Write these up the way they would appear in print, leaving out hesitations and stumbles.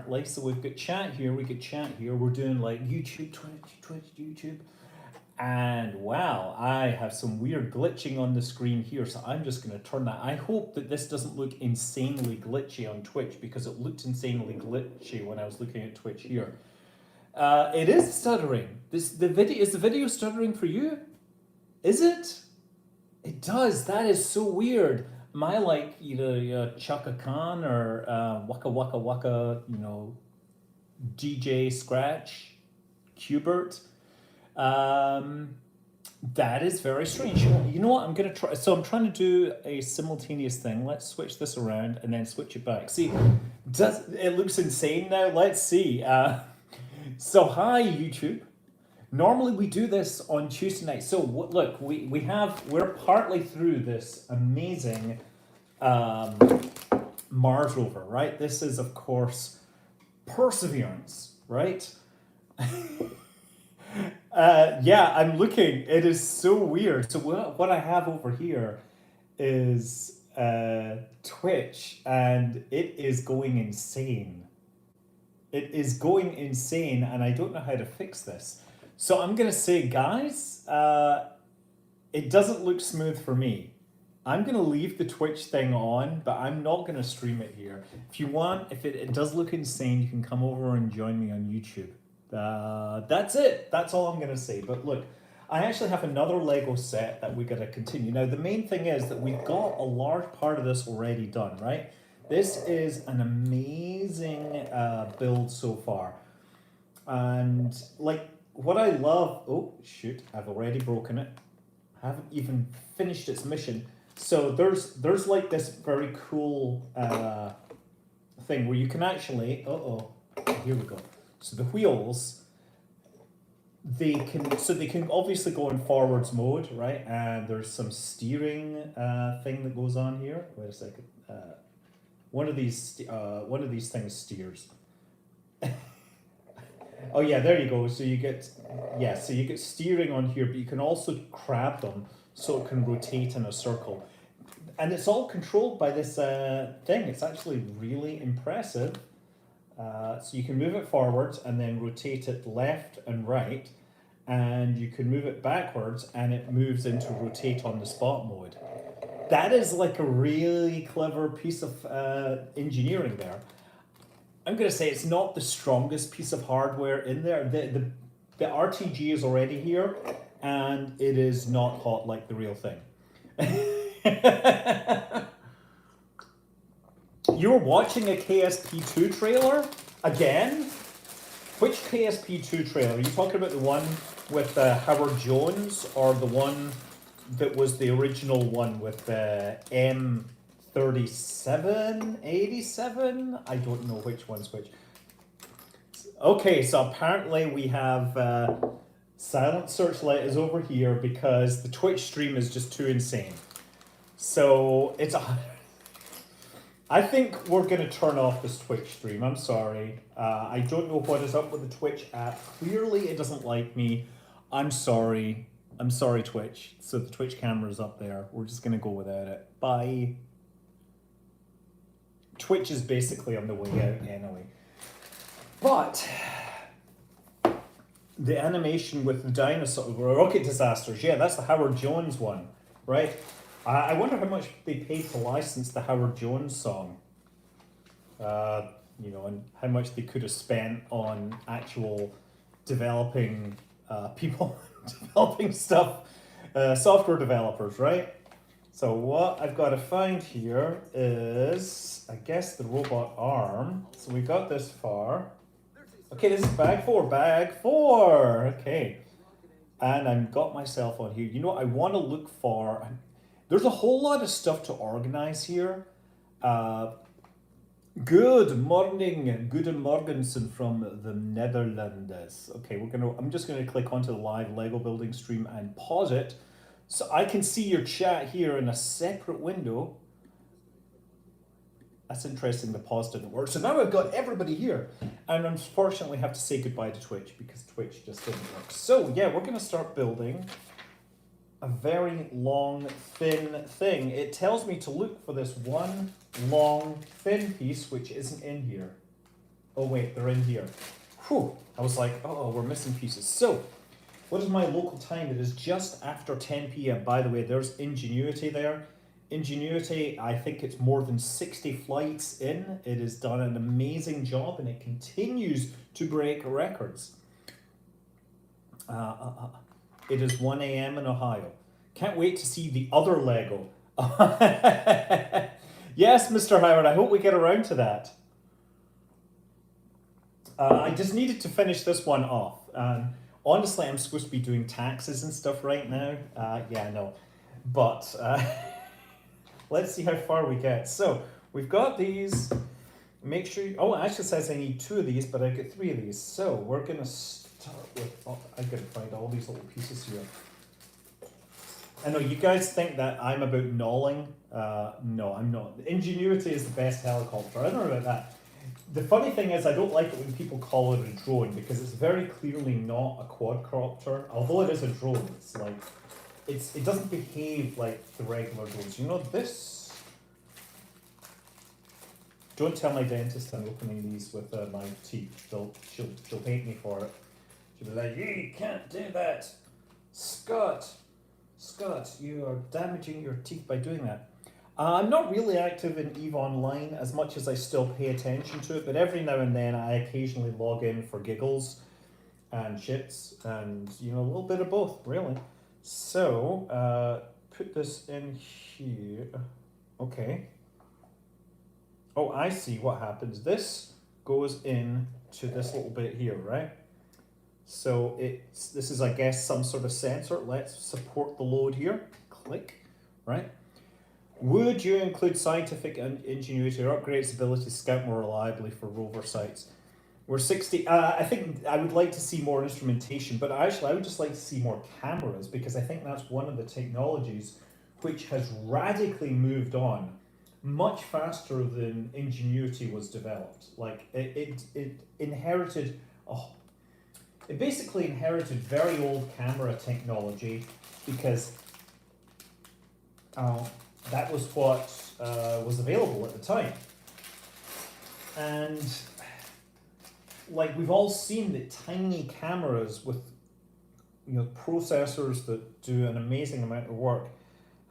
apparently. So we've got chat here, we got chat here. We're doing like YouTube, Twitch, YouTube. And wow, I have some weird glitching on the screen here, so I'm just going to turn that. I hope that this doesn't look insanely glitchy on Twitch, because it looked insanely glitchy when I was looking at Twitch here. It is stuttering. Is the video stuttering for you? Is it? It does. That is so weird. Am I like Chaka Khan or Waka Waka Waka, DJ Scratch, Qbert? That is very strange. You know what? I'm gonna try. So I'm trying to do a simultaneous thing. Let's switch this around and then switch it back. See, does it looks insane now? Let's see. So hi YouTube. Normally we do this on Tuesday night. So look, we're partly through this amazing Mars rover, right? This is of course Perseverance, right? Yeah, I'm looking. It is so weird. So what I have over here is Twitch, and it is going insane. It is going insane, and I don't know how to fix this. So I'm gonna say, guys, it doesn't look smooth for me. I'm gonna leave the Twitch thing on, but I'm not gonna stream it here. If you want, if it does look insane, you can come over and join me on YouTube. That's it. That's all I'm gonna say. But look, I actually have another Lego set that we gotta continue. Now the main thing is that we've got a large part of this already done, right? This is an amazing build so far. And like what I love, oh shoot, I've already broken it. I haven't even finished its mission. So there's like this very cool thing where you can actually, here we go. So the wheels, they can obviously go in forwards mode, right? And there's some steering thing that goes on here. Wait a second. One of these things steers. Oh yeah, there you go. So you get steering on here, but you can also grab them so it can rotate in a circle. And it's all controlled by this thing. It's actually really impressive. So you can move it forwards and then rotate it left and right, and you can move it backwards and it moves into rotate on the spot mode. That is like a really clever piece of engineering there. I'm going to say it's not the strongest piece of hardware in there. The RTG is already here, and it is not hot like the real thing. You're watching a KSP2 trailer? Again? Which KSP2 trailer? Are you talking about the one with Howard Jones, or the one that was the original one with M3787? I don't know which one's which. Okay, so apparently we have Silent Searchlight is over here because the Twitch stream is just too insane. So it's I think we're going to turn off this Twitch stream. I'm sorry. I don't know what is up with the Twitch app. Clearly it doesn't like me. I'm sorry. I'm sorry, Twitch. So the Twitch camera is up there. We're just going to go without it. Bye. Twitch is basically on the way out anyway. But the animation with the dinosaur, rocket disasters, yeah, that's the Howard Jones one, right? I wonder how much they paid to license the Howard Jones song. And how much they could have spent on actual developing people, developing stuff, software developers, right? So what I've got to find here is, I guess, the robot arm. So we got this far. Okay, this is bag four. Okay. And I've got myself on here. You know, I want to look for, there's a whole lot of stuff to organize here. Good morning, Guten Morgensen from the Netherlands. Okay, I'm just gonna click onto the live Lego building stream and pause it so I can see your chat here in a separate window. That's interesting, the pause didn't work. So now I've got everybody here. And unfortunately have to say goodbye to Twitch because Twitch just didn't work. So yeah, we're gonna start building a very long, thin thing. It tells me to look for this one long, thin piece which isn't in here. Oh wait, they're in here. Whew, I was like, oh, we're missing pieces. So, what is my local time? It is just after 10 p.m. By the way, there's Ingenuity there. Ingenuity, I think it's more than 60 flights in. It has done an amazing job and it continues to break records. Uh, uh, uh. It is 1 a.m. in Ohio. Can't wait to see the other Lego. Yes, Mr. Howard, I hope we get around to that. I just needed to finish this one off. Honestly, I'm supposed to be doing taxes and stuff right now. Yeah, I know. But let's see how far we get. So we've got these. Make sure you, oh, it actually says I need 2 of these, but I get 3 of these. So we're gonna start with, oh, I gotta find all these little pieces here. I know you guys think that I'm about gnawing. No, I'm not. Ingenuity is the best helicopter. I don't know about that. The funny thing is, I don't like it when people call it a drone because it's very clearly not a quadcopter. Although it is a drone, it's like it doesn't behave like the regular drones. You know this. Don't tell my dentist I'm opening these with my teeth. She'll hate me for it. She'll be like, "You can't do that, Scott. Scott, you are damaging your teeth by doing that." I'm not really active in EVE Online as much as I still pay attention to it, but every now and then I occasionally log in for giggles and shits and, you know, a little bit of both, really. So, put this in here. Okay. Oh, I see what happens. This goes in to this little bit here, right? So this is, I guess, some sort of sensor. Let's support the load here. Click, right? Would you include scientific ingenuity or upgrade its ability to scout more reliably for rover sites? We're 60. I think I would like to see more instrumentation, but actually, I would just like to see more cameras because I think that's one of the technologies which has radically moved on much faster than Ingenuity was developed. Like, it inherited, oh, it basically inherited very old camera technology because that was what was available at the time. And like we've all seen that tiny cameras with, you know, processors that do an amazing amount of work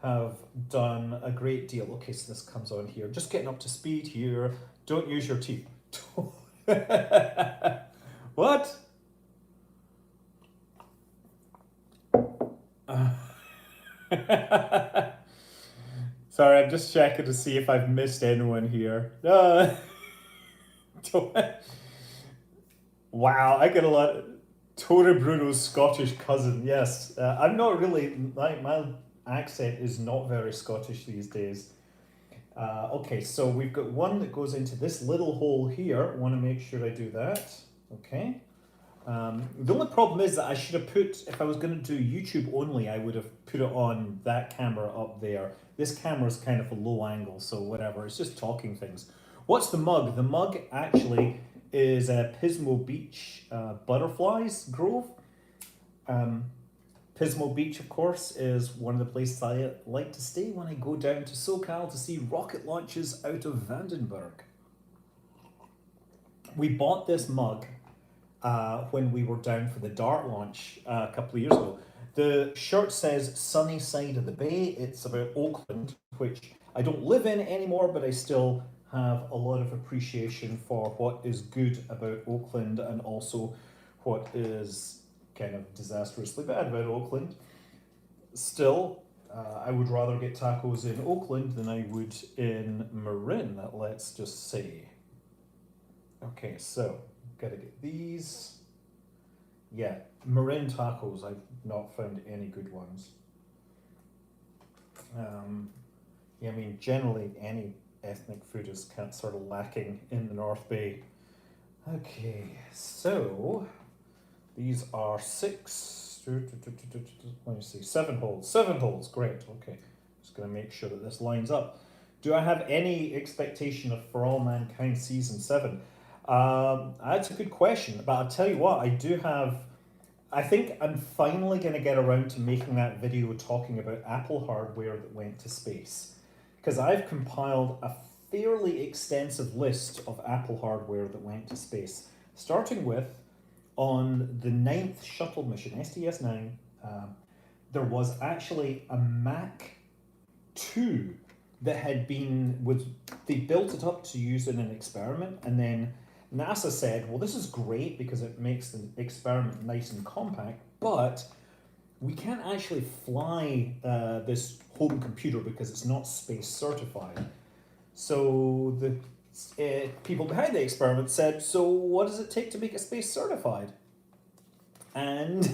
have done a great deal. Okay, so this comes on here. Just getting up to speed here. Don't use your teeth. What? Sorry, I'm just checking to see if I've missed anyone here. Wow, I get a lot. Tony Bruno's Scottish cousin. Yes, I'm not really. My accent is not very Scottish these days. Okay, so we've got one that goes into this little hole here. Want to make sure I do that. Okay. The only problem is that I should have put, if I was going to do YouTube only, I would have put it on that camera up there. This camera is kind of a low angle, so whatever. It's just talking things. What's the mug? The mug actually is a Pismo Beach Butterflies Grove. Pismo Beach, of course, is one of the places I like to stay when I go down to SoCal to see rocket launches out of Vandenberg. We bought this mug when we were down for the Dart launch a couple of years ago. The shirt says sunny side of the bay. It's about Oakland, which I don't live in anymore, but I still have a lot of appreciation for what is good about Oakland and also what is kind of disastrously bad about Oakland. Still, I would rather get tacos in Oakland than I would in Marin, let's just say. Okay, so gotta get these. Yeah, Marin tacos, I've not found any good ones. Yeah, I mean, generally any ethnic food is kind of sort of lacking in the North Bay. Okay, so these are 6. Let me see, 7 holes. 7 holes, great. Okay, just gonna make sure that this lines up. Do I have any expectation of For All Mankind Season 7? That's a good question, but I'll tell you what, I do have. I think I'm finally going to get around to making that video talking about Apple hardware that went to space. Because I've compiled a fairly extensive list of Apple hardware that went to space, starting with on the ninth shuttle mission, STS-9, there was actually a Mac 2 that they built it up to use in an experiment, and then NASA said, well, this is great because it makes the experiment nice and compact, but we can't actually fly this home computer because it's not space certified. So the people behind the experiment said, so what does it take to make it space certified? And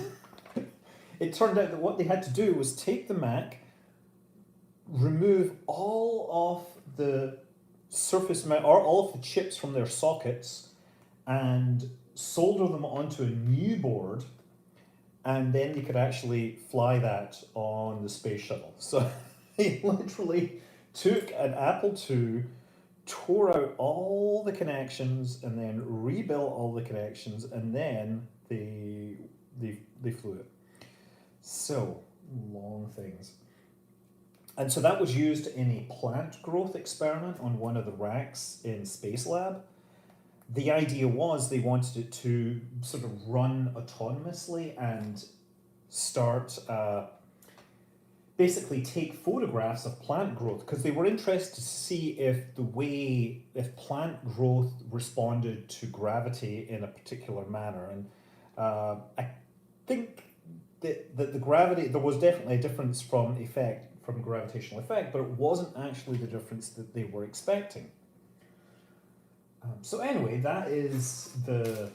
it turned out that what they had to do was take the Mac, remove all of the surface mount or all of the chips from their sockets and solder them onto a new board, and then they could actually fly that on the space shuttle. So they literally took an Apple II, tore out all the connections, and then rebuilt all the connections, and then they flew it. So long things. And so that was used in a plant growth experiment on one of the racks in Space Lab. The idea was they wanted it to sort of run autonomously and start basically take photographs of plant growth, because they were interested to see if plant growth responded to gravity in a particular manner. And I think that the gravity, there was definitely a difference from gravitational effect, but it wasn't actually the difference that they were expecting. So anyway, that is the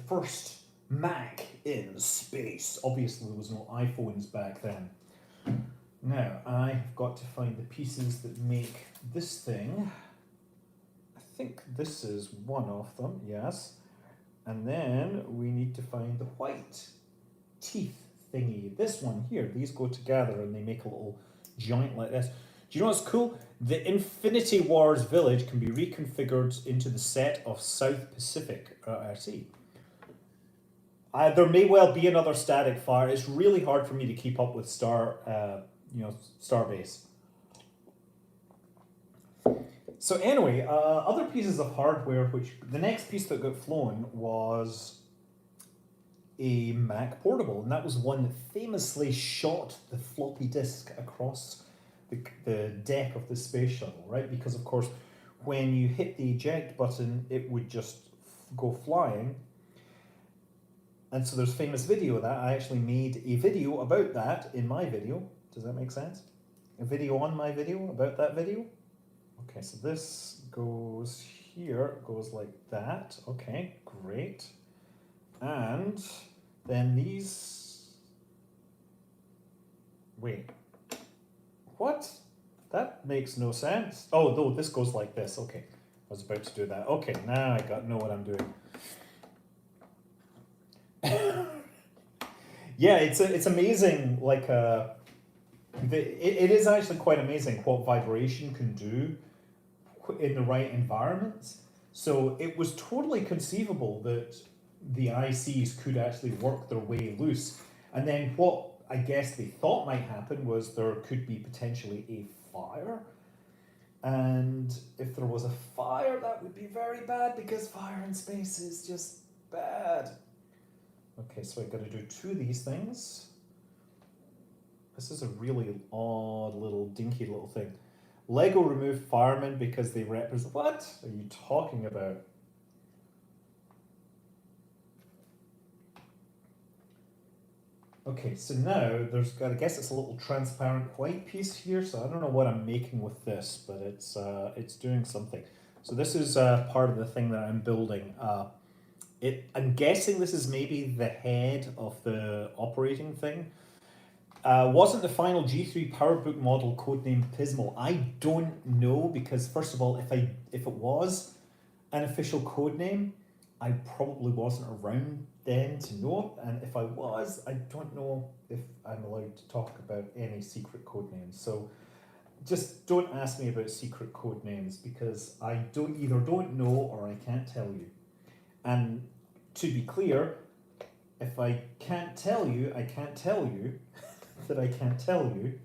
first Mac in space. Obviously, there was no iPhones back then. Now, I've got to find the pieces that make this thing. I think this is one of them, yes. And then we need to find the white teeth thingy. This one here, these go together and they make a little joint like this. Do you know what's cool? The Infinity Wars village can be reconfigured into the set of South Pacific RC. There may well be another static fire. It's really hard for me to keep up with Starbase. So anyway, other pieces of hardware, which the next piece that got flown was a Mac Portable, and that was one that famously shot the floppy disk across the deck of the space shuttle, right? Because of course, when you hit the eject button, it would just go flying. And so there's famous video of that. I actually made a video about that in my video. Does that make sense? A video on my video about that video? Okay, so this goes here, goes like that. Okay, great. And then these... Wait. What? That makes no sense. Oh, no, this goes like this. Okay, I was about to do that. Okay, now I know what I'm doing. Yeah, it's amazing. Like it is actually quite amazing what vibration can do in the right environments. So it was totally conceivable that the ICs could actually work their way loose. And then what I guess they thought might happen was there could be potentially a fire. And if there was a fire, that would be very bad, because fire in space is just bad. Okay, so I've got to do two of these things. This is a really odd little dinky little thing. Lego removed firemen because they represent... What are you talking about? Okay, so now I guess it's a little transparent white piece here, so I don't know what I'm making with this, but it's doing something. So this is part of the thing that I'm building. I'm guessing this is maybe the head of the operating thing. Wasn't the final G3 PowerBook model codenamed Pismo? I don't know, because first of all, if it was an official codename, I probably wasn't around then to know it, and if I was, I don't know if I'm allowed to talk about any secret codenames. So just don't ask me about secret codenames, because I either don't know or I can't tell you. And to be clear, if I can't tell you, I can't tell you that I can't tell you.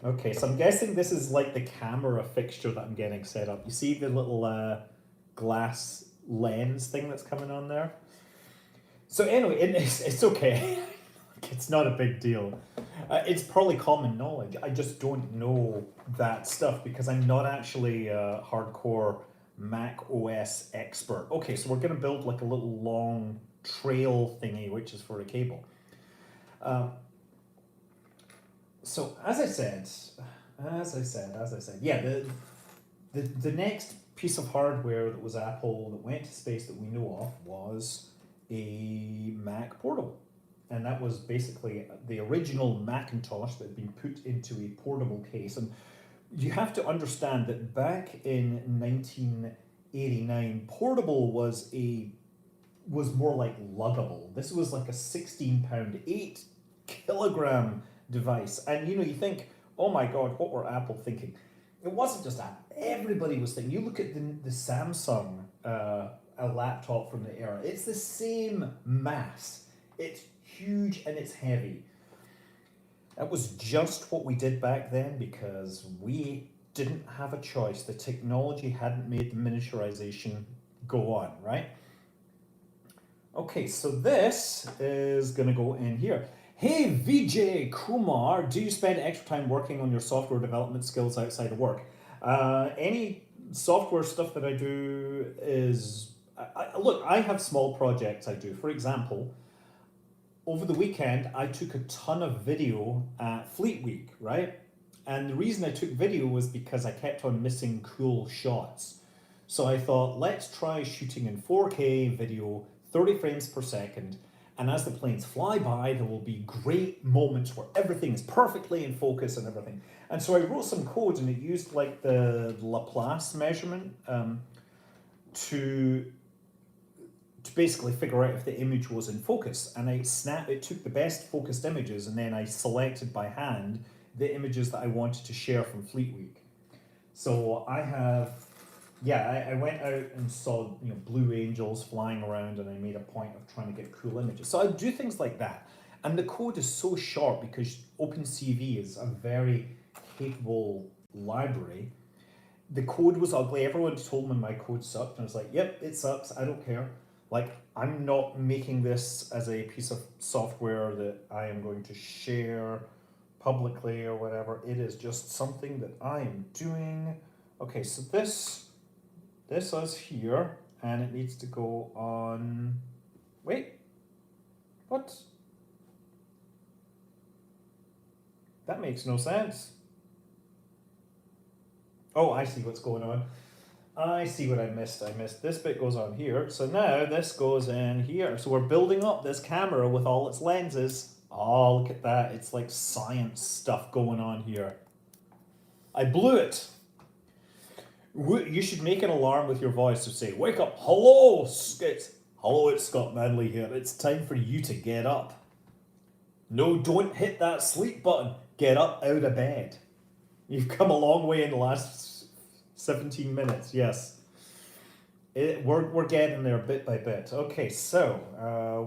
Okay, so I'm guessing this is like the camera fixture that I'm getting set up. You see the little glass lens thing that's coming on there? So anyway, it's okay. It's not a big deal. It's probably common knowledge. I just don't know that stuff because I'm not actually a hardcore Mac OS expert. Okay, so we're going to build like a little long trail thingy, which is for a cable. Um, so as I said, yeah, the next piece of hardware that was Apple that went to space that we know of was a Mac Portable. And that was basically the original Macintosh that had been put into a portable case. And you have to understand that back in 1989, portable was more like luggable. This was like a 16 pound, 8 kilogram device. And you think, oh my God, what were Apple thinking? It wasn't just Apple. Everybody was thinking. You look at the Samsung, a laptop from the era. It's the same mass. It's huge and it's heavy. That was just what we did back then because we didn't have a choice. The technology hadn't made the miniaturization go on, right? Okay, so this is going to go in here. Hey, Vijay Kumar, do you spend extra time working on your software development skills outside of work? Any software stuff that I do is. Look, I have small projects I do. For example, over the weekend, I took a ton of video at Fleet Week, right? And the reason I took video was because I kept on missing cool shots. So I thought, let's try shooting in 4K video, 30 frames per second. And as the planes fly by, there will be great moments where everything is perfectly in focus and everything. And so I wrote some code and it used like the Laplace measurement to basically figure out if the image was in focus. And it took the best focused images and then I selected by hand the images that I wanted to share from Fleet Week. So I went out and saw blue angels flying around, and I made a point of trying to get cool images. So I do things like that, and the code is so short because OpenCV is a very capable library. The code was ugly. Everyone told me my code sucked, and I was like, "Yep, it sucks. I don't care. Like, I'm not making this as a piece of software that I am going to share publicly or whatever. It is just something that I am doing." Okay, so this is here, and it needs to go on. Wait, what? That makes no sense. Oh, I see what's going on. I see what I missed. I missed this bit goes on here. So now this goes in here. So we're building up this camera with all its lenses. Oh, look at that. It's like science stuff going on here. I blew it. You should make an alarm with your voice to say, "Wake up, hello, it's Scott Manley here. It's time for you to get up. No, don't hit that sleep button. Get up out of bed. You've come a long way in the last 17 minutes, yes. We're getting there bit by bit. Okay, so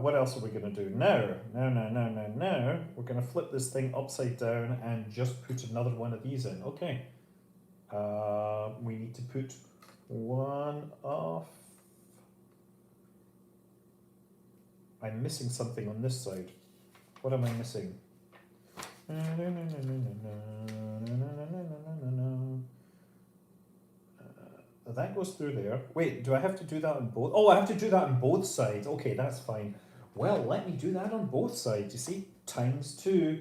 what else are we going to do? No. We're going to flip this thing upside down and just put another one of these in. Okay. We need to put one off. I'm missing something on this side. What am I missing? That goes through there. Wait, do I have to do that on both? Oh, I have to do that on both sides. Okay, that's fine. Well, let me do that on both sides. You see, ×2.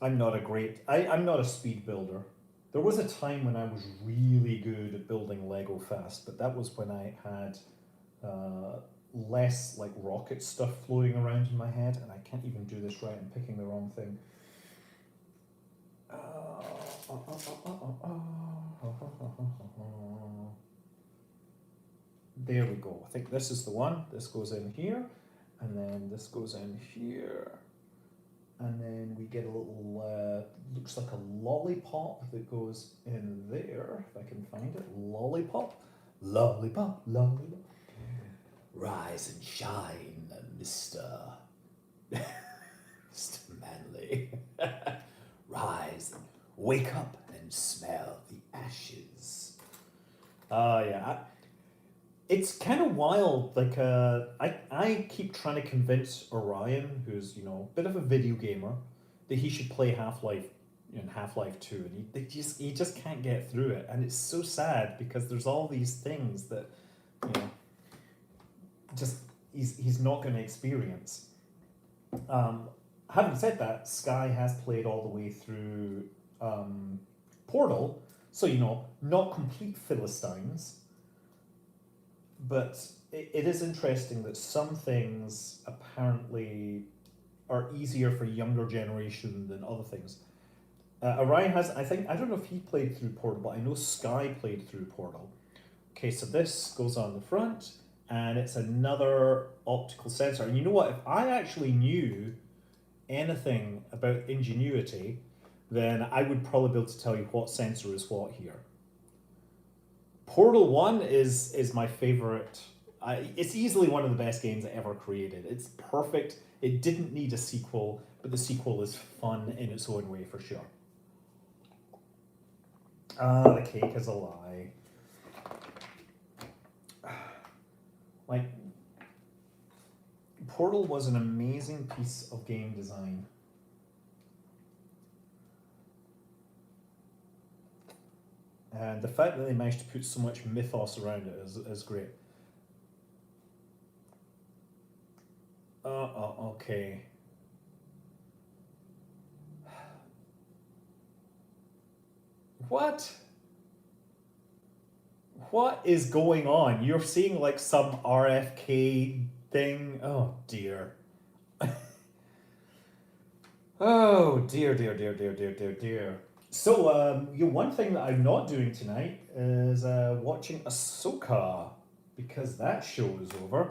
I'm not a speed builder. There was a time when I was really good at building Lego fast, but that was when I had less like rocket stuff floating around in my head, and I can't even do this right. I'm picking the wrong thing. There we go. I think this is the one. This goes in here, and then this goes in here. And then we get a little, looks like a lollipop that goes in there, if I can find it. Lollipop. Lollipop, lollipop. Rise and shine, Mr. Mr. Manley. Rise, wake up, and smell the ashes. Yeah. It's kind of wild. Like, I keep trying to convince Orion, who's a bit of a video gamer, that he should play Half Life, Half Life Two, and he just can't get through it, and it's so sad because there's all these things that you know just he's not going to experience. Um, Having said that, Sky has played all the way through um, Portal, so not complete Philistines, but it is interesting that some things apparently are easier for younger generation than other things. Orion has, I think, I don't know if he played through Portal, but I know Sky played through Portal. Okay, so this goes on the front, and it's another optical sensor. And you know what? If I actually knew anything about Ingenuity, then I would probably be able to tell you what sensor is what here. Portal One is my favorite. It's easily one of the best games ever created. It's perfect. It didn't need a sequel, but the sequel is fun in its own way for sure. The cake is a lie. Like, Portal was an amazing piece of game design. And the fact that they managed to put so much mythos around it is great. Okay. What? What is going on? You're seeing like some RFK thing? Oh dear. Oh dear, dear, dear, dear, dear, dear, dear. So, one thing that I'm not doing tonight is watching Ahsoka because that show is over.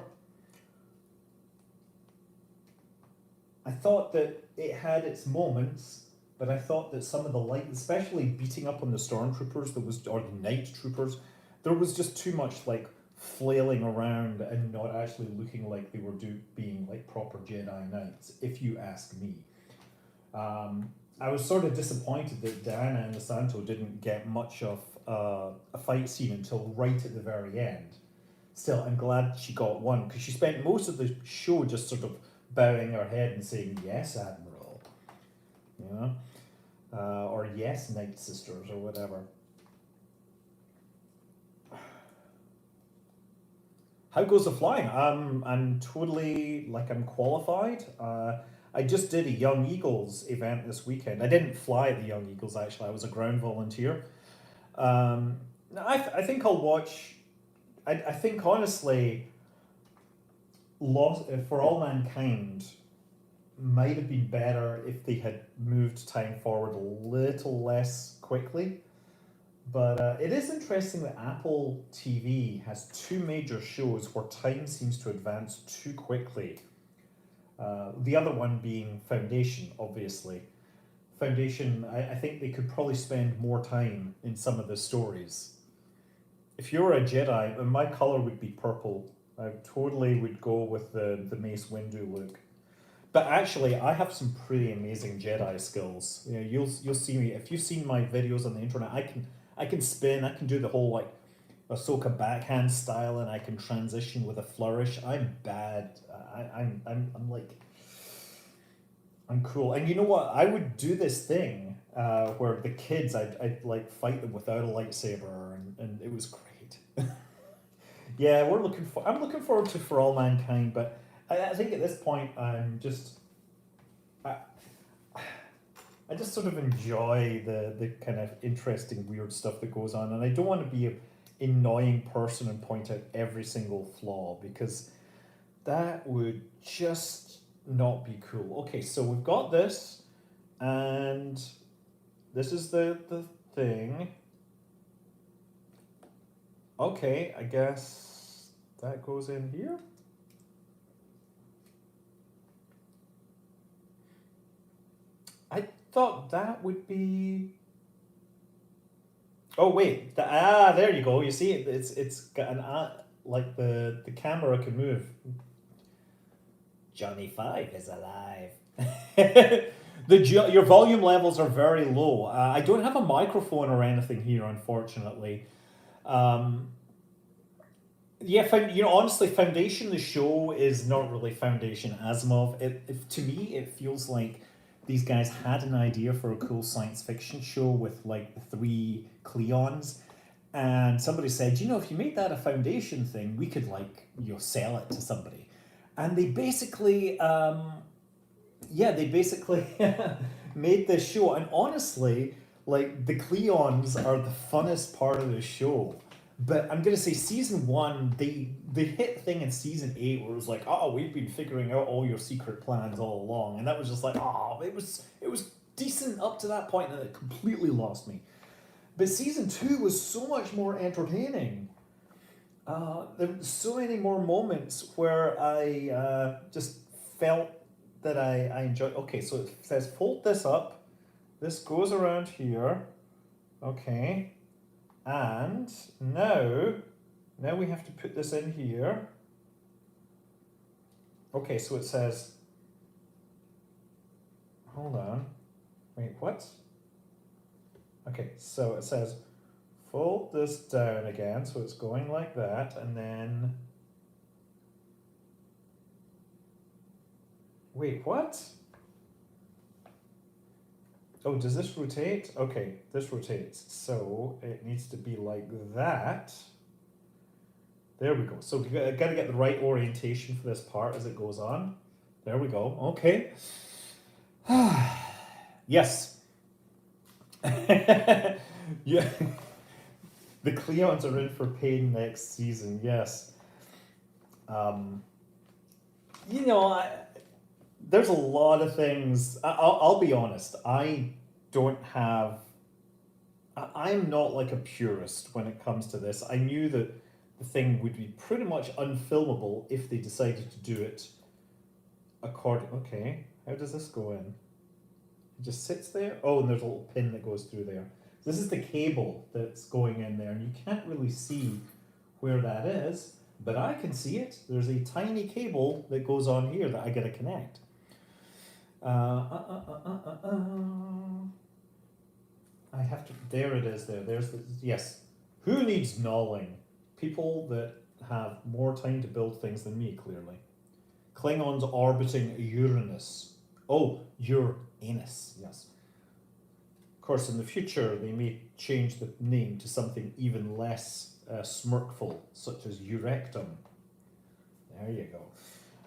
I thought that it had its moments, but I thought that some of the light, especially beating up on the stormtroopers, or the night troopers, there was just too much like flailing around and not actually looking like they were being like proper Jedi Knights, if you ask me. I was sort of disappointed that Diana Inosanto didn't get much of a fight scene until right at the very end. Still, I'm glad she got one because she spent most of the show just sort of bowing her head and saying, "Yes, Admiral," you know, or "Yes, Night Sisters," or whatever. How goes the flying? I'm totally like I'm qualified. I just did a Young Eagles event this weekend. I didn't fly at the Young Eagles actually. I was a ground volunteer. Um, I think I'll watch. I think honestly, Lost for All Mankind might have been better if they had moved time forward a little less quickly. But it is interesting that Apple TV has two major shows where time seems to advance too quickly. The other one being Foundation, obviously. Foundation, I think they could probably spend more time in some of the stories. If you're a Jedi, my color would be purple. I totally would go with the Mace Windu look. But actually, I have some pretty amazing Jedi skills. You'll see me if you've seen my videos on the internet. I can spin. I can do the whole like Ahsoka backhand style, and I can transition with a flourish. I'm bad. I'm like I'm cool. And you know what? I would do this thing where the kids I'd like fight them without a lightsaber, and it was great. Yeah, I'm looking forward to For All Mankind, but I think at this point I, I just sort of enjoy the kind of interesting weird stuff that goes on, and I don't want to be a annoying person and point out every single flaw because that would just not be cool. Okay, so we've got this, and this is the thing. Okay, I guess that goes in here. I thought that would be. Oh wait, there you go. You see, it's got an like the camera can move. Johnny Five is alive. Your volume levels are very low. I don't have a microphone or anything here, unfortunately. Um, yeah, honestly, Foundation the show is not really Foundation Asimov. To me, it feels like these guys had an idea for a cool science fiction show with like the three Cleons, and somebody said, if you made that a Foundation thing, we could like sell it to somebody, and they basically they basically made this show, and honestly, like the Cleons are the funnest part of the show. But I'm gonna say season one, they hit thing in season eight where it was like, oh, we've been figuring out all your secret plans all along, and that was just like, oh, it was decent up to that point, and it completely lost me. But season two was so much more entertaining. There were so many more moments where I just felt that I enjoyed. Okay, so it says fold this up. This goes around here. Okay. And now we have to put this in here. Okay, so it says, hold on. Wait, what? Okay, so it says fold this down again, so it's going like that, and then, wait, what? Oh, does this rotate? Okay, this rotates. So it needs to be like that. There we go. So we got to get the right orientation for this part as it goes on. There we go. Okay. Yes. Yeah. The Cleons are in for pain next season. Yes. Um, there's a lot of things. I'll be honest. I'm not like a purist when it comes to this. I knew that the thing would be pretty much unfilmable if they decided to do it according. Okay, how does this go in? It just sits there. Oh, and there's a little pin that goes through there. This is the cable that's going in there, and you can't really see where that is, but I can see it. There's a tiny cable that goes on here that I gotta connect. I have to. There it is. There's the. Yes. Who needs gnawing? People that have more time to build things than me, clearly. Klingons orbiting Uranus. Oh, Uranus. Yes. Of course, in the future, they may change the name to something even less smirkful, such as Eurectum. There you go.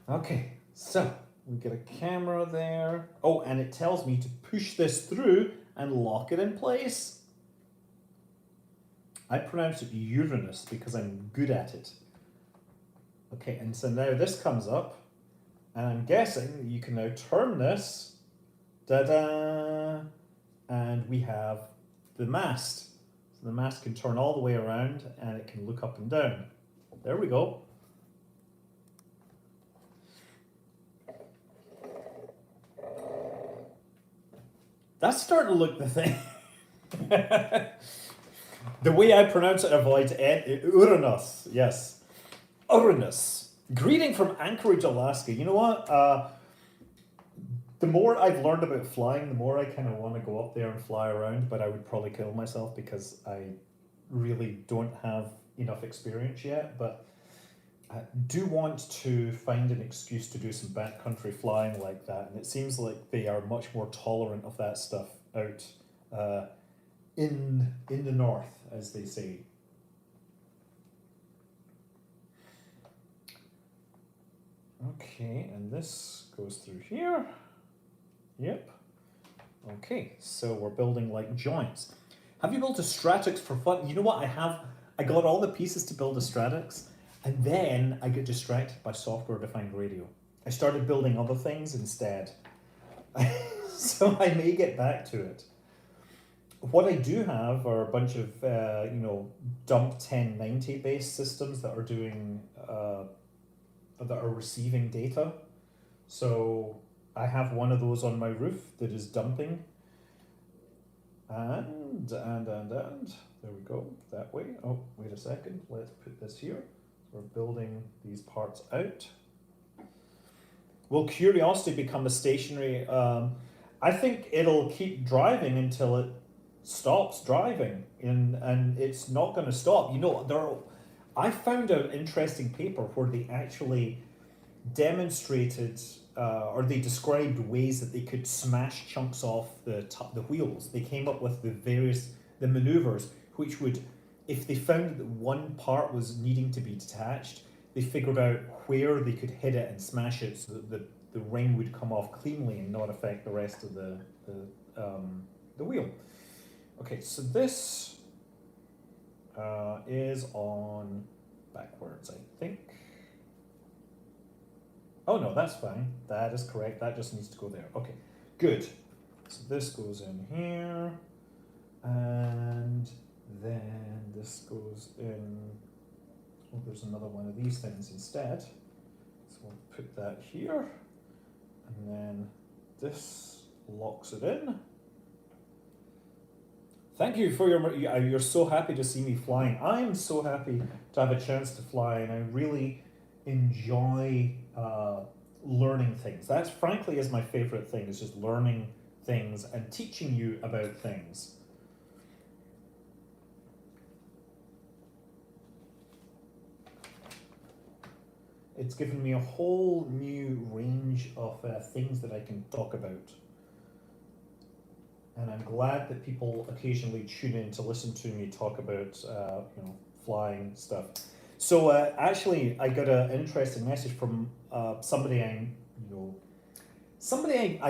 Okay, so we get a camera there. Oh, and it tells me to push this through and lock it in place. I pronounce it Uranus because I'm good at it. Okay, and so now this comes up, and I'm guessing you can now turn this. Da-da! And we have the mast. So the mast can turn all the way around, and it can look up and down. There we go. That's starting to look the thing. The way I pronounce it avoids Uranus. Yes. Uranus. Greeting from Anchorage, Alaska. You know what? The more I've learned about flying, the more I kind of want to go up there and fly around, but I would probably kill myself because I really don't have enough experience yet. But I do want to find an excuse to do some backcountry flying like that, and it seems like they are much more tolerant of that stuff out in the north, as they say. Okay, and this goes through here. Yep. Okay, so we're building like joints. Have you built a Stratix for fun? You know what? I got all the pieces to build a Stratix, and then I get distracted by software-defined radio. I started building other things instead. So I may get back to it. What I do have are a bunch of dump 1090 based systems that are doing that are receiving data. So I have one of those on my roof that is dumping. And there we go, that way. Oh, wait a second, let's put this here. We're building these parts out. Will Curiosity become a stationary? I think it'll keep driving until it stops driving, and it's not going to stop. I found an interesting paper where they actually demonstrated or they described ways that they could smash chunks off the wheels. They came up with the maneuvers which would, if they found that one part was needing to be detached, they figured out where they could hit it and smash it so that the ring would come off cleanly and not affect the rest of the wheel. Okay, so this is on backwards, I think. Oh no, that's fine. That is correct. That just needs to go there. Okay, good. So this goes in here, and then this goes in. Oh, there's another one of these things instead. So we'll put that here, and then this locks it in. Thank you for you're so happy to see me flying. I'm so happy to have a chance to fly, and I really enjoy learning things. That's frankly is my favorite thing, is just learning things and teaching you about things. It's given me a whole new range of things that I can talk about. And I'm glad that people occasionally tune in to listen to me talk about, flying stuff. So actually, I got an interesting message from somebody I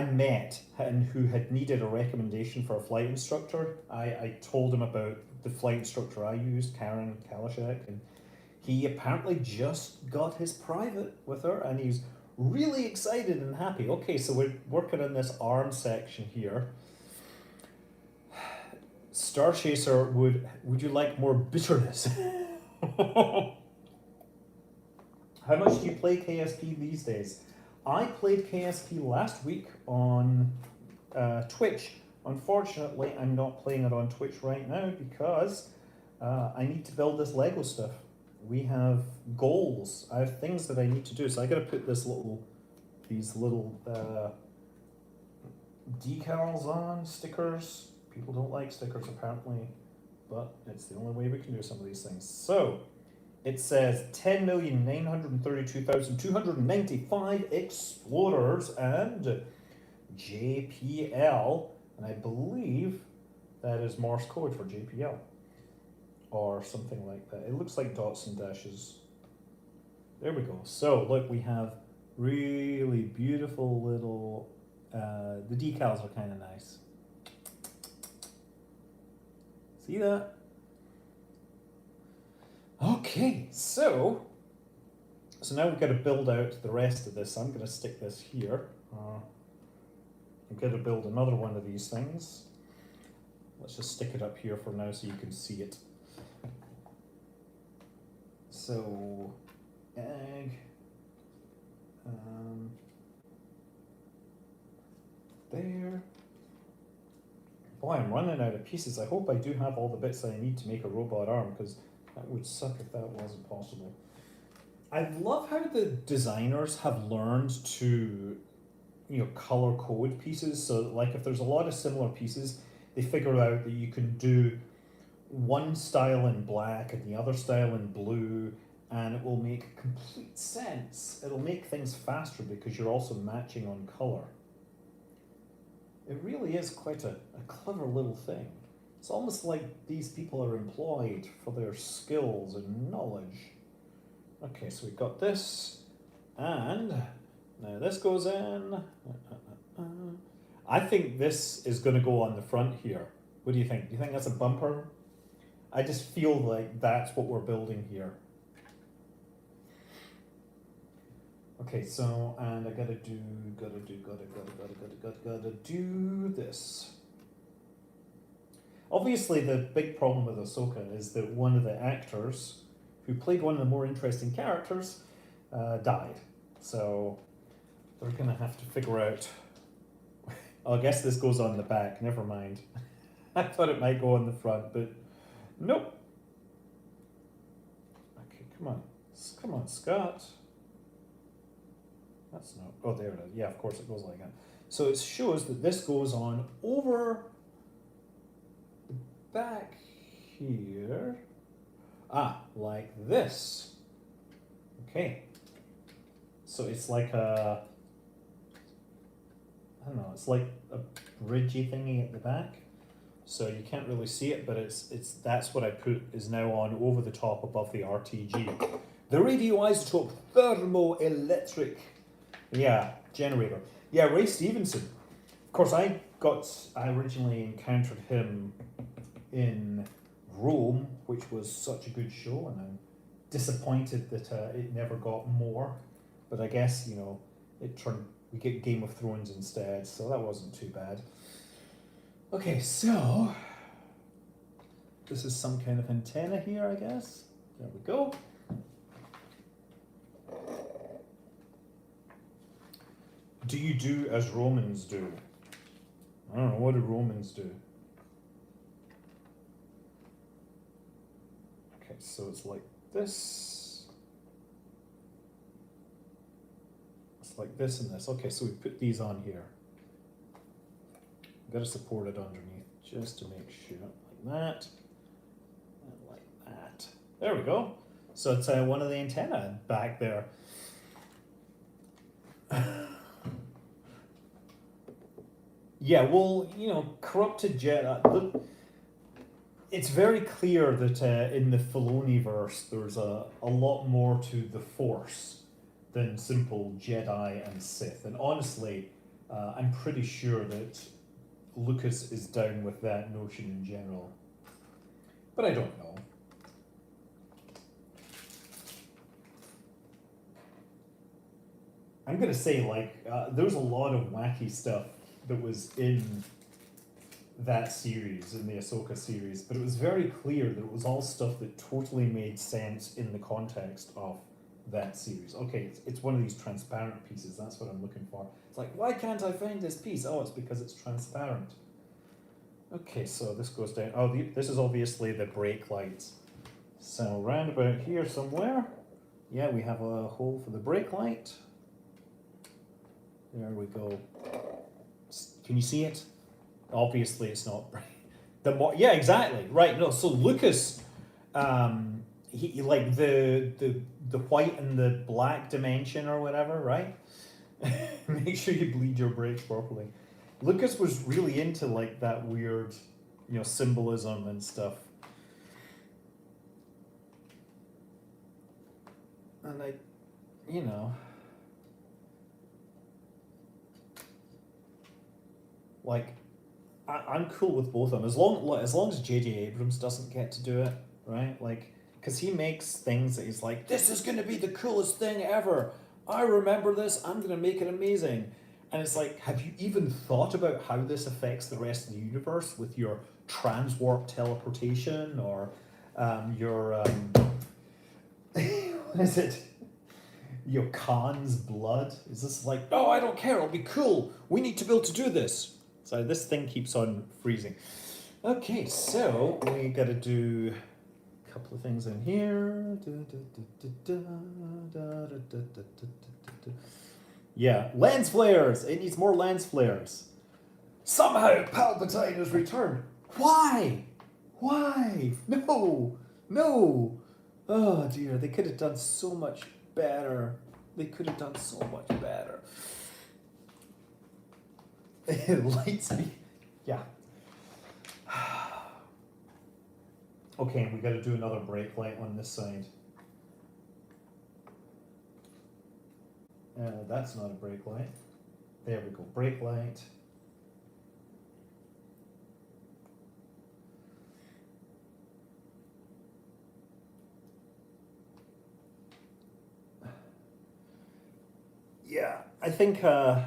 met and who had needed a recommendation for a flight instructor. I told him about the flight instructor I used, Karen Kalashek, and he apparently just got his private with her, and he's really excited and happy. Okay, so we're working on this arm section here. Star Chaser, would you like more bitterness? How much do you play KSP these days? I played KSP last week on Twitch. Unfortunately, I'm not playing it on Twitch right now because I need to build this Lego stuff. We have goals. I have things that I need to do. So I got to put these little decals on, stickers. People don't like stickers apparently, but it's the only way we can do some of these things. So it says 10,932,295 explorers and JPL, and I believe that is Morse code for JPL or something like that. It looks like dots and dashes. There we go. So look, we have really beautiful little, the decals are kind of nice. See that? Okay, so now we've got to build out the rest of this. I'm going to stick this here. I'm going to build another one of these things. Let's just stick it up here for now so you can see it. So, egg. There. Boy, I'm running out of pieces. I hope I do have all the bits I need to make a robot arm, because that would suck if that wasn't possible. I love how the designers have learned to, color code pieces. So, like, if there's a lot of similar pieces, they figure out that you can do one style in black and the other style in blue, and it will make complete sense. It'll make things faster because you're also matching on color. It really is quite a clever little thing. It's almost like these people are employed for their skills and knowledge. Okay, so we've got this, and now this goes in. I think this is going to go on the front here. What do you think? Do you think that's a bumper? I just feel like that's what we're building here. Okay, so, and I gotta do this. Obviously, the big problem with Ahsoka is that one of the actors who played one of the more interesting characters died. So they're gonna have to figure out. Oh, I guess this goes on the back. Never mind. I thought it might go on the front, but nope. Okay, come on, Scott. That's no. Oh, there it is. Yeah, of course it goes like that. So it shows that this goes on over the back here. Like this. Okay. So it's like a, I don't know, it's like a bridgey thingy at the back. So you can't really see it, but it's that's what I put is now on over the top above the RTG. The radioisotope thermoelectric, generator. Yeah, Ray Stevenson. Of course, I originally encountered him in Rome, which was such a good show, and I'm disappointed that it never got more. But I guess we get Game of Thrones instead, so that wasn't too bad. Okay, so this is some kind of antenna here, I guess. There we go. Do you do as Romans do? I don't know, what do Romans do? Okay, so it's like this. It's like this and this. Okay, so we put these on here. Got to support it underneath just to make sure, like that, and like that. There we go. So it's one of the antenna back there. Yeah, well, corrupted jet. It's very clear that in the Filoniverse there's a lot more to the Force than simple Jedi and Sith. And honestly, I'm pretty sure that Lucas is down with that notion in general. But I don't know. I'm going to say, there's a lot of wacky stuff that was in that series, in the Ahsoka series, but it was very clear that it was all stuff that totally made sense in the context of that series. Okay, it's one of these transparent pieces, that's what I'm looking for. It's like, why can't I find this piece? Oh, it's because it's transparent. Okay, so this goes down. Oh, this is obviously the brake lights. So round about here somewhere, yeah, we have a hole for the brake light. There we go. Can you see it? Obviously, it's not. Yeah, exactly. Right. No. So Lucas, he like the white and the black dimension or whatever, right? Make sure you bleed your brakes properly. Lucas was really into like that weird, symbolism and stuff. And I'm cool with both of them as long as J.J. Abrams doesn't get to do it, right? Like, because he makes things that he's like, this is going to be the coolest thing ever. I remember this. I'm going to make it amazing. And it's like, have you even thought about how this affects the rest of the universe with your transwarp teleportation or your what is it? Your Khan's blood? Is this like, no, I don't care. It'll be cool. We need to be able to do this. So this thing keeps on freezing. Okay, so we got to do a couple of things in here. Yeah, lens flares. It needs more lens flares. Somehow Palpatine has returned. Why? Why? No. Oh dear, they could have done so much better. They could have done so much better. Lights me. Yeah. Okay, we got to do another brake light on this side. That's not a brake light. There we go, brake light. Yeah, I think I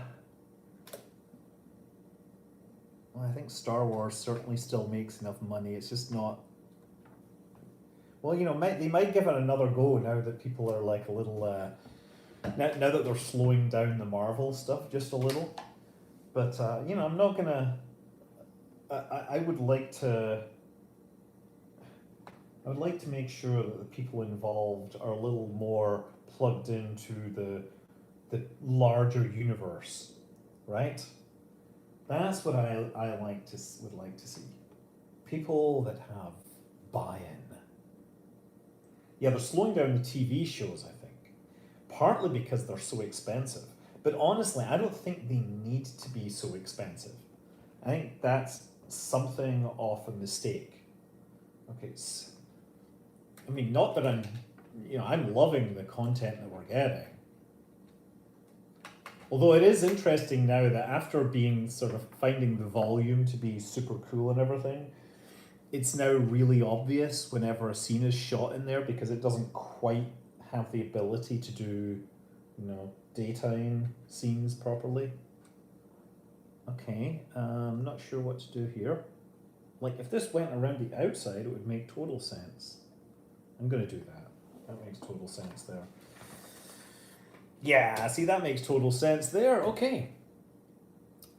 think Star Wars certainly still makes enough money. It's just not. Well, they might give it another go now that people are like a little. Now that they're slowing down the Marvel stuff just a little, but I'm not gonna. I would like to. I would like to make sure that the people involved are a little more plugged into the larger universe, right? That's what I would like to see. People that have buy-in. Yeah, they're slowing down the TV shows, I think. Partly because they're so expensive. But honestly, I don't think they need to be so expensive. I think that's something of a mistake. Okay, I mean, not that I'm loving the content that we're getting. Although it is interesting now that after being sort of finding the volume to be super cool and everything, it's now really obvious whenever a scene is shot in there because it doesn't quite have the ability to do, daytime scenes properly. Okay, I'm not sure what to do here. Like, if this went around the outside, it would make total sense. I'm gonna do that. That makes total sense there. Yeah, see, that makes total sense there. Okay.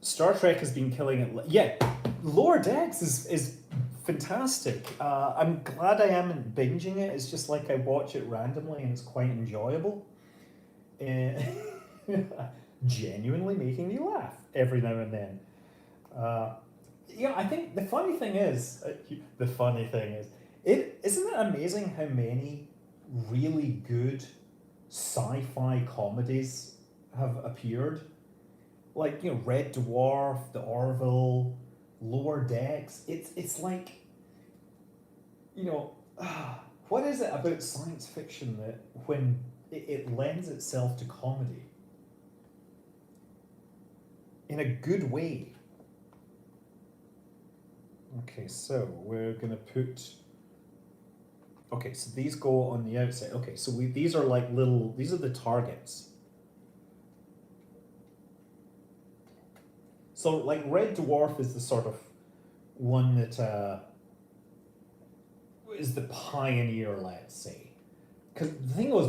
Star Trek has been killing it. Yeah, Lower Decks is fantastic. I'm glad I am binging it. It's just like I watch it randomly and it's quite enjoyable. Genuinely making me laugh every now and then. I think the funny thing is, isn't it amazing how many really good sci-fi comedies have appeared? Like, Red Dwarf, The Orville, Lower Decks. It's like, you know, what is it about science fiction that when it lends itself to comedy in a good way? Okay, so we're gonna put. Okay, so these go on the outside. Okay, so these are like these are the targets. So like Red Dwarf is the sort of one that is the pioneer, let's say. Because the thing was,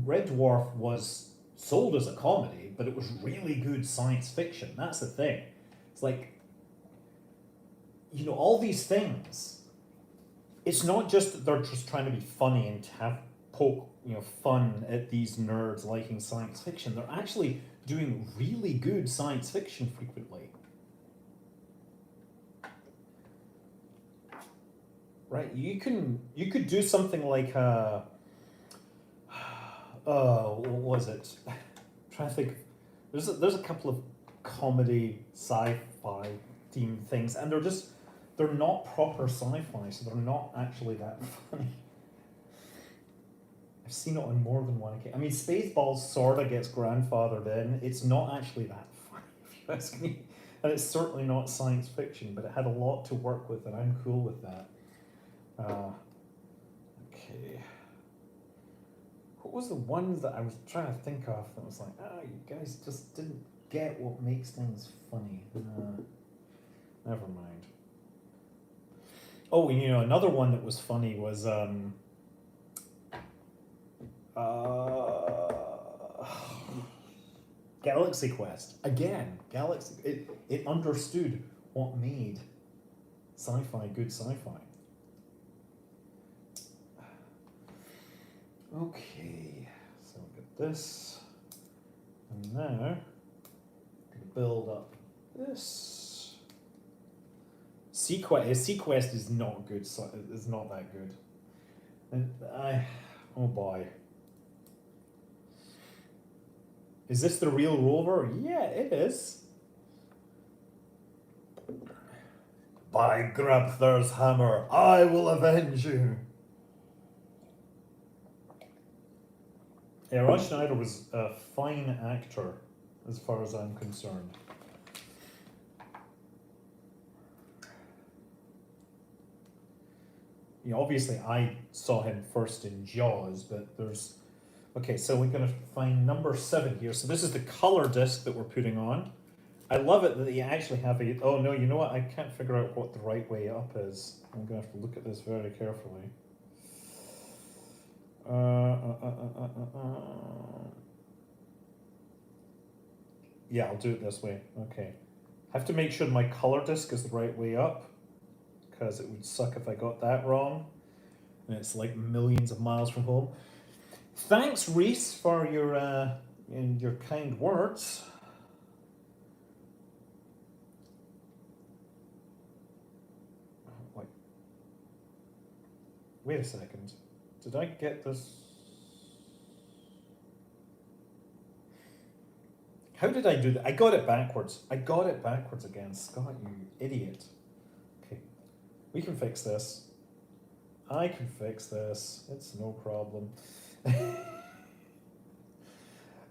Red Dwarf was sold as a comedy, but it was really good science fiction. That's the thing. It's like, all these things. It's not just that they're just trying to be funny and have poke, fun at these nerds liking science fiction. They're actually doing really good science fiction frequently. Right? You could do something like what was it? I'm trying to think. There's a couple of comedy sci-fi themed things, and they're not proper sci-fi, so they're not actually that funny. I've seen it on more than one occasion. I mean, Spaceballs sorta gets grandfathered in. It's not actually that funny, if you ask me. And it's certainly not science fiction, but it had a lot to work with, and I'm cool with that. Okay. What was the one that I was trying to think of that was like, you guys just didn't get what makes things funny? Never mind. Oh, another one that was funny was Galaxy Quest. Again, it understood what made sci-fi good sci-fi. Okay, so we got this, and now I'm gonna build up this. Sequest is not good. It's not that good. And oh boy. Is this the real rover? Yeah, it is. By Grabthar's hammer, I will avenge you. Yeah, Roy Schneider was a fine actor, as far as I'm concerned. Obviously, I saw him first in Jaws, but there's. Okay, so we're going to find number 7 here. So this is the color disc that we're putting on. I love it that you actually have a. Oh no, you know what? I can't figure out what the right way up is. I'm going to have to look at this very carefully. Yeah, I'll do it this way. Okay. I have to make sure my color disc is the right way up, because it would suck if I got that wrong. And it's like millions of miles from home. Thanks, Reese, for your kind words. Wait a second. Did I get this? How did I do that? I got it backwards. I got it backwards again. Scott, you idiot. Okay, we can fix this. I can fix this. It's no problem.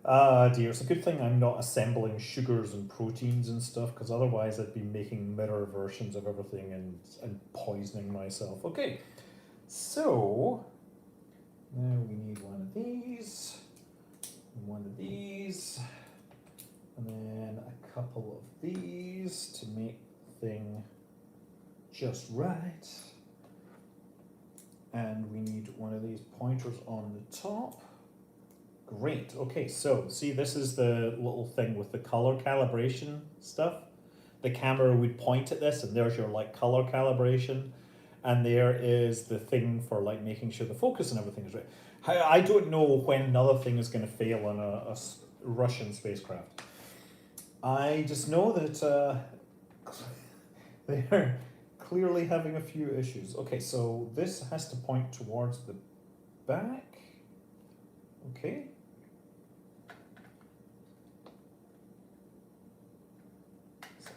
Ah, dear. It's a good thing I'm not assembling sugars and proteins and stuff, because otherwise I'd be making mirror versions of everything and poisoning myself. Okay, so now we need one of these, and one of these, and then a couple of these to make the thing just right. And we need one of these pointers on the top. Great. Okay, so see, this is the little thing with the color calibration stuff. The camera would point at this, and there's your like color calibration, and there is the thing for like making sure the focus and everything is right. I don't know when another thing is going to fail on a Russian spacecraft. I just know that they are clearly having a few issues. Okay, so this has to point towards the back. Okay.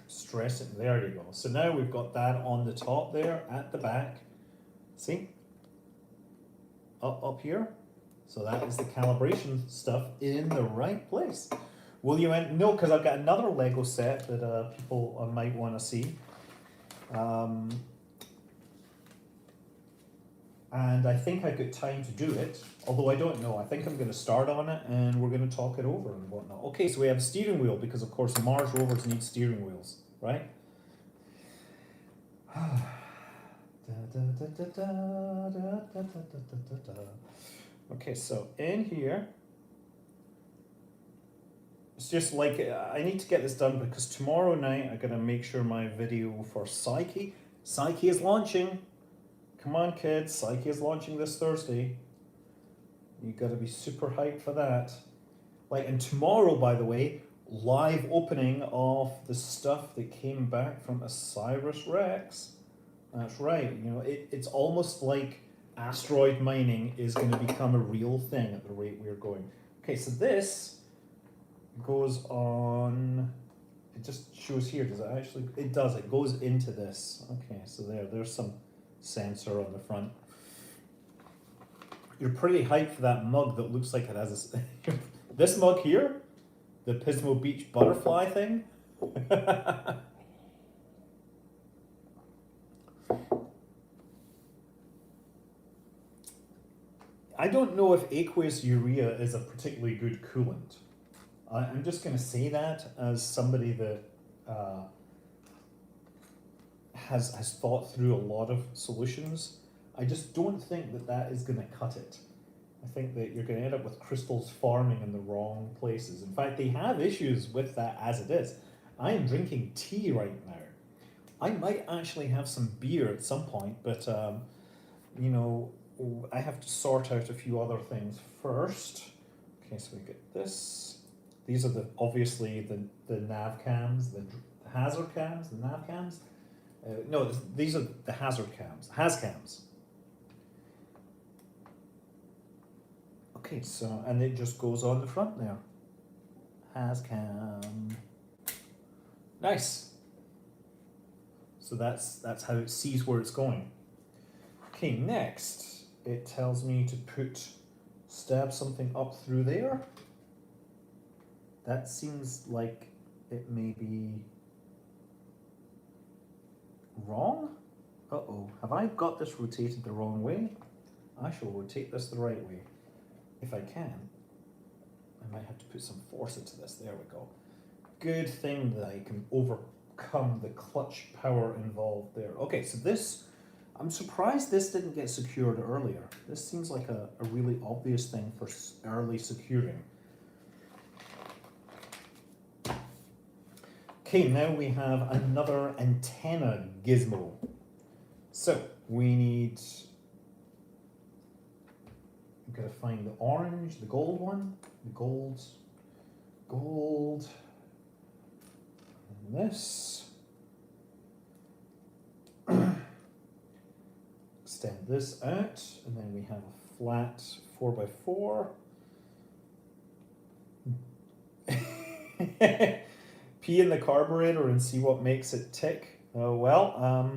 Stress it. There you go. So now we've got that on the top there at the back. See? Up here. So that is the calibration stuff in the right place. Will you end? No, because I've got another Lego set that people might want to see. And I think I've got time to do it, although I don't know. I think I'm going to start on it and we're going to talk it over and whatnot. Okay, so we have a steering wheel because, of course, Mars rovers need steering wheels, right? Okay, so in here, it's just like, I need to get this done because tomorrow night I'm going to make sure my video for Psyche is launching. Come on, kids, Psyche is launching this Thursday. You gotta be super hyped for that. Like, and tomorrow, by the way, live opening of the stuff that came back from OSIRIS-REx. That's right, you know, it's almost like asteroid mining is gonna become a real thing at the rate we're going. Okay, so this goes on, it just shows here, does it actually? It does, it goes into this. Okay, so there's some sensor on the front. You're pretty hyped for that mug that looks like it has a, this mug here, the Pismo Beach butterfly thing. I don't know if aqueous urea is a particularly good coolant. I'm just going to say that as somebody that has thought through a lot of solutions. I just don't think that is going to cut it. I think that you're going to end up with crystals farming in the wrong places. In fact, they have issues with that as it is. I am drinking tea right now. I might actually have some beer at some point, but you know, I have to sort out a few other things first. Okay, so we get this. These are obviously the nav cams, the hazard cams, the nav cams. No, these are the hazard cams, has cams. Okay, so, and it just goes on the front there. Has cam. Nice. So that's how it sees where it's going. Okay, next it tells me to stab something up through there. That seems like it may be wrong. Uh-oh, have I got this rotated the wrong way? I shall rotate this the right way. If I can. I might have to put some force into this. There we go. Good thing that I can overcome the clutch power involved there. Okay, so this, I'm surprised this didn't get secured earlier. This seems like a really obvious thing for early securing. Okay, now we have another antenna gizmo. So we need, I'm gonna find the orange, the gold one, the gold, and this. extend this out, and then we have a flat 4x4. Pee in the carburetor and see what makes it tick. Oh well.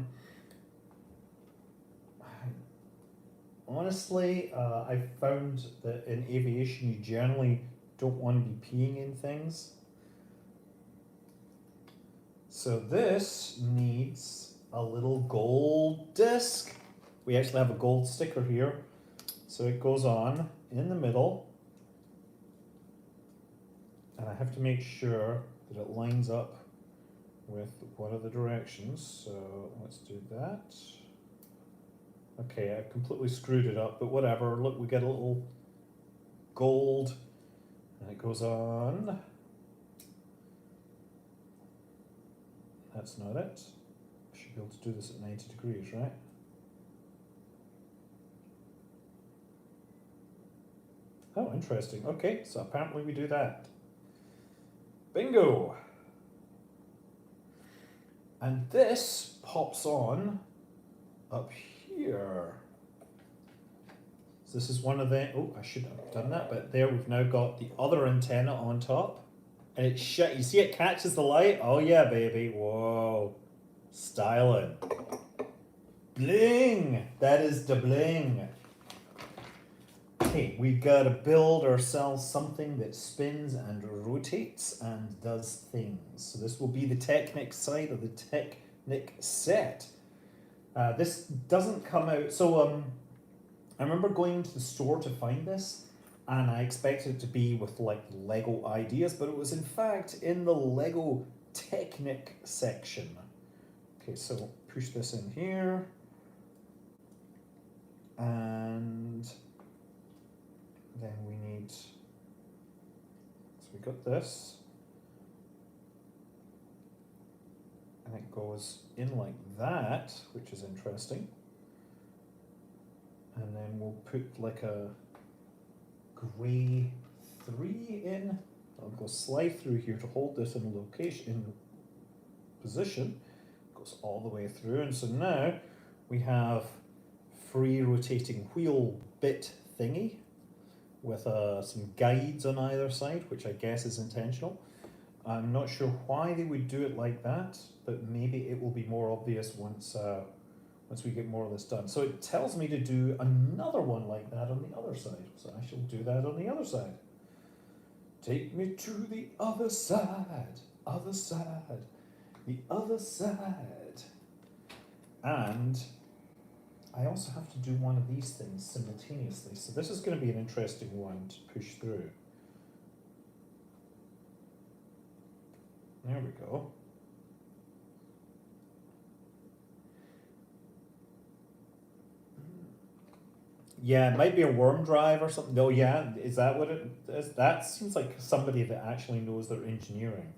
Honestly, I found that in aviation you generally don't want to be peeing in things. So this needs a little gold disc. We actually have a gold sticker here. So it goes on in the middle. And I have to make sure that it lines up with one of the directions. So let's do that. Okay, I've completely screwed it up, but whatever. Look, we get a little gold, and it goes on. That's not it. I should be able to do this at 90 degrees, right? Oh, interesting. Okay, so apparently we do that. Bingo! And this pops on up here. So this is one of the, oh, I should have done that, but there we've now got the other antenna on top. And it's shut, you see it catches the light? Oh yeah, baby, whoa. Styling. Bling! That is the bling. Okay, we've got to build ourselves something that spins and rotates and does things. So this will be the Technic side of the Technic set. This doesn't come out, so I remember going into the store to find this, and I expected it to be with like Lego ideas, but it was in fact in the Lego Technic section. Okay, so push this in here, and then we need, so we got this, and it goes in like that, which is interesting. And then we'll put like a gray 3 in. I'll go slide through here to hold this in location, in position. Goes all the way through, and so now we have free rotating wheel bit thingy with some guides on either side, which I guess is intentional. I'm not sure why they would do it like that, but maybe it will be more obvious once we get more of this done. So it tells me to do another one like that on the other side. So I shall do that on the other side. Take me to the other side, other side, the other side. And I also have to do one of these things simultaneously. So this is going to be an interesting one to push through. There we go. Yeah, it might be a worm drive or something. No, yeah, is that what it is? That seems like somebody that actually knows their engineering.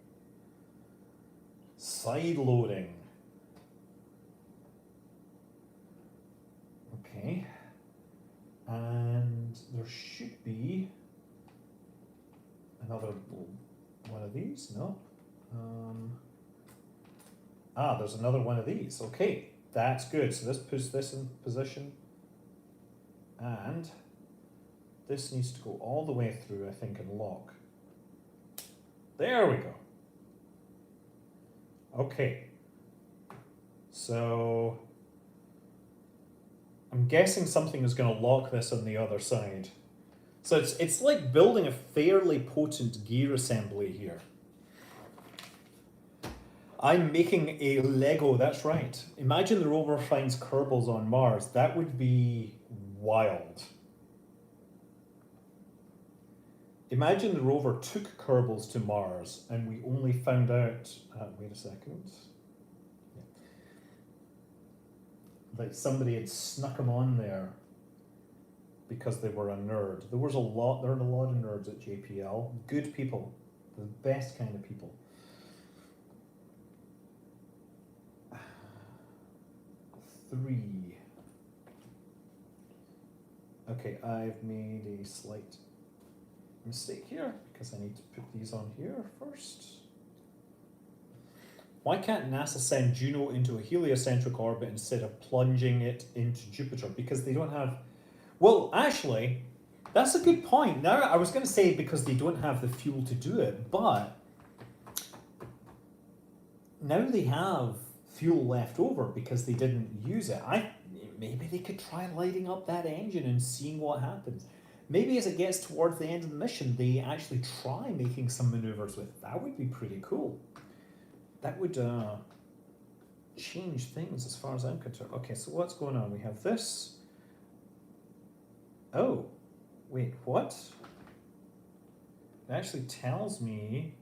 Side loading. Okay. And there should be another one of these, no? There's another one of these. Okay, that's good. So this puts this in position. And this needs to go all the way through, I think, and lock. There we go. Okay. So I'm guessing something is going to lock this on the other side. So it's like building a fairly potent gear assembly here. I'm making a Lego, that's right. Imagine the rover finds Kerbals on Mars. That would be wild. Imagine the rover took Kerbals to Mars and we only found out, wait a second. Yeah. Like somebody had snuck them on there because they were a nerd. There were a lot of nerds at JPL. Good people, the best kind of people. Three. Okay, I've made a slight mistake here because I need to put these on here first. Why can't NASA send Juno into a heliocentric orbit instead of plunging it into Jupiter? Because they don't have. Well, actually, that's a good point. Now, I was going to say because they don't have the fuel to do it, but now they have fuel left over because they didn't use it. Maybe they could try lighting up that engine and seeing what happens. Maybe as it gets towards the end of the mission, they actually try making some maneuvers with it. That would be pretty cool. That would change things as far as I'm concerned. Okay, so what's going on? We have this. Oh, wait, what? It actually tells me.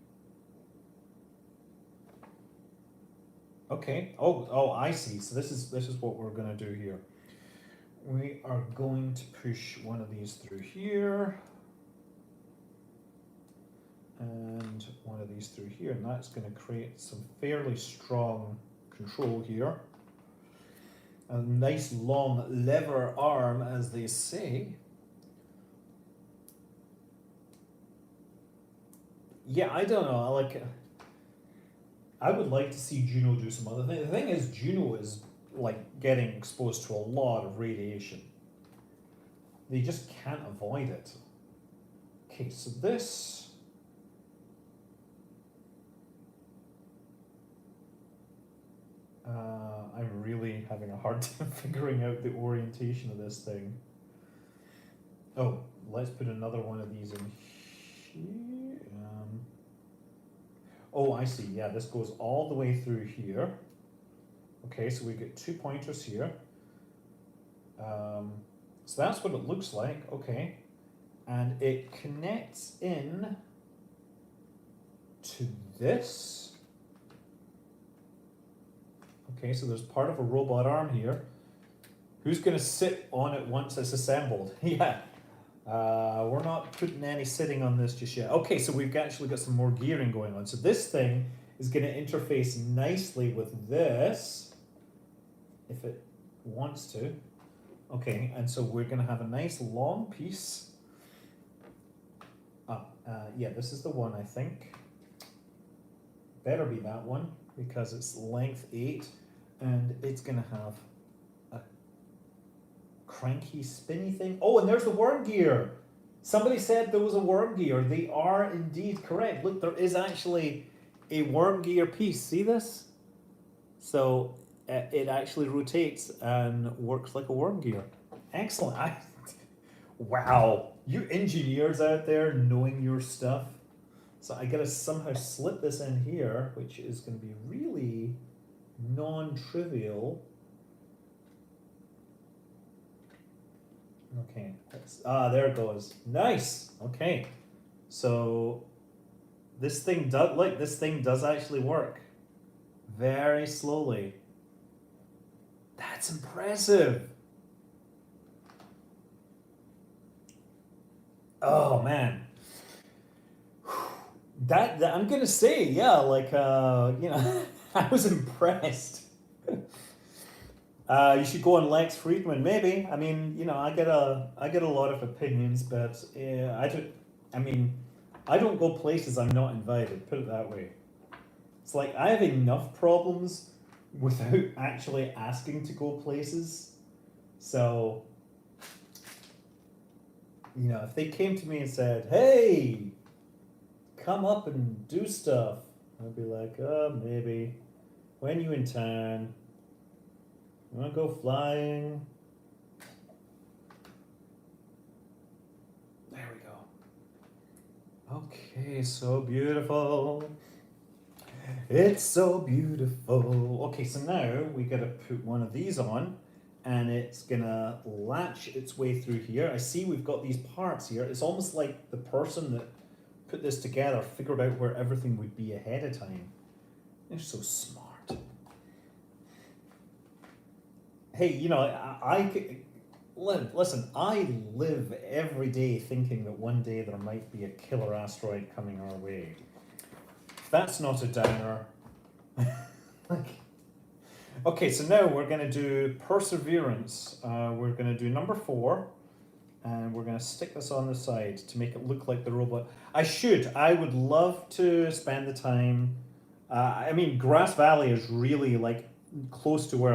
Okay. Oh, I see. So this is what we're gonna do here. We are going to push one of these through here, and one of these through here, and that's going to create some fairly strong control here. A nice long lever arm, as they say. Yeah, I don't know. I would like to see Juno do some other things. The thing is, Juno is like getting exposed to a lot of radiation. They just can't avoid it. Okay, so this. I'm really having a hard time figuring out the orientation of this thing. Oh, let's put another one of these in here. Oh, I see. Yeah, this goes all the way through here. Okay, so we get 2 pointers here. So that's what it looks like. Okay, and it connects in to this. Okay, so there's part of a robot arm here. Who's going to sit on it once it's assembled? Yeah, we're not putting any sitting on this just yet. Okay, so we've actually got some more gearing going on. So this thing is going to interface nicely with this, if it wants to. Okay, and so we're going to have a nice long piece. Yeah, this is the one, I think. Better be that one, because it's length 8, and it's going to have a cranky, spinny thing. Oh, and there's the worm gear. Somebody said there was a worm gear. They are indeed correct. Look, there is actually a worm gear piece. See this? So it actually rotates and works like a worm gear. Excellent. Wow. You engineers out there knowing your stuff. So I gotta somehow slip this in here, which is gonna be really non-trivial. Okay, there it goes. Nice. Okay, so this thing does actually work very slowly. That's impressive. Oh man, that I'm gonna say, yeah, I was impressed. You should go on Lex Friedman, maybe. I mean, I get a lot of opinions, but I don't go places I'm not invited. Put it that way. It's like I have enough problems without actually asking to go places. So, if they came to me and said, "Hey, come up and do stuff," I'd be like, maybe. When you in town? You wanna go flying? There we go. Okay, so beautiful. It's so beautiful. Okay, so now we gotta put one of these on, and it's gonna latch its way through here. I see we've got these parts here. It's almost like the person that put this together figured out where everything would be ahead of time. They're so smart. Hey, listen, I live every day thinking that one day there might be a killer asteroid coming our way. That's not a downer. Okay, so now we're going to do Perseverance. We're going to do number 4, and we're going to stick this on the side to make it look like the robot. I would love to spend the time I mean, Grass Valley is really like close to where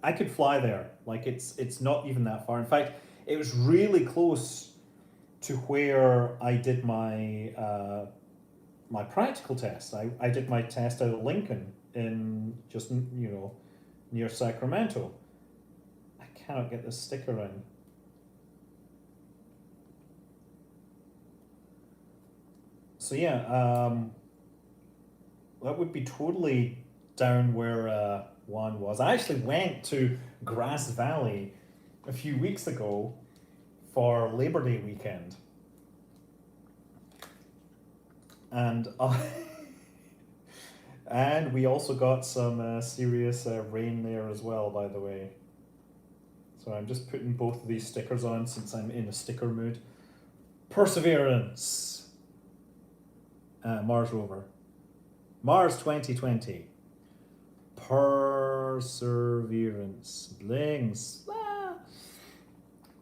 I could fly there. Like it's not even that far. In fact, it was really close to where I did my practical test. I did my test out at Lincoln in just near Sacramento. I cannot get this sticker in. So yeah, that would be totally down where Juan was. I actually went to Grass Valley a few weeks ago for Labor Day weekend, and and we also got some serious rain there as well. By the way, so I'm just putting both of these stickers on since I'm in a sticker mood. Perseverance, Mars rover, Mars 2020. Perseverance. Blings. Ah.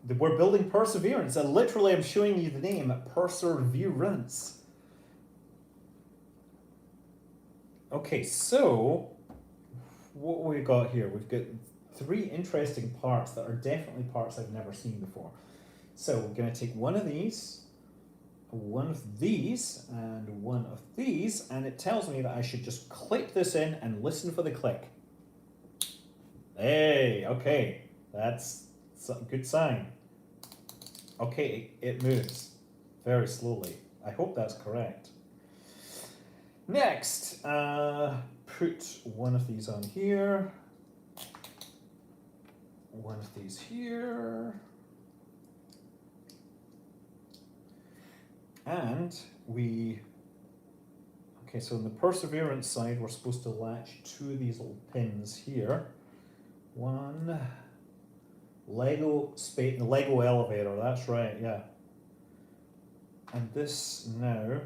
We're building Perseverance, and literally I'm showing you the name Perseverance. Okay, so what we got here? We've got three interesting parts that are definitely parts I've never seen before. So we're going to take one of these, and one of these, and it tells me that I should just click this in and listen for the click. Hey, okay, that's a good sign. Okay, it moves very slowly. I hope that's correct. Next, put one of these on here, one of these here, and okay, so on the Perseverance side, we're supposed to latch two of these little pins here. One, Lego elevator, that's right, yeah. And this now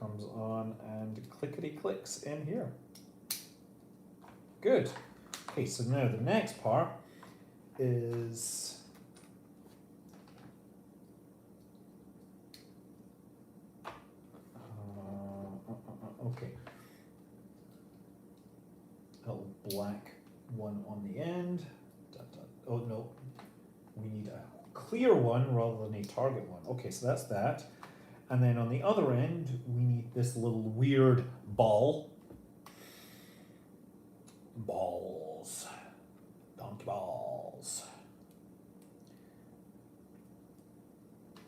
comes on and clickety clicks in here. Good. Okay, so now the next part is okay. A little black one on the end. Oh no, we need a clear one rather than a target one. Okay, so that's that. And then on the other end, we need this little weird ball. Balls. Donkey balls.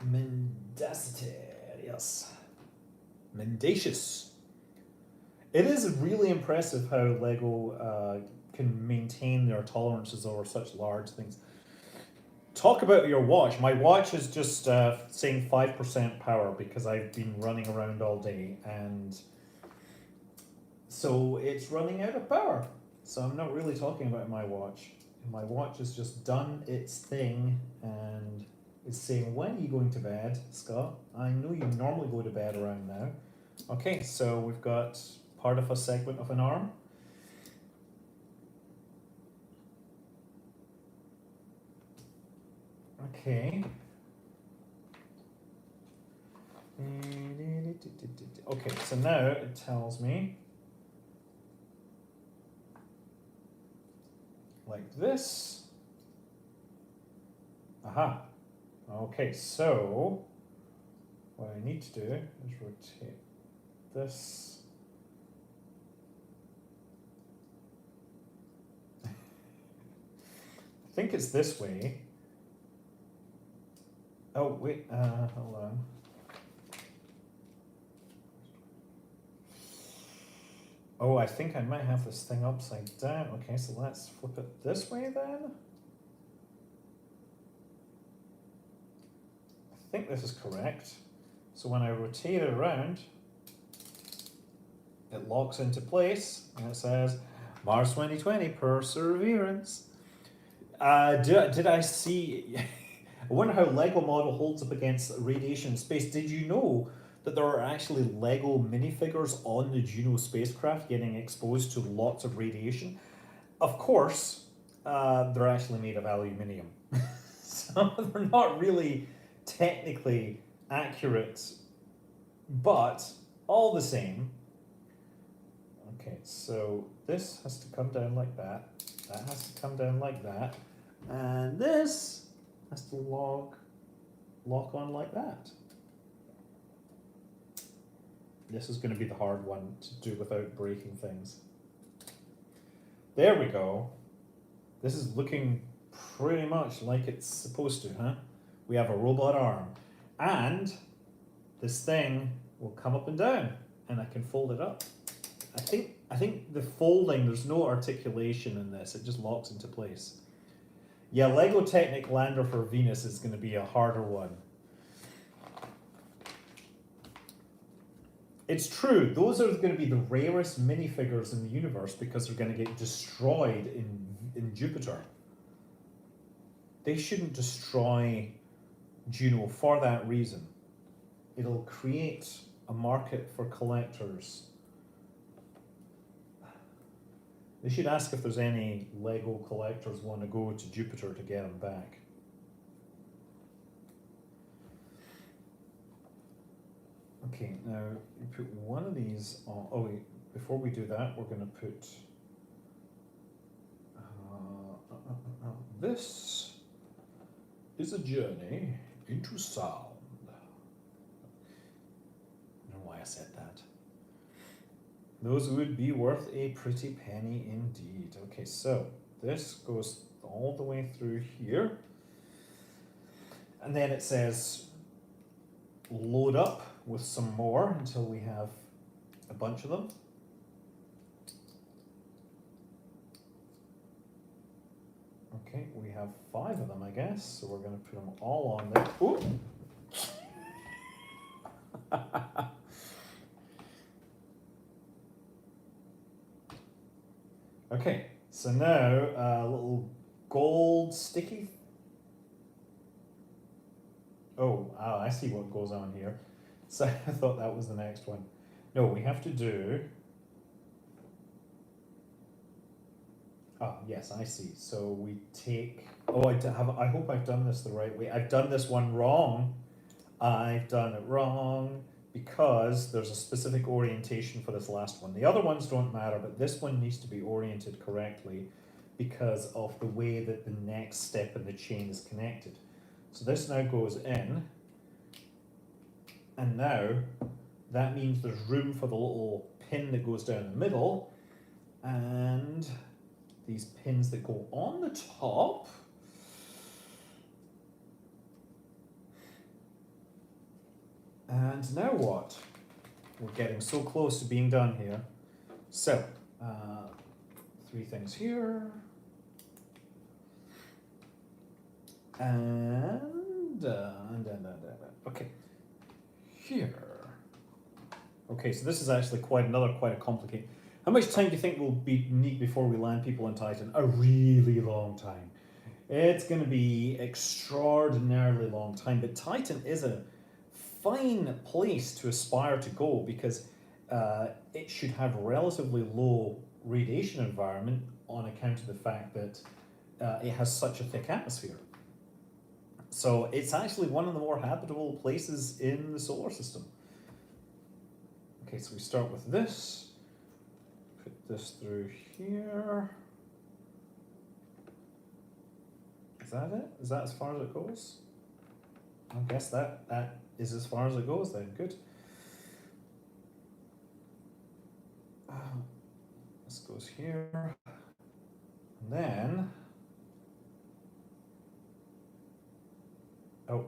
Mendacity, yes. Mendacious. It is really impressive how Lego can maintain their tolerances over such large things. Talk about your watch. My watch is just saying 5% power because I've been running around all day, and so it's running out of power. So I'm not really talking about my watch. My watch has just done its thing and is saying, when are you going to bed, Scott? I know you normally go to bed around now. Okay, so we've got part of a segment of an arm. Okay. Okay, so now it tells me like this. Aha. Okay, so what I need to do is rotate this. I think it's this way. Oh, wait, hold on. Oh, I think I might have this thing upside down. Okay, so let's flip it this way then. I think this is correct. So when I rotate it around, it locks into place and it says Mars 2020 Perseverance. Did I see? I wonder how Lego model holds up against radiation in space. Did you know that there are actually Lego minifigures on the Juno spacecraft getting exposed to lots of radiation? Of course, they're actually made of aluminium. So they're not really technically accurate But all the same, okay, so this has to come down like that. That has to come down like that. And this has to lock on like that. This is going to be the hard one to do without breaking things. There we go. This is looking pretty much like it's supposed to, huh? We have a robot arm. And this thing will come up and down, and I can fold it up. I think the folding, there's no articulation in this, it just locks into place. Yeah, Lego Technic Lander for Venus is going to be a harder one. It's true, those are going to be the rarest minifigures in the universe because they're going to get destroyed in Jupiter. They shouldn't destroy Juno for that reason. It'll create a market for collectors. They should ask if there's any Lego collectors want to go to Jupiter to get them back. Okay, now you put one of these on. Oh wait, before we do that, we're going to put this is a journey into sound. I don't know why I said that. Those would be worth a pretty penny indeed. Okay, so this goes all the way through here. And then it says load up with some more until we have a bunch of them. Okay, we have 5 of them, I guess, so we're going to put them all on there. Ooh. Okay, so now a little gold sticky. Oh, I see what goes on here. So I thought that was the next one. No, we have to do. Oh, yes, I see. So we take. Oh, I hope I've done this the right way. I've done this one wrong. I've done it wrong because there's a specific orientation for this last one. The other ones don't matter, but this one needs to be oriented correctly because of the way that the next step in the chain is connected. So this now goes in, and now that means there's room for the little pin that goes down the middle, and these pins that go on the top. And now what? We're getting so close to being done here. So, 3 things here. And okay, here. Okay, so this is actually quite a complicated. How much time do you think we'll need before we land people on Titan? A really long time. It's going to be extraordinarily long time, but Titan is a fine place to aspire to go because it should have relatively low radiation environment on account of the fact that it has such a thick atmosphere. So it's actually one of the more habitable places in the solar system. Okay, so we start with this, put this through here. Is that it? Is that as far as it goes? I guess that is as far as it goes then, good. This goes here, and then, oh,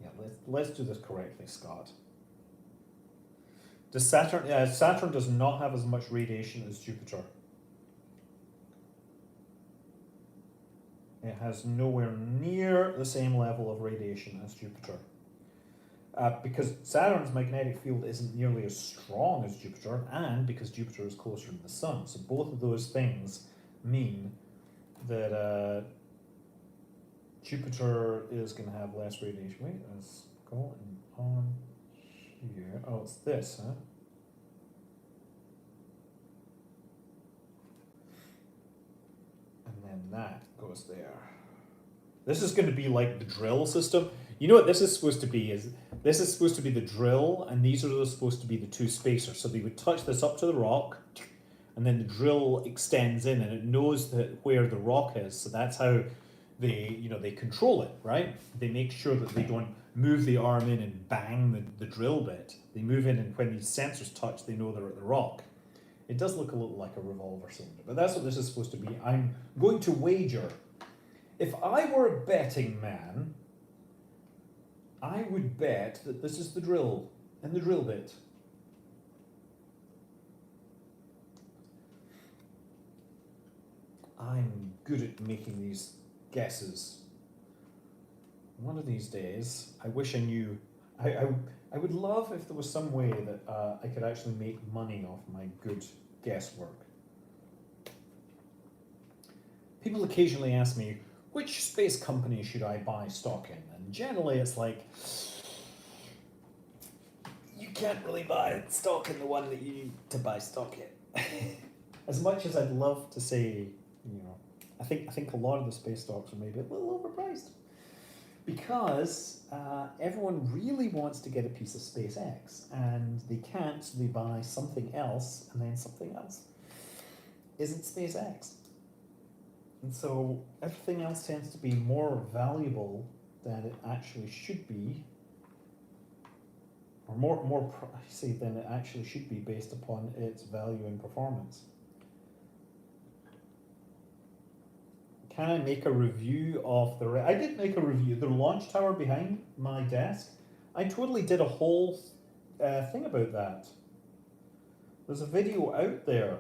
yeah, let's do this correctly, Scott. Does Saturn, Saturn does not have as much radiation as Jupiter. It has nowhere near the same level of radiation as Jupiter. Because Saturn's magnetic field isn't nearly as strong as Jupiter, and because Jupiter is closer to the Sun. So both of those things mean that Jupiter is going to have less radiation. Wait, let's go on here. Oh, it's this, huh? And then that goes there. This is going to be like the drill system. You know what this is supposed to be? Is This is supposed to be the drill, and these are supposed to be the two spacers. So they would touch this up to the rock, and then the drill extends in, and it knows where the rock is. So that's how they control it, right? They make sure that they don't move the arm in and bang the drill bit. They move in, and when these sensors touch, they know they're at the rock. It does look a little like a revolver cylinder, but that's what this is supposed to be. I'm going to wager, if I were a betting man, I would bet that this is the drill and the drill bit. I'm good at making these guesses. One of these days, I wish I knew. I would love if there was some way that I could actually make money off my good guesswork. People occasionally ask me, which space company should I buy stock in? And generally it's like, you can't really buy stock in the one that you need to buy stock in. As much as I'd love to say, I think a lot of the space stocks are maybe a little overpriced. Because everyone really wants to get a piece of SpaceX, and they can't, so they buy something else, and then something else isn't SpaceX. And so everything else tends to be more valuable than it actually should be, or more pricey than it actually should be based upon its value and performance. Can I make a review of I did make a review. The launch tower behind my desk, I totally did a whole thing about that. There's a video out there.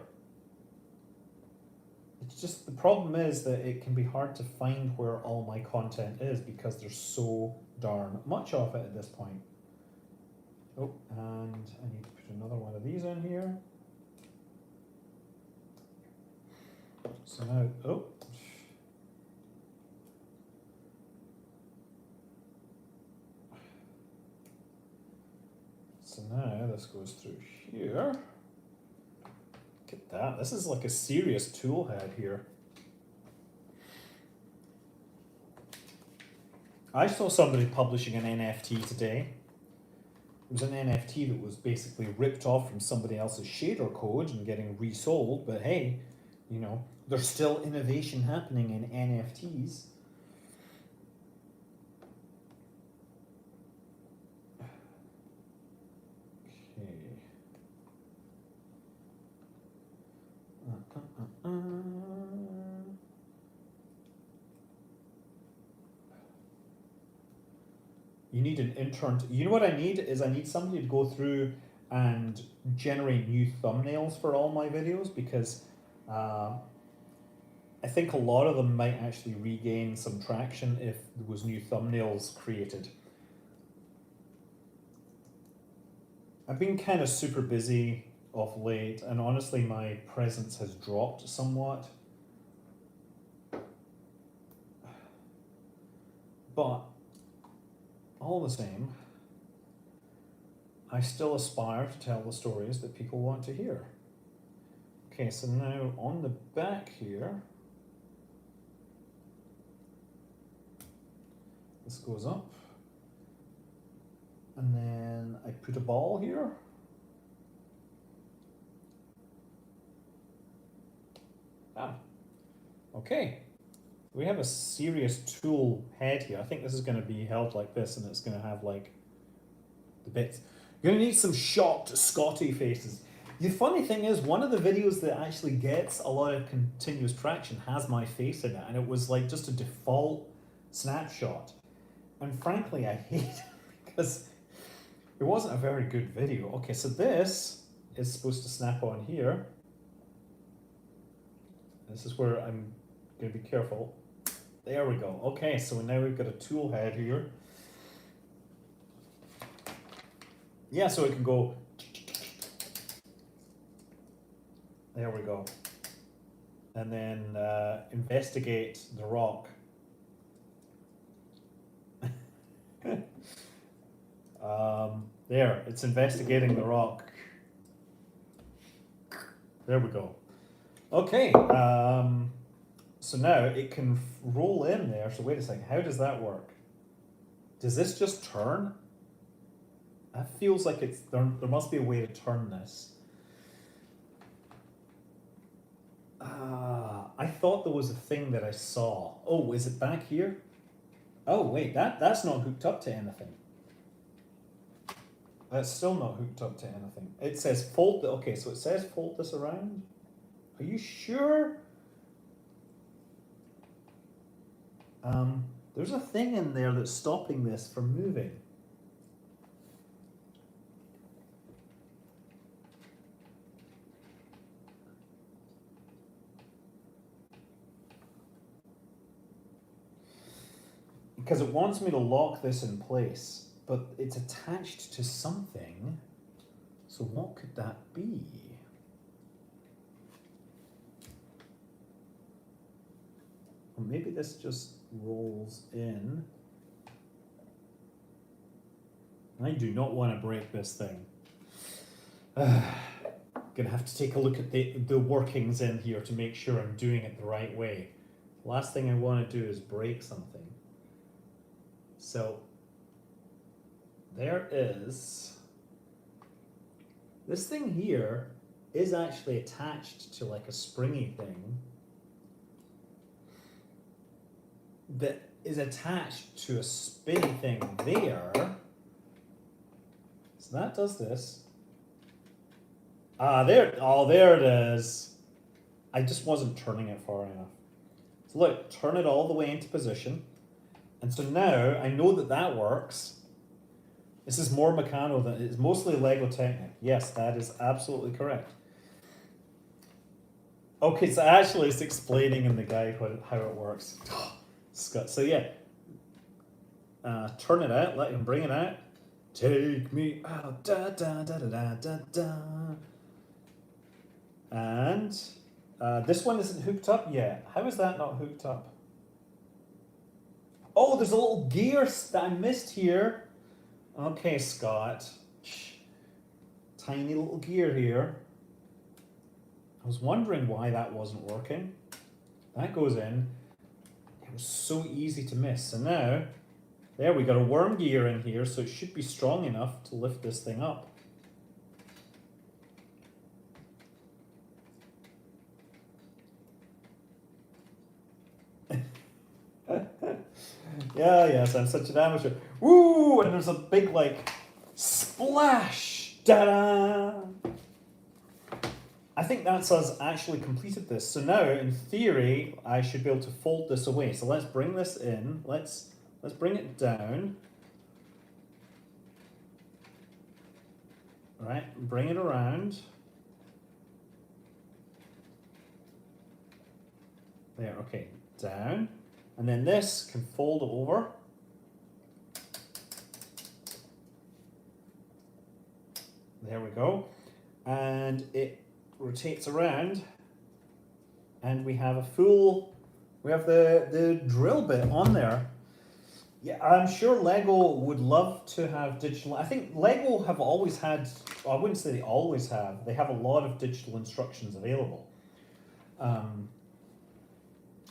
It's just, the problem is that it can be hard to find where all my content is because there's so darn much of it at this point. Oh, and I need to put another one of these in here. So now, oh. So now this goes through here. Look at that. This is like a serious tool head here. I saw somebody publishing an NFT today. It was an NFT that was basically ripped off from somebody else's shader code and getting resold, but hey, there's still innovation happening in NFTs. You need an intern. You know what I need is I need somebody to go through and generate new thumbnails for all my videos, because I think a lot of them might actually regain some traction if there was new thumbnails created. I've been kind of super busy of late, and honestly my presence has dropped somewhat. But all the same, I still aspire to tell the stories that people want to hear. Okay, so now on the back here, this goes up, and then I put a ball here. Okay. We have a serious tool head here. I think this is going to be held like this, and it's going to have like the bits. You're going to need some shocked Scotty faces. The funny thing is, one of the videos that actually gets a lot of continuous traction has my face in it, and it was like just a default snapshot. And frankly, I hate it because it wasn't a very good video. Okay, so this is supposed to snap on here. This is where I'm going to be careful. There we go. Okay, so now we've got a tool head here. Yeah, so it can go. There we go. And then investigate the rock. There, it's investigating the rock. There we go. Okay, so now it can roll in there. So wait a second, how does that work? Does this just turn? That feels like it's there must be a way to turn this. I thought there was a thing that I saw. Oh, is it back here? Oh wait, that's not hooked up to anything. That's still not hooked up to anything. It says fold. Okay, so it says fold this around. Are you sure? There's a thing in there that's stopping this from moving. Because it wants me to lock this in place, but it's attached to something. So what could that be? Or maybe this just rolls in. I do not want to break this thing. Gonna have to take a look at the workings in here to make sure I'm doing it the right way. Last thing I want to do is break something. So there is this thing here is actually attached to like a springy thing that is attached to a spinny thing there. So that does this. There it is. I just wasn't turning it far enough. So look, turn it all the way into position. And so now I know that that works. This is more Meccano than it's mostly Lego Technic. Yes, that is absolutely correct. Okay, so actually it's explaining in the guide how it works. Scott, so yeah. Turn it out, let him bring it out. Take me out, da da da da da da da. And this one isn't hooked up yet. How is that not hooked up? Oh, there's a little gear that I missed here. Okay, Scott. Tiny little gear here. I was wondering why that wasn't working. That goes in. It was so easy to miss. So now, there we got a worm gear in here, so it should be strong enough to lift this thing up. Yeah, yes, I'm such an amateur. Woo! And there's a big, like, splash! Ta-da! I think that's us actually completed this. So now, in theory, I should be able to fold this away. So let's bring this in. Let's bring it down. All right, bring it around. There, okay, down. And then this can fold over. There we go. And it rotates around. And we have we have the drill bit on there. Yeah, I'm sure Lego would love to have digital. I think Lego have always had, I wouldn't say they always have, they have a lot of digital instructions available.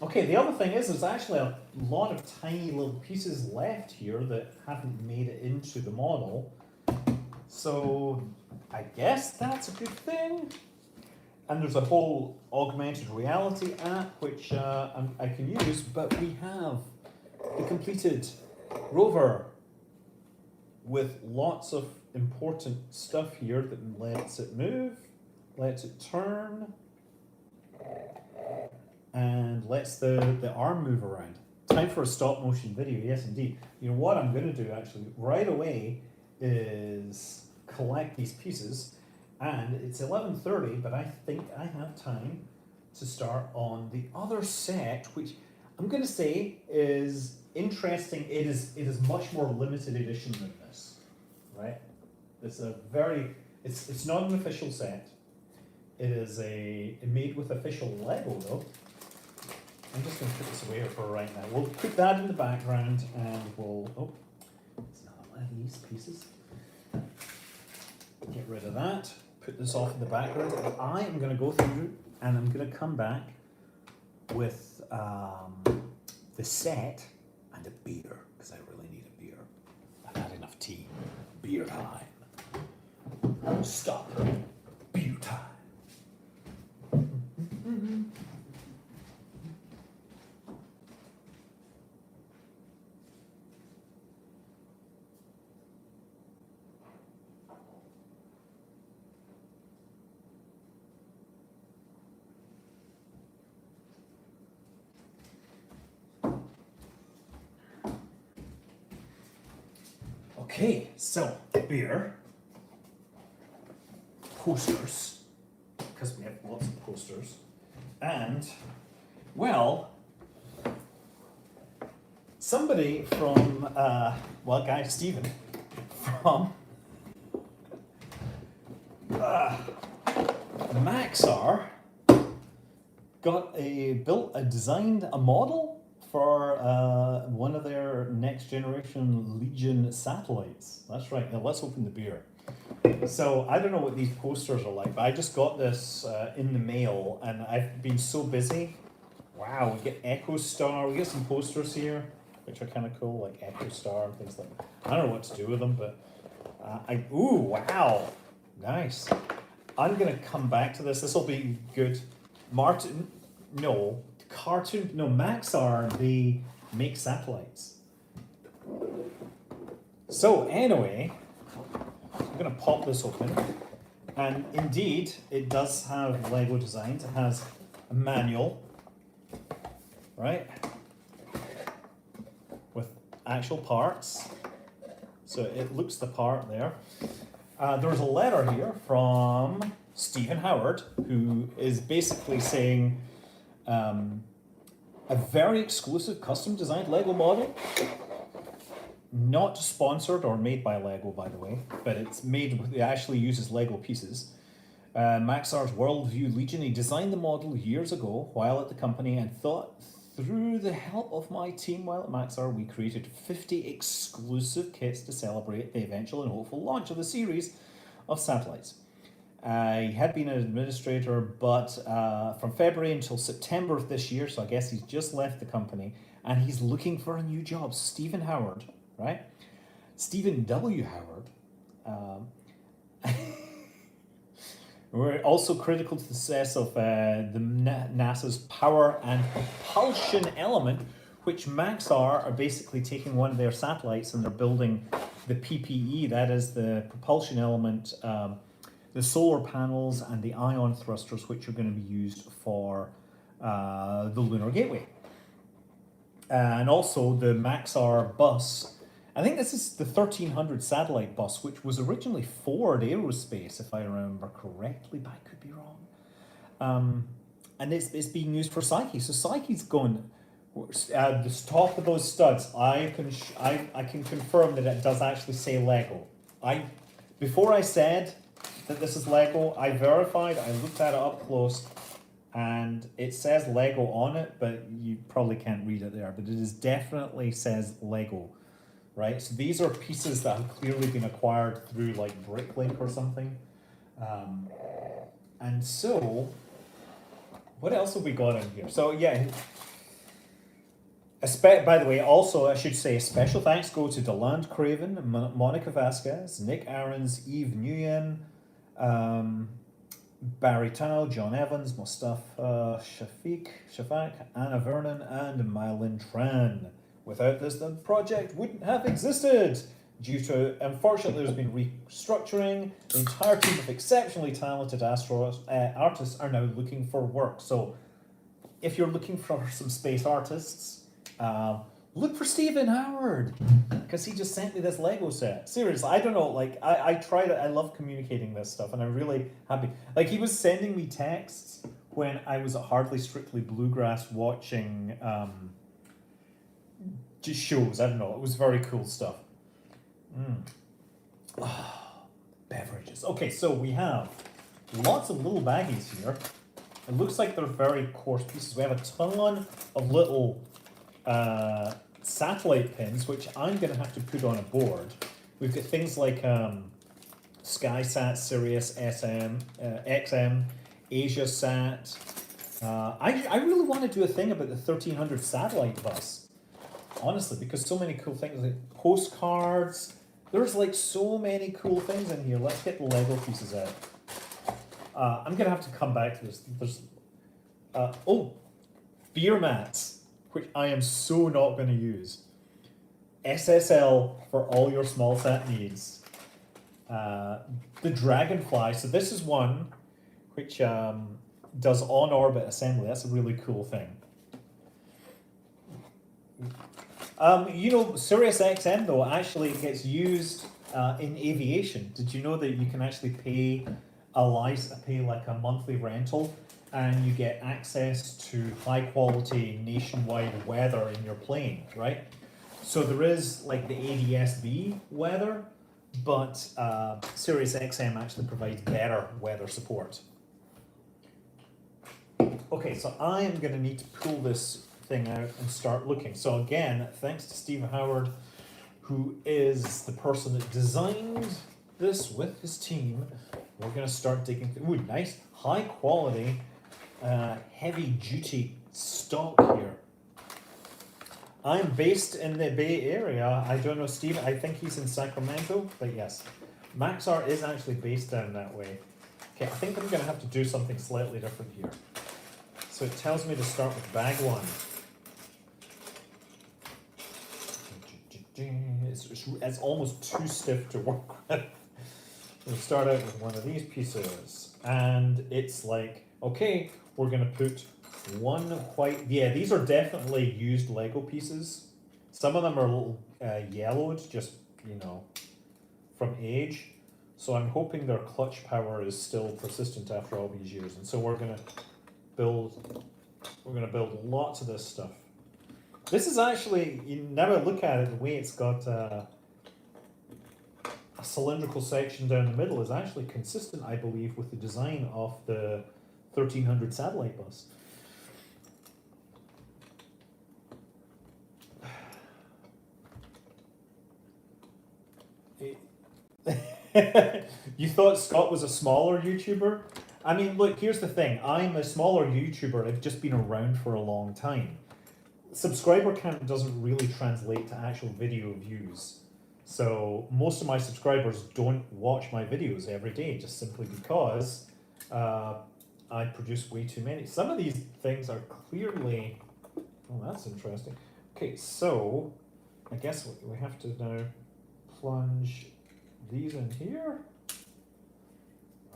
Okay, the other thing is there's actually a lot of tiny little pieces left here that haven't made it into the model. So I guess that's a good thing. And there's a whole augmented reality app which I can use, but we have the completed rover with lots of important stuff here that lets it move, lets it turn, and lets the arm move around. Time for a stop motion video, yes indeed. You know what I'm going to do actually right away is collect these pieces, and it's 11:30, but I think I have time to start on the other set, which I'm going to say is interesting. It is much more limited edition than this, right? It's it's not an official set. It is made with official Lego though. I'm just going to put this away for right now. We'll put that in the background and we'll, it's not one of these pieces. Get rid of that, put this off in the background. I am going to go through and I'm going to come back with the set and a beer, because I really need a beer. I've had enough tea. Beer time. Stop. Beer time. Okay, so beer, posters, because we have lots of posters, and, well, somebody from, guy Stephen from Maxar designed a model for one of their next generation Legion satellites. That's right. Now let's open the beer. So I don't know what these posters are like, but I just got this in the mail, and I've been so busy. Wow, we get Echo Star. We get some posters here, which are kind of cool, like Echo Star and things like that. I don't know what to do with them, but ooh, wow, nice. I'm gonna come back to this. This will be good. Maxar, they make satellites. So anyway, I'm gonna pop this open, and indeed, it does have Lego designs. It has a manual, right, with actual parts. So it looks the part there. There's a letter here from Stephen Howard, who is basically saying a very exclusive custom designed Lego model, not sponsored or made by Lego, by the way, but it's made with, it actually uses Lego pieces. Maxar's Worldview Legion, he designed the model years ago while at the company and thought, through the help of my team while at Maxar, we created 50 exclusive kits to celebrate the eventual and hopeful launch of the series of satellites. He had been an administrator, but from February until September of this year, so I guess he's just left the company, and he's looking for a new job. Stephen Howard, right? Stephen W. Howard. We're also critical to the success of NASA's power and propulsion element, which Maxar are basically taking one of their satellites and they're building the PPE, that is the propulsion element, the solar panels and the ion thrusters, which are going to be used for the Lunar Gateway. And also the Maxar bus. I think this is the 1300 satellite bus, which was originally Ford Aerospace, if I remember correctly, but I could be wrong. And it's being used for Psyche. So Psyche's going, the top of those studs, I can confirm that it does actually say Lego. Before I said that this is Lego, I verified, I looked at it up close, and it says Lego on it, but you probably can't read it there, but it is definitely says Lego. Right, so these are pieces that have clearly been acquired through like Bricklink or something. And so, what else have we got in here? So yeah, by the way, also I should say a special thanks go to Deland Craven, Monica Vasquez, Nick Aarons, Eve Nguyen, Barry Tao, John Evans, Mustafa Shafak, Anna Vernon, and Mylin Tran. Without this, the project wouldn't have existed. Due to, unfortunately, there's been restructuring. The entire team of exceptionally talented artists are now looking for work. So, if you're looking for some space artists, look for Stephen Howard, because he just sent me this Lego set. Seriously, I don't know, like, I tried it, I love communicating this stuff, and I'm really happy. Like, he was sending me texts when I was at Hardly Strictly Bluegrass watching, just shows, I don't know, it was very cool stuff. Beverages. Okay, so we have lots of little baggies here. It looks like they're very coarse pieces. We have a ton of little satellite pins, which I'm going to have to put on a board. We've got things like SkySat, Sirius, XM, AsiaSat. I really want to do a thing about the 1300 satellite bus. Honestly, because so many cool things like postcards, There's like so many cool things in here. Let's get the Lego pieces out. I'm gonna have to come back to this. There's oh, beer mats, which I am so not gonna use. SSL for all your small sat needs. The Dragonfly. So this is one which does on-orbit assembly. That's a really cool thing. You know, Sirius XM though actually gets used in aviation. Did you know that you can actually pay like a monthly rental, and you get access to high quality nationwide weather in your plane, right? So there is like the ADS-B weather, but Sirius XM actually provides better weather support. Okay, so I am going to need to pull this thing out and start looking. So again, thanks to Steve Howard, who is the person that designed this with his team. We're going to start digging through. Ooh, nice, high quality, heavy duty stock here. I'm based in the Bay Area. I don't know, Steve, I think he's in Sacramento, but yes. Maxar is actually based down that way. Okay, I think I'm going to have to do something slightly different here. So it tells me to start with bag one. It's almost too stiff to work with. We'll start out with one of these pieces. And it's like, okay, we're going to put one white. Yeah, these are definitely used Lego pieces. Some of them are a little yellowed, just, you know, from age. So I'm hoping their clutch power is still persistent after all these years. And so we're going to build lots of this stuff. This is actually, you never look at it, the way it's got a cylindrical section down the middle is actually consistent, I believe, with the design of the 1300 satellite bus. You thought Scott was a smaller YouTuber? I mean, look, here's the thing. I'm a smaller YouTuber. I've just been around for a long time. Subscriber count doesn't really translate to actual video views. So most of my subscribers don't watch my videos every day, just simply because I produce way too many. Some of these things are clearly... Oh, that's interesting. Okay, so I guess we have to now plunge these in here.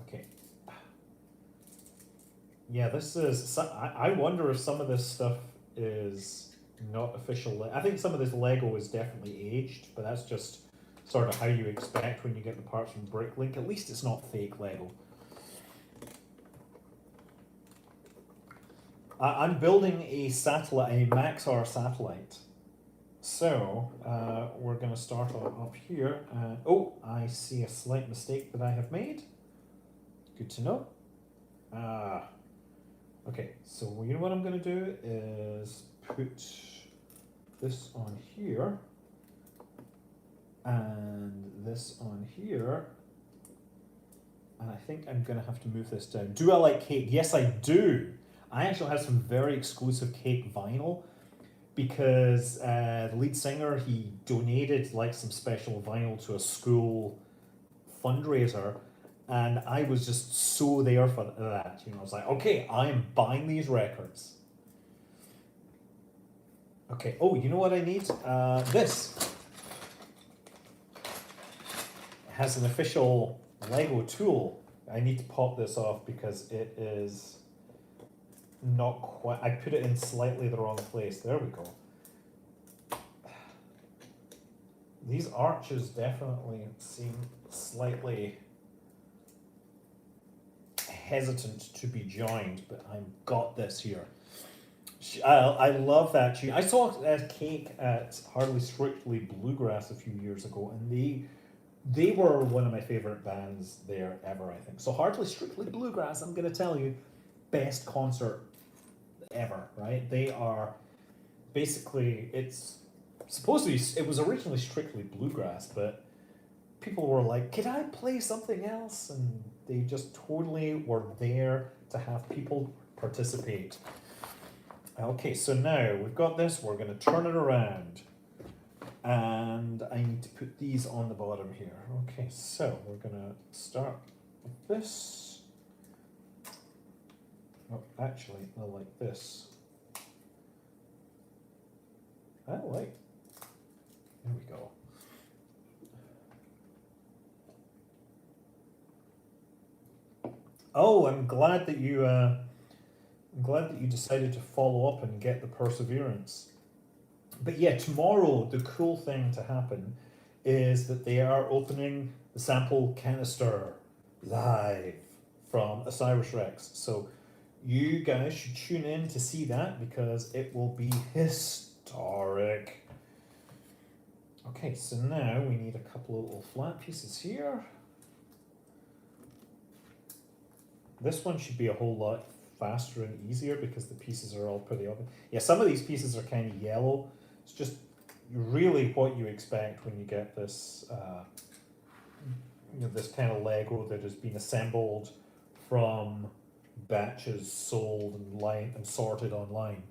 Okay. Yeah, this is... I wonder if some of this stuff is not official. I think some of this Lego is definitely aged, but that's just sort of how you expect when you get the parts from Bricklink. At least it's not fake Lego. I'm building a satellite, a Maxar satellite. So we're going to start up here. Oh, I see a slight mistake that I have made. Good to know. Okay, so you know what I'm going to do is put this on here and this on here, and I think I'm going to have to move this down. Do I like cake? Yes, I do. I actually have some very exclusive cake vinyl because the lead singer, he donated like some special vinyl to a school fundraiser. And I was just so there for that, you know. I was like, okay, I am buying these records. Okay. Oh, you know what I need? This has an official Lego tool. I need to pop this off because it is not quite. I put it in slightly the wrong place. There we go. These arches definitely seem slightly hesitant to be joined, but I've got this here. I love that tune. I saw Cake at Hardly Strictly Bluegrass a few years ago, and they were one of my favorite bands there ever, I think. So Hardly Strictly Bluegrass, I'm going to tell you, best concert ever, right? They are basically, it's supposed to be, it was originally strictly bluegrass, but people were like, "Could I play something else?" And they just totally were there to have people participate. Okay, so now we've got this, we're going to turn it around. And I need to put these on the bottom here. Okay, so we're gonna start with this. Oh, actually, I like this. There we go. Oh, I'm glad that you decided to follow up and get the perseverance. But yeah, tomorrow the cool thing to happen is that they are opening the sample canister live from Osiris Rex. So you guys should tune in to see that because it will be historic. Okay, so now we need a couple of little flat pieces here. This one should be a whole lot faster and easier because the pieces are all pretty obvious. Yeah, some of these pieces are kind of yellow. It's just really what you expect when you get this, this kind of Lego that has been assembled from batches sold and line and sorted online.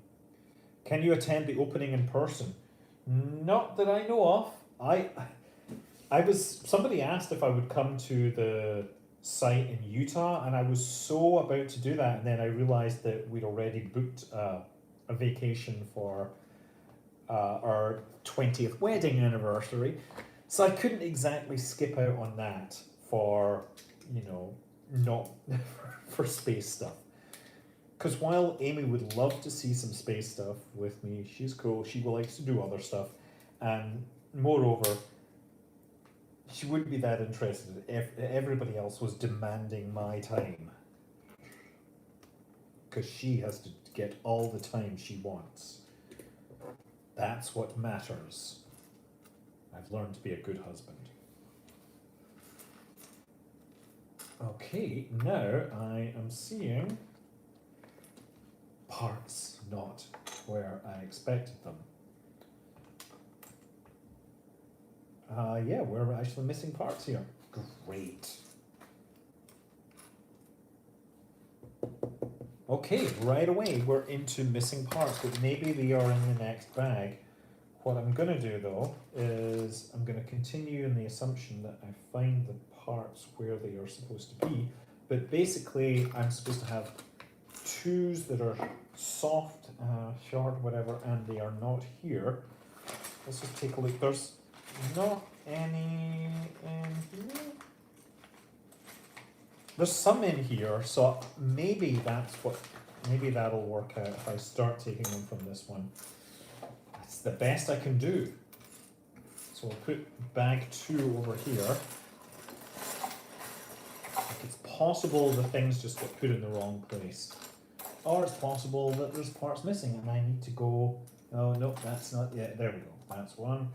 Can you attend the opening in person? Not that I know of. Somebody asked if I would come to the site in Utah, and I was so about to do that, and then I realized that we'd already booked a vacation for our 20th wedding anniversary, so I couldn't exactly skip out on that for, not for space stuff. Because while Amy would love to see some space stuff with me, she's cool, she likes to do other stuff, and moreover, she wouldn't be that interested if everybody else was demanding my time. Because she has to get all the time she wants. That's what matters. I've learned to be a good husband. Okay, now I am seeing parts not where I expected them. Yeah, we're actually missing parts here. Great. Okay, right away we're into missing parts, but maybe they are in the next bag. What I'm going to do though is I'm going to continue in the assumption that I find the parts where they are supposed to be, but basically I'm supposed to have twos that are soft, short, whatever, and they are not here. Let's just take a look. There's not any in here. There's some in here, so maybe that'll work out if I start taking them from this one. That's the best I can do. So we'll put bag 2 over here. It's possible the things just got put in the wrong place. Or it's possible that there's parts missing and I need to go, oh no, that's not yet, there we go, that's one.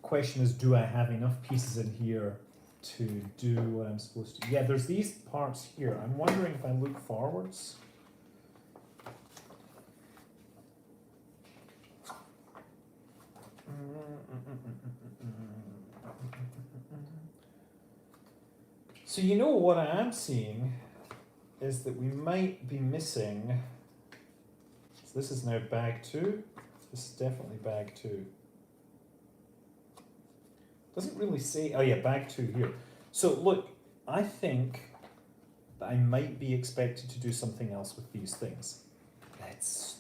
Question is, do I have enough pieces in here to do what I'm supposed to? Yeah, there's these parts here. I'm wondering if I look forwards. So you know what I am seeing is that we might be missing, so this is now bag 2, this is definitely bag 2. Doesn't really say, oh yeah, bag 2 here. So look, I think that I might be expected to do something else with these things.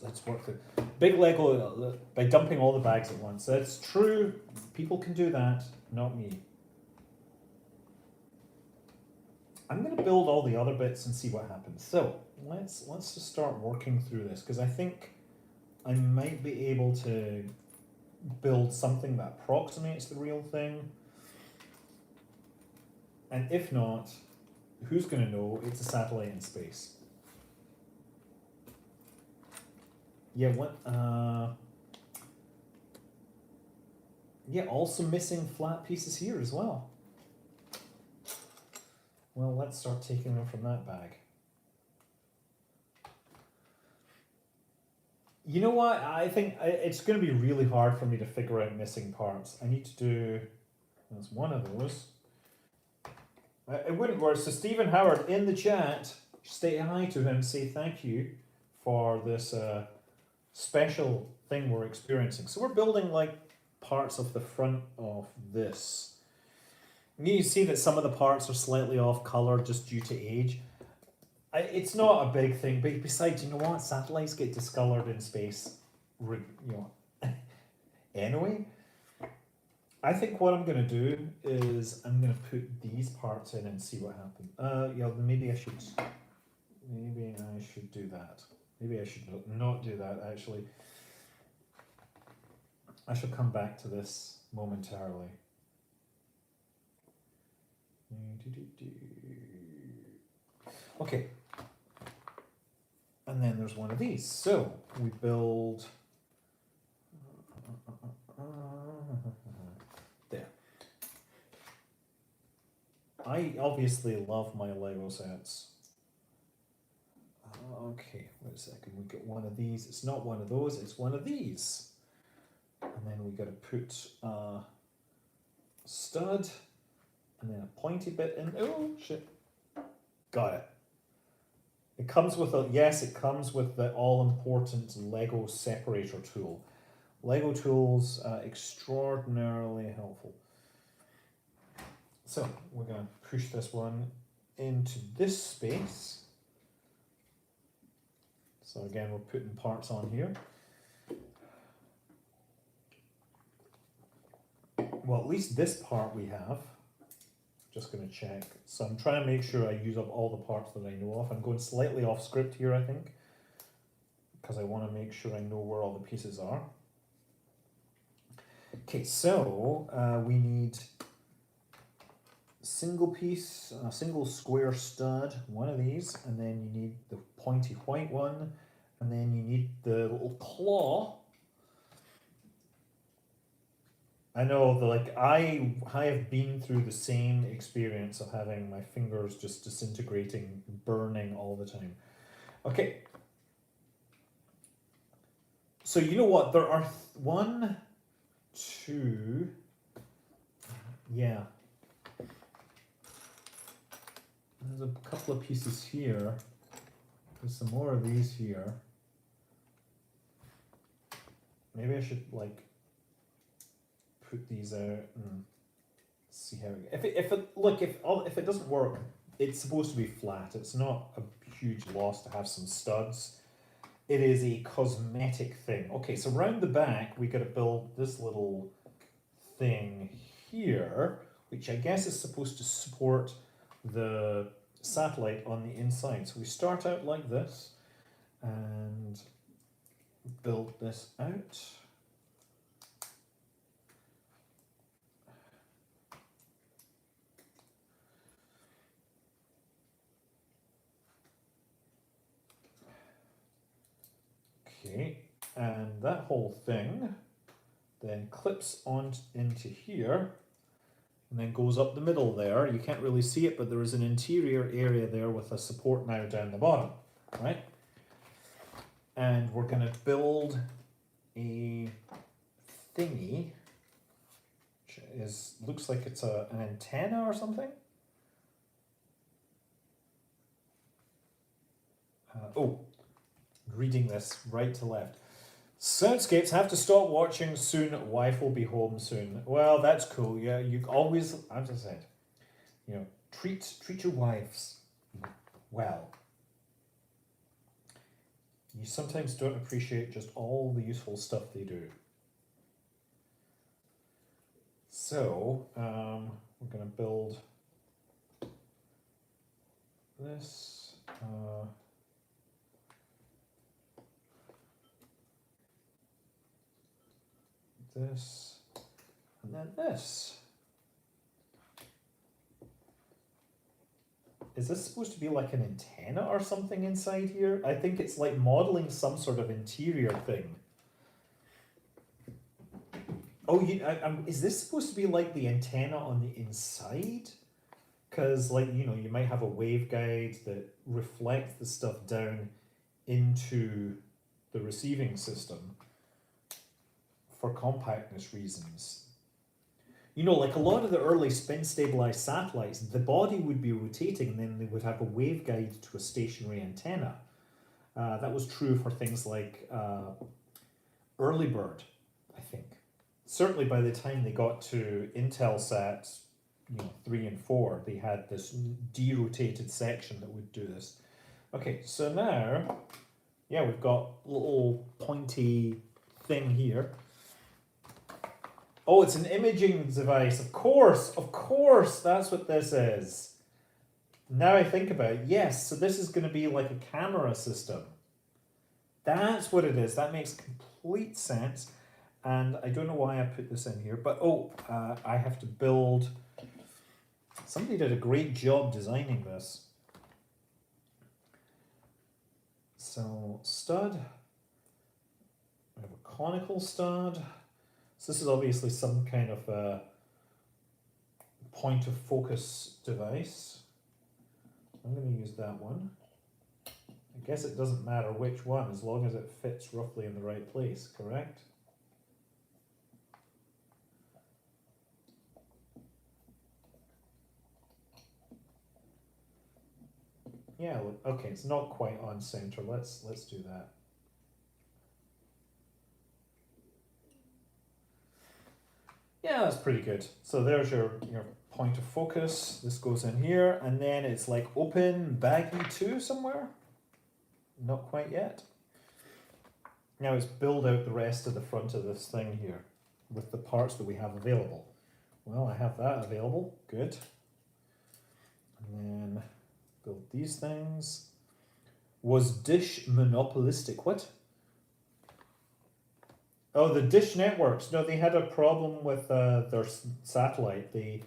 Let's work through. Big Lego, by dumping all the bags at once. That's true, people can do that, not me. I'm going to build all the other bits and see what happens. So let's just start working through this, because I think I might be able to build something that approximates the real thing. And if not, who's going to know? It's a satellite in space. Yeah, what? Yeah, also missing flat pieces here as well. Well, let's start taking them from that bag. You know what? I think it's going to be really hard for me to figure out missing parts. I need to do, there's one of those. It wouldn't work. So Stephen Howard in the chat, say hi to him, say thank you for this special thing we're experiencing. So we're building like parts of the front of this. You see that some of the parts are slightly off color just due to age. It's not a big thing, but besides, you know what? Satellites get discolored in space, you know. Anyway, I think what I'm gonna do is I'm gonna put these parts in and see what happens. Yeah, maybe I should do that. Maybe I should not do that. Actually, I shall come back to this momentarily. Okay. And then there's one of these. So we build there. I obviously love my Lego sets. Okay, wait a second. We get one of these. It's not one of those. It's one of these. And then we got to put a stud and then a pointy bit in. Oh shit! Got it. It comes with a, yes, it comes with the all-important Lego separator tool. Lego tools, extraordinarily helpful. So we're going to push this one into this space. So again, we're putting parts on here. Well, at least this part we have. Just going to check. So I'm trying to make sure I use up all the parts that I know of. I'm going slightly off script here, I think, because I want to make sure I know where all the pieces are. Okay, so we need single piece, a single square stud, one of these, and then you need the pointy white one, and then you need the little claw. I know, like, I have been through the same experience of having my fingers just disintegrating, burning all the time. Okay. So you know what? There are one, two, yeah. There's a couple of pieces here. There's some more of these here. Maybe I should, like, put these out and see how it, if it doesn't work, it's supposed to be flat. It's not a huge loss to have some studs. It is a cosmetic thing. Okay, so round the back we got to build this little thing here, which I guess is supposed to support the satellite on the inside. So we start out like this and build this out. Okay, and that whole thing then clips on into here and then goes up the middle there. You can't really see it, but there is an interior area there with a support now down the bottom, right? And we're going to build a thingy, which looks like it's an antenna or something. Reading this right to left. Soundscapes have to stop watching soon. Wife will be home soon. Well, that's cool. Yeah, you always, as I said, you know, treat your wives well. You sometimes don't appreciate just all the useful stuff they do. So, we're going to build this. This, and then this. Is this supposed to be like an antenna or something inside here? I think it's like modeling some sort of interior thing. Oh, is this supposed to be like the antenna on the inside? Because, like, you know, you might have a waveguide that reflects the stuff down into the receiving system for compactness reasons. You know, like a lot of the early spin-stabilized satellites, the body would be rotating and then they would have a waveguide to a stationary antenna. That was true for things like Early Bird, I think. certainly by the time they got to Intelsat, 3 and 4, they had this derotated section that would do this. Okay, so now, yeah, we've got a little pointy thing here. Oh, it's an imaging device. Of course, that's what this is. Now I think about it, yes, so this is going to be like a camera system. That's what it is. That makes complete sense. And I don't know why I put this in here, but I have to build. Somebody did a great job designing this. So, stud. We have a conical stud. So this is obviously some kind of a point of focus device. I'm going to use that one. I guess it doesn't matter which one as long as it fits roughly in the right place, correct? Yeah, okay, it's not quite on center. Let's do that. Yeah, that's pretty good. So there's your point of focus. This goes in here, and then it's like open baggy 2 somewhere. Not quite yet. Now let's build out the rest of the front of this thing here with the parts that we have available. Well, I have that available. Good. And then build these things. Was Dish monopolistic? What? Oh, the Dish networks. No, they had a problem with their satellite. They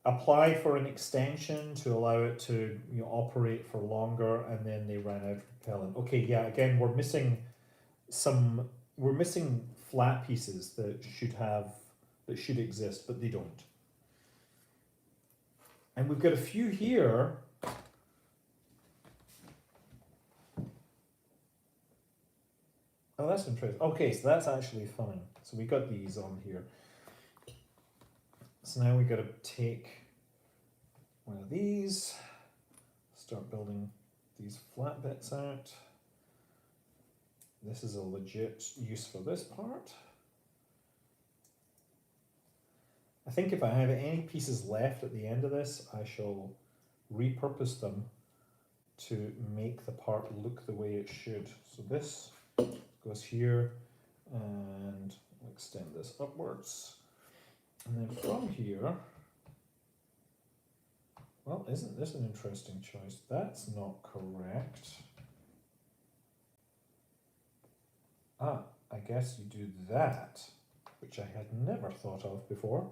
applied for an extension to allow it to operate for longer, and then they ran out of propellant. Okay, yeah. Again, we're missing flat pieces that should exist, but they don't. And we've got a few here. Oh, that's interesting. Okay, so that's actually fine. So we got these on here. So now we got to take one of these, start building these flat bits out. This is a legit use for this part. I think if I have any pieces left at the end of this, I shall repurpose them to make the part look the way it should. So this goes here, and we'll extend this upwards. And then from here, well, isn't this an interesting choice? That's not correct. I guess you do that, which I had never thought of before.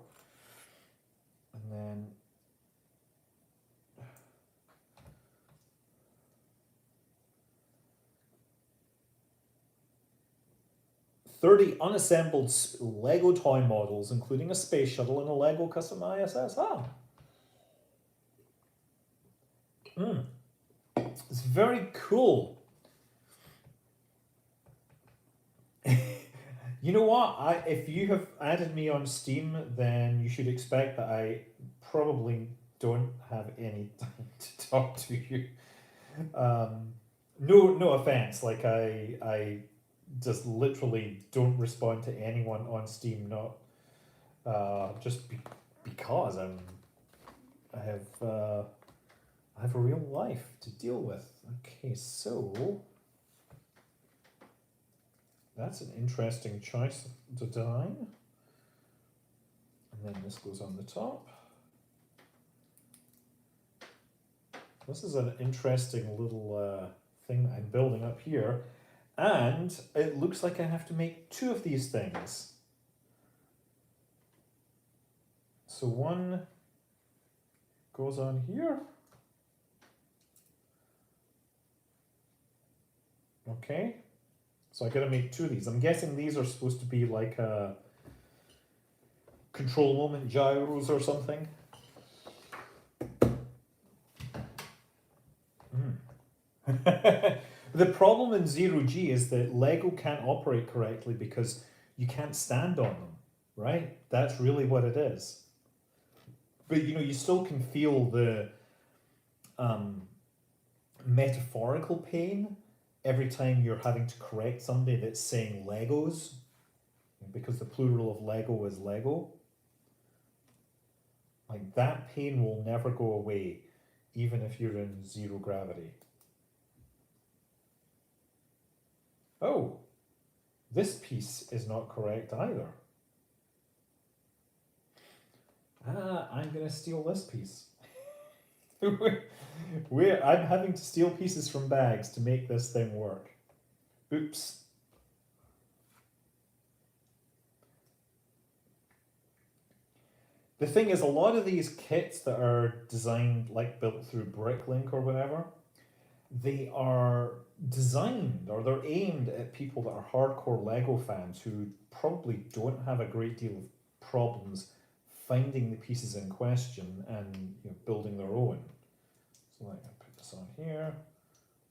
And then "30 unassembled Lego toy models, including a space shuttle and a Lego custom ISS." It's very cool. You know what? If you have added me on Steam, then you should expect that I probably don't have any time to talk to you. No offense. Like I just literally don't respond to anyone on Steam. Not because I have a real life to deal with. Okay, so that's an interesting choice to design. And then this goes on the top. This is an interesting little thing that I'm building up here. And it looks like I have to make 2 of these things. So one goes on here. Okay. So I gotta make 2 of these. I'm guessing these are supposed to be like control moment gyros or something. The problem in Zero G is that Lego can't operate correctly because you can't stand on them, right? That's really what it is. But you still can feel the metaphorical pain every time you're having to correct somebody that's saying Legos. because the plural of Lego is Lego. Like that pain will never go away, even if you're in zero gravity. Oh, this piece is not correct either. I'm gonna steal this piece. I'm having to steal pieces from bags to make this thing work. Oops. The thing is, a lot of these kits that are designed, like built through Bricklink or whatever, they are designed or they're aimed at people that are hardcore Lego fans who probably don't have a great deal of problems finding the pieces in question and building their own. So like I put this on here,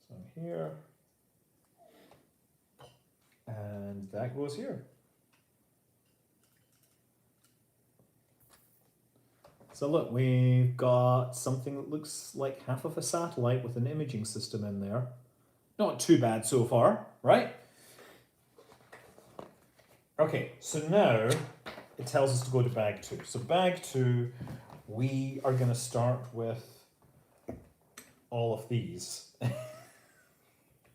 this on here, and that goes here. So look, we've got something that looks like half of a satellite with an imaging system in there. Not too bad so far, right? Okay, so now it tells us to go to bag 2. So bag 2, we are going to start with all of these.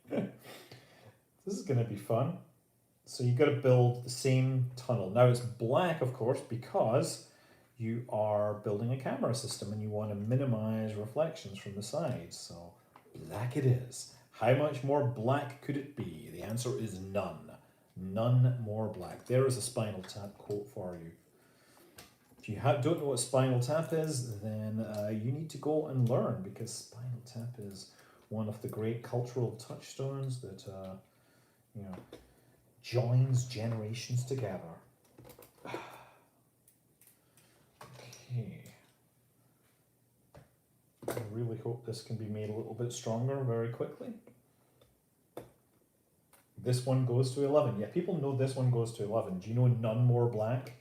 This is going to be fun. So you've got to build the same tunnel. Now it's black, of course, because you are building a camera system and you want to minimize reflections from the sides. So black it is. How much more black could it be? The answer is none. None more black. There is a Spinal Tap quote for you. If you don't know what Spinal Tap is, then you need to go and learn, because Spinal Tap is one of the great cultural touchstones that joins generations together. Okay. I really hope this can be made a little bit stronger very quickly. This one goes to 11. Yeah, people know this one goes to 11. Do you know none more black?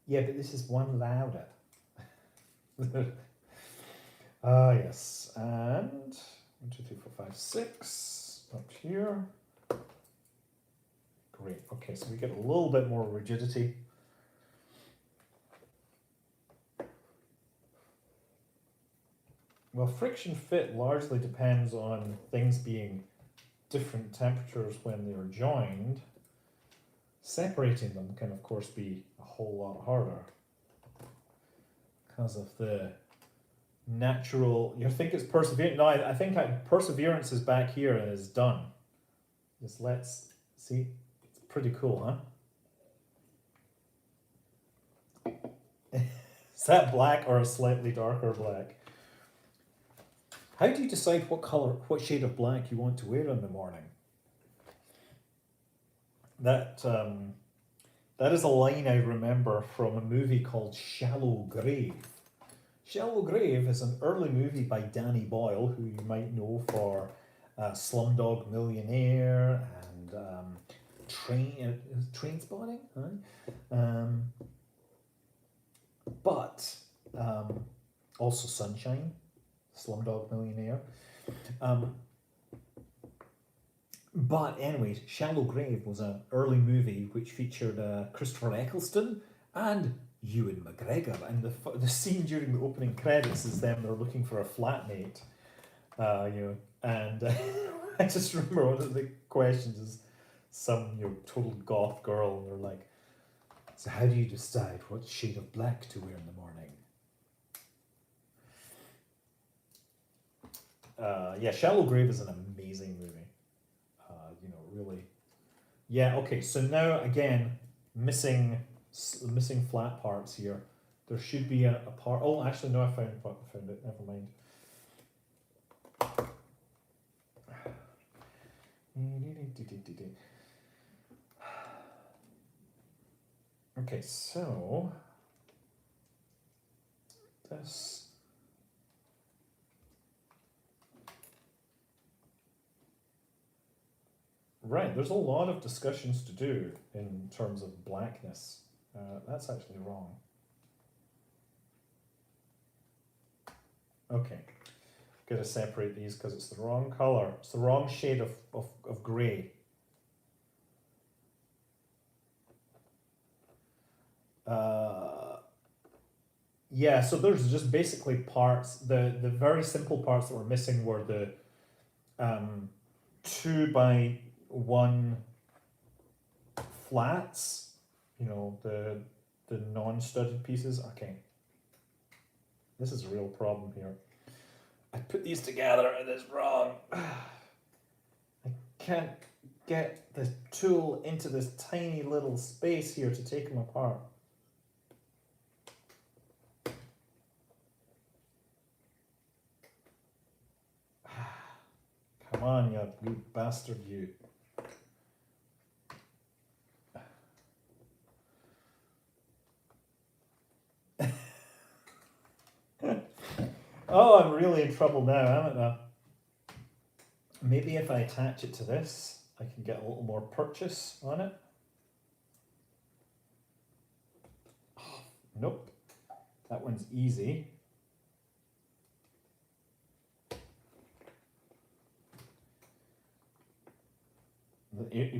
Yeah, but this is one louder. Yes. And 1, 2, 3, 4, 5, 6 up here. Great. Okay, so we get a little bit more rigidity. Well, friction fit largely depends on things being different temperatures when they're joined. Separating them can, of course, be a whole lot harder because of the natural. You think it's perseverance? No, I think perseverance is back here and is done. Just let's see. It's pretty cool, huh? Is that black or a slightly darker black? How do you decide what shade of black you want to wear in the morning? That is a line I remember from a movie called Shallow Grave. Shallow Grave is an early movie by Danny Boyle, who you might know for Slumdog Millionaire and Trainspotting, but also Sunshine, Slumdog Millionaire. But anyways, Shallow Grave was an early movie which featured Christopher Eccleston and Ewan McGregor, and the scene during the opening credits is them, they're looking for a flatmate, and I just remember one of the questions is some total goth girl, and they're like, so how do you decide what shade of black to wear in the morning? Yeah, Shallow Grave is an amazing movie. Really. Yeah, okay, so now again, missing flat parts here. There should be a part. Oh, actually, no, I found it. Never mind. Okay, so this. Right, there's a lot of discussions to do in terms of blackness. That's actually wrong. Okay. Gotta separate these because it's the wrong color. It's the wrong shade of grey. Yeah, so there's just basically parts. The very simple parts that were missing were the 2x1 flats. You know, the non-studded pieces. Okay, this is a real problem here. I put these together and it's wrong. I can't get the tool into this tiny little space here to take them apart. Come on, you bastard, you. Oh, I'm really in trouble now, haven't I? Maybe if I attach it to this, I can get a little more purchase on it. Oh, nope, that one's easy.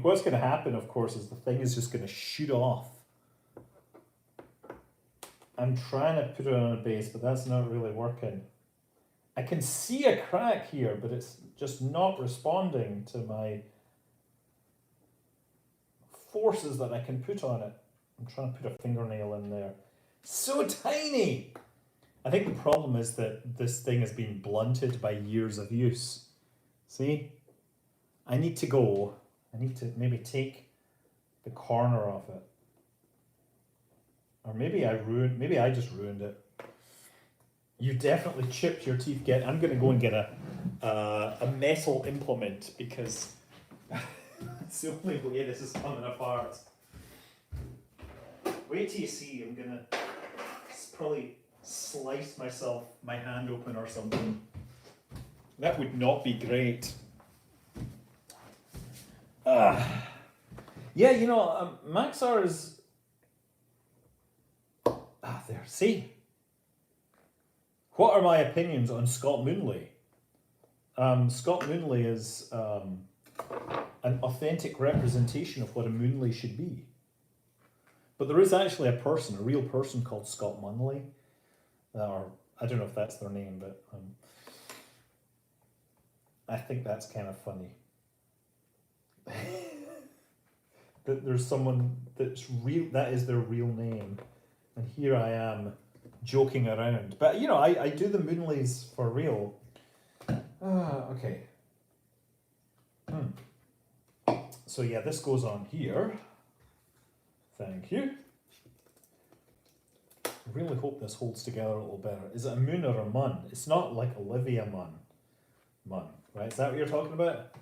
What's going to happen, of course, is the thing is just going to shoot off. I'm trying to put it on a base, but that's not really working. I can see a crack here, but it's just not responding to my forces that I can put on it. I'm trying to put a fingernail in there. So tiny! I think the problem is that this thing has been blunted by years of use. See? I need to maybe take the corner off it. Or maybe I just ruined it. You definitely chipped your teeth. I'm gonna go and get a metal implement because it's the only way this is coming apart. Wait till you see, I'm gonna probably slice my hand open or something. That would not be great. Yeah, you know, Maxar is... there, see? What are my opinions on Scott Moonley? Scott Moonley is an authentic representation of what a Moonley should be. But there is actually a real person called Scott Munley. Or, I don't know if that's their name, but I think that's kind of funny. That there's someone that is their real name. And here I am joking around. But, you know, I do the Moonleys for real. Okay. So, yeah, this goes on here. Thank you. I really hope this holds together a little better. Is it a Moon or a Mun? It's not like Olivia Munn, right? Is that what you're talking about?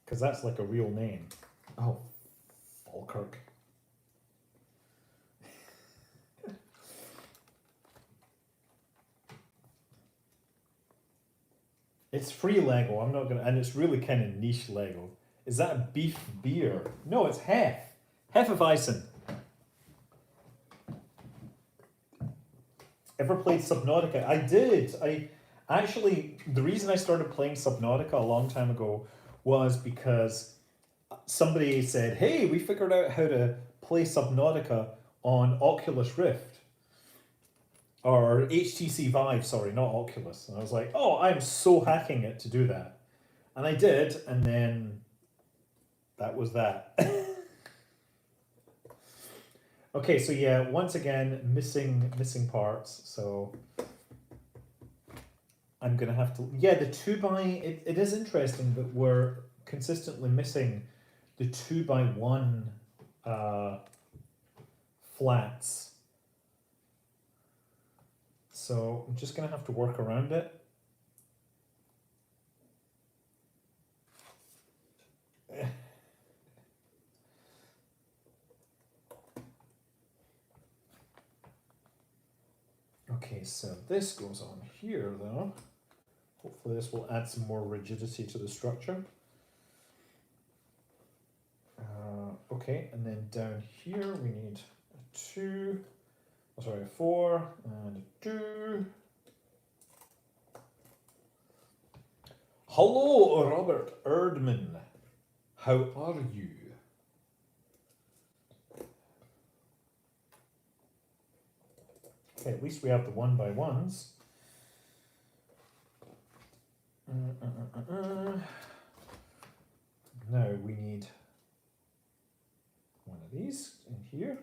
Because that's like a real name. Oh, Falkirk. It's free Lego. I'm not gonna, and it's really kind of niche Lego. Is that a beef beer? No, it's Hef. Hefeweizen. Ever played Subnautica? I did. Actually, the reason I started playing Subnautica a long time ago was because somebody said, hey, we figured out how to play Subnautica on Oculus Rift. Or HTC Vive, sorry, not Oculus. And I was like, oh, I'm so hacking it to do that. And I did, and then that was that. Okay, so yeah, once again, missing parts, so I'm gonna have to, yeah, the 2x, it is interesting that we're consistently missing the 2x1 flats. So I'm just gonna have to work around it. Okay, so this goes on here though. Hopefully this will add some more rigidity to the structure. Okay, and then down here we need a 2, a 4, and a 2. Hello, Robert Erdman. How are you? Okay, at least we have the one by ones. Now we need one of these in here.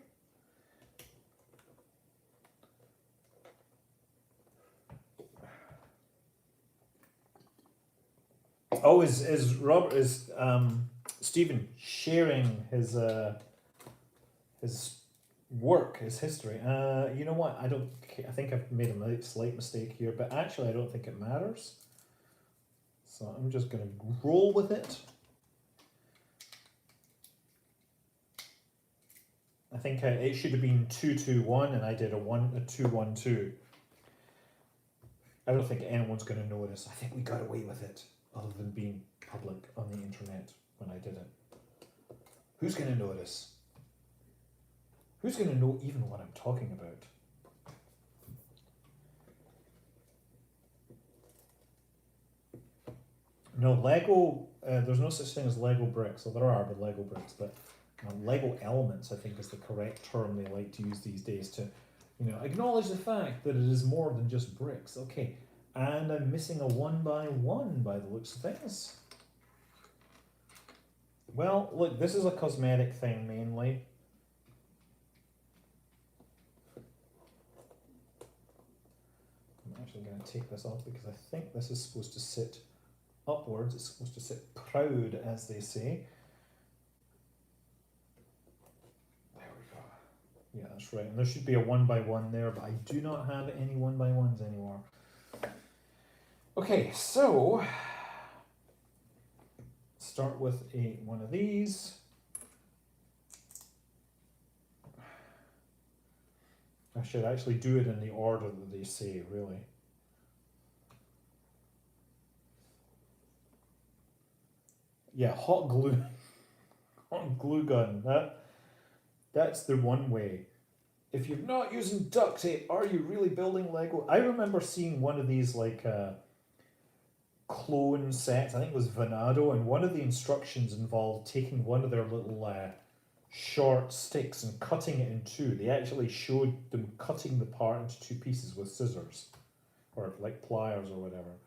Oh, is Robert Stephen sharing his work, his history? You know what? I think I've made a slight mistake here, but actually I don't think it matters. So I'm just going to roll with it. I think it should have been 221, and I did a 212. I don't think anyone's going to notice. I think we got away with it, other than being public on the internet when I did it. Who's going to notice? Who's going to know even what I'm talking about? No, Lego, there's no such thing as Lego bricks. Well, there are, but Lego bricks, but Lego elements, I think, is the correct term they like to use these days to, acknowledge the fact that it is more than just bricks. Okay, and I'm missing a 1 by 1 by the looks of things. Well, look, this is a cosmetic thing mainly. I'm actually going to take this off because I think this is supposed to sit upwards. It's supposed to sit proud, as they say. There we go. Yeah, that's right. And there should be a 1 by 1 there, but I do not have any 1 by 1s anymore. Okay, so start with one of these. I should actually do it in the order that they say, really. Yeah, hot glue. Hot glue gun. That's the one way. If you're not using duct tape, are you really building Lego? I remember seeing one of these clone sets. I think it was Venado, and one of the instructions involved taking one of their little short sticks and cutting it in two. They actually showed them cutting the part into two pieces with scissors, or like pliers or whatever.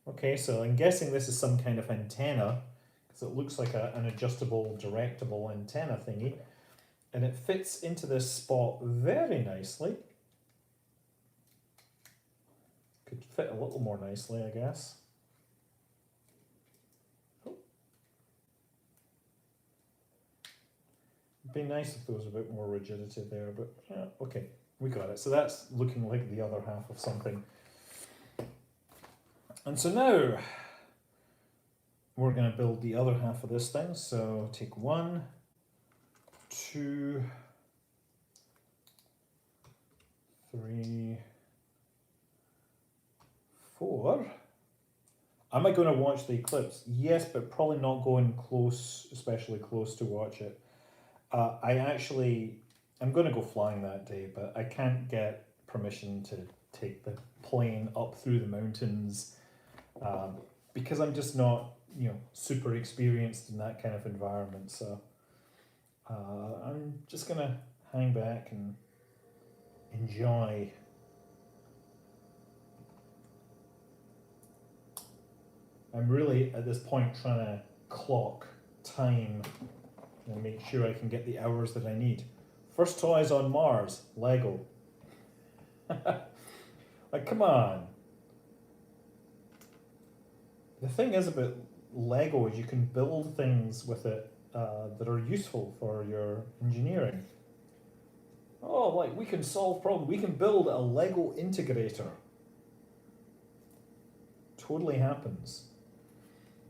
Okay, so I'm guessing this is some kind of antenna, because it looks like an adjustable, directable antenna thingy, and it fits into this spot very nicely. Could fit a little more nicely, I guess. It'd be nice if there was a bit more rigidity there, but yeah, okay, we got it. So that's looking like the other half of something. And so now we're going to build the other half of this thing. So take 1, 2, 3, 4. Am I going to watch the eclipse? Yes, but probably not going close, especially close to watch it. I'm going to go flying that day, but I can't get permission to take the plane up through the mountains because I'm just not, super experienced in that kind of environment. So I'm just going to hang back and enjoy. I'm really, at this point, trying to clock time and make sure I can get the hours that I need. First toys on Mars, Lego. Like, come on. The thing is about Lego is you can build things with it that are useful for your engineering. Oh, like we can solve problems. We can build a Lego integrator. Totally happens.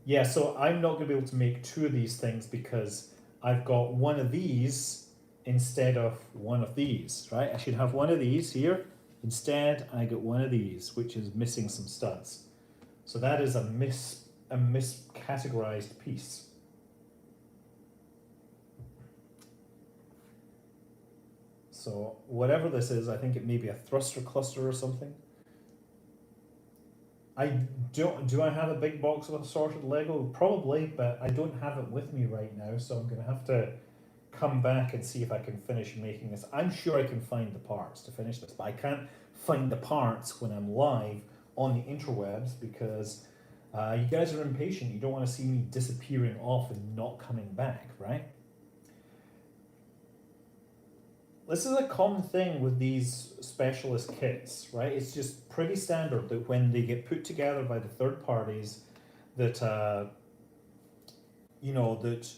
Yeah, so I'm not going to be able to make 2 of these things because I've got one of these instead of one of these, right? I should have one of these here. Instead, I get one of these, which is missing some studs. So that is a miscategorized piece. So whatever this is, I think it may be a thruster cluster or something. I don't. Do I have a big box of assorted Lego? Probably, but I don't have it with me right now, so I'm gonna have to come back and see if I can finish making this. I'm sure I can find the parts to finish this, but I can't find the parts when I'm live on the interwebs because you guys are impatient. You don't want to see me disappearing off and not coming back, right? This is a common thing with these specialist kits, right? It's just pretty standard that when they get put together by the third parties, that you know that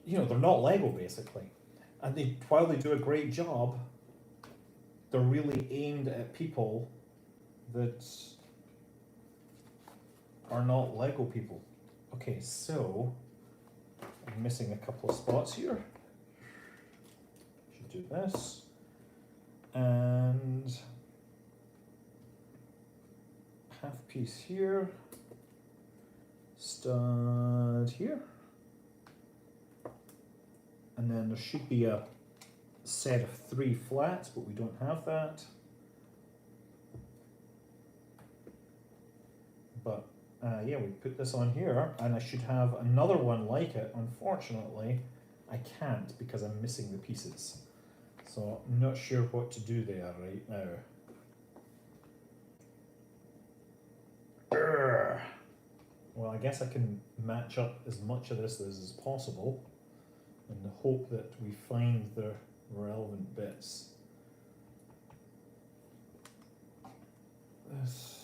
they're not Lego basically, and they while they do a great job, they're really aimed at people that are not Lego people. Okay, so I'm missing a couple of spots here. Should do this. And half piece here. Stud here. And then there should be a set of 3 flats, but we don't have that. But yeah, we put this on here, and I should have another one like it. Unfortunately, I can't because I'm missing the pieces. So I'm not sure what to do there right now. Urgh. Well, I guess I can match up as much of this as possible in the hope that we find the relevant bits. This.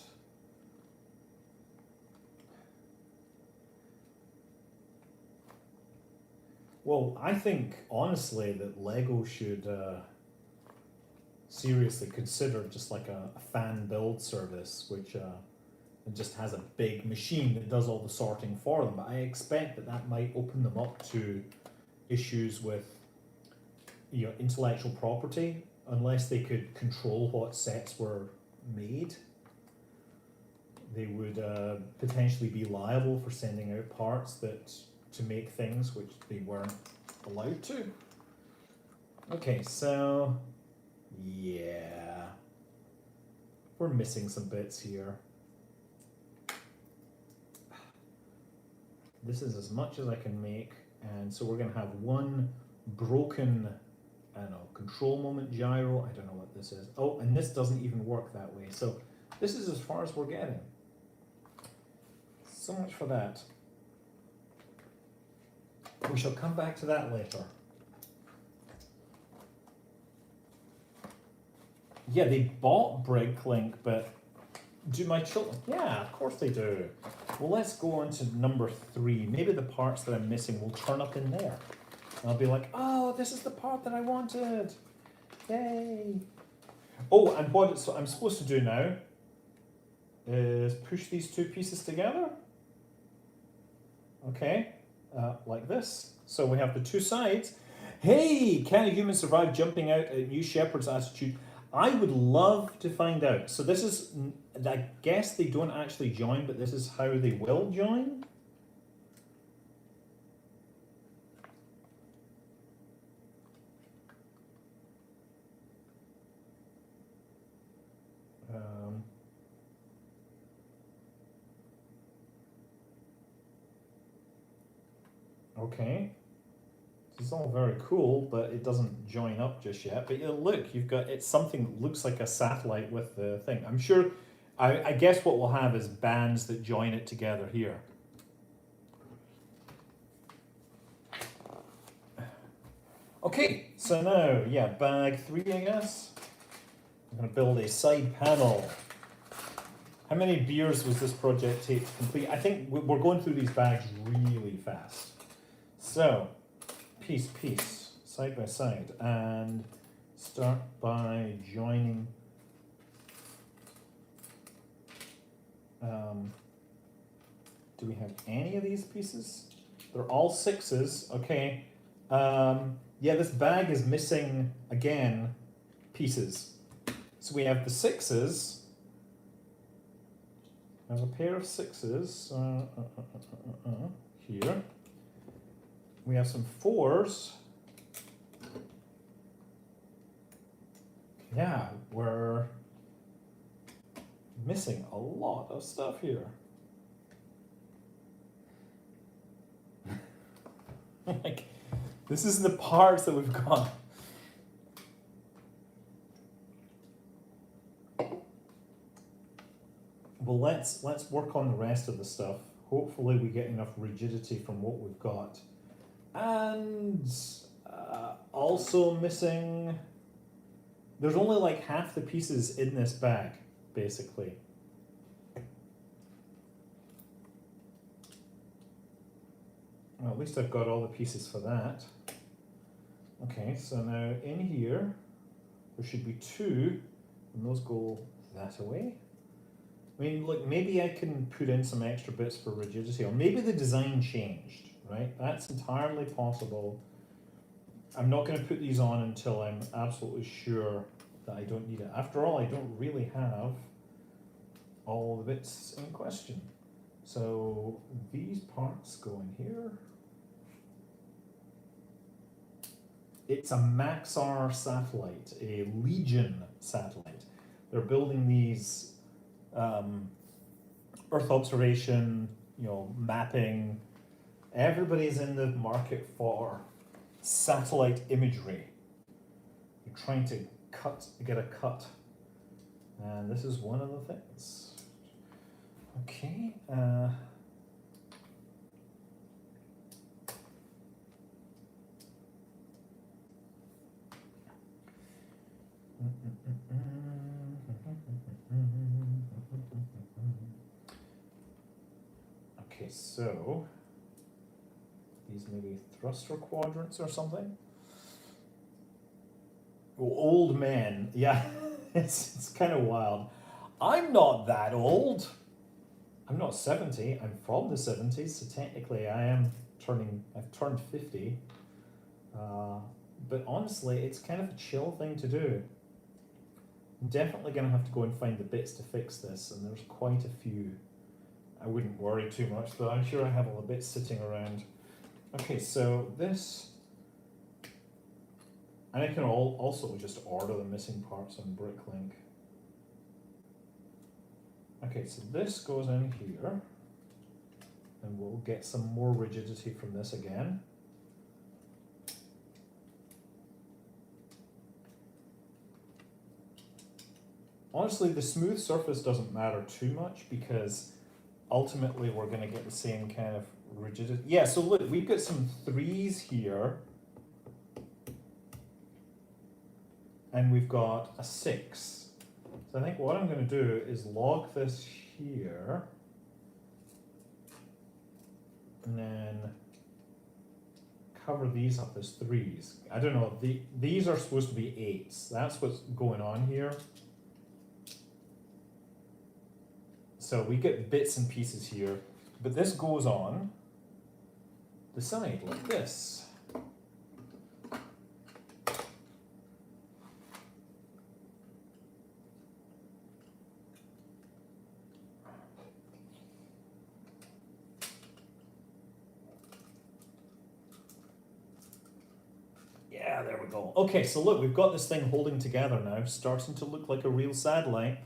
Well, I think honestly that Lego should seriously consider just like a fan build service, which it just has a big machine that does all the sorting for them. But I expect that that might open them up to issues with intellectual property, unless they could control what sets were made. They would potentially be liable for sending out parts to make things which they weren't allowed to. Okay, so yeah, we're missing some bits here. This is as much as I can make, and so we're gonna have one broken, I don't know, control moment gyro. I don't know what this is. Oh, and this doesn't even work that way. So this is as far as we're getting. So much for that. We shall come back to that later. Yeah, they bought Bricklink, but do my children? Yeah, of course they do. Well, let's go on to number 3. Maybe the parts that I'm missing will turn up in there. And I'll be like, oh, this is the part that I wanted. Yay. Oh, and what I'm supposed to do now is push these 2 pieces together. Okay, like this. So we have the 2 sides. Hey, can a human survive jumping out at New Shepherd's attitude? I would love to find out. So this is, I guess they don't actually join, but this is how they will join. Okay. This is all very cool, but it doesn't join up just yet. But look, you've got, it's something that looks like a satellite with the thing. I'm sure, I guess what we'll have is bands that join it together here. Okay, so now, yeah, bag 3, I guess. I'm going to build a side panel. How many beers was this project take to complete? I think we're going through these bags really fast. So, piece, side by side, and start by joining. Do we have any of these pieces? They're all 6s, okay. Yeah, this bag is missing, again, pieces. So we have the 6s. I have a pair of 6s here. We have some 4s. Yeah, we're missing a lot of stuff here. Like, this is the parts that we've got. Well, let's work on the rest of the stuff. Hopefully we get enough rigidity from what we've got. And also missing, there's only like half the pieces in this bag, basically. Well, at least I've got all the pieces for that. Okay, so now in here, there should be two, and those go that away. I mean, look, maybe I can put in some extra bits for rigidity, or maybe the design changed, right? That's entirely possible. I'm not going to put these on until I'm absolutely sure that I don't need it. After all, I don't really have all the bits in question. So these parts go in here. It's a Maxar satellite, a Legion satellite. They're building these Earth observation, mapping. Everybody's in the market for satellite imagery. You're trying to get a cut. And this is one of the things. Okay. Okay, so these maybe thruster quadrants or something. Oh, old men, yeah, it's kind of wild. I'm not that old. I'm not 70. I'm from the 70s, so technically I've turned 50. But honestly, it's kind of a chill thing to do. I'm definitely going to have to go and find the bits to fix this, and there's quite a few. I wouldn't worry too much, but I'm sure I have all the bits sitting around. Okay, so this, and I can also just order the missing parts on Bricklink. Okay, so this goes in here, and we'll get some more rigidity from this again. Honestly, the smooth surface doesn't matter too much because ultimately we're going to get the same kind of rigidity. Yeah, so look, we've got some 3s here, and we've got a 6. So I think what I'm going to do is log this here, and then cover these up as 3s. I don't know, these are supposed to be 8s. That's what's going on here. So we get bits and pieces here, but this goes on the side like this. Yeah, there we go. Okay, so look, we've got this thing holding together now, starting to look like a real satellite.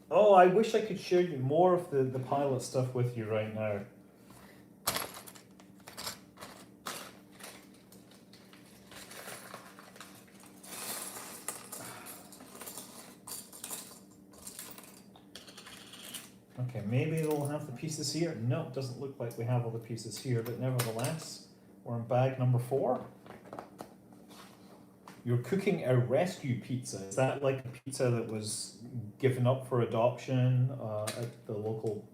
Oh, I wish I could show you more of the pilot stuff with you right now. Okay, maybe we'll have the pieces here. No, it doesn't look like we have all the pieces here, but nevertheless, we're in bag number 4. You're cooking a rescue pizza. Is that like a pizza that was given up for adoption at the local,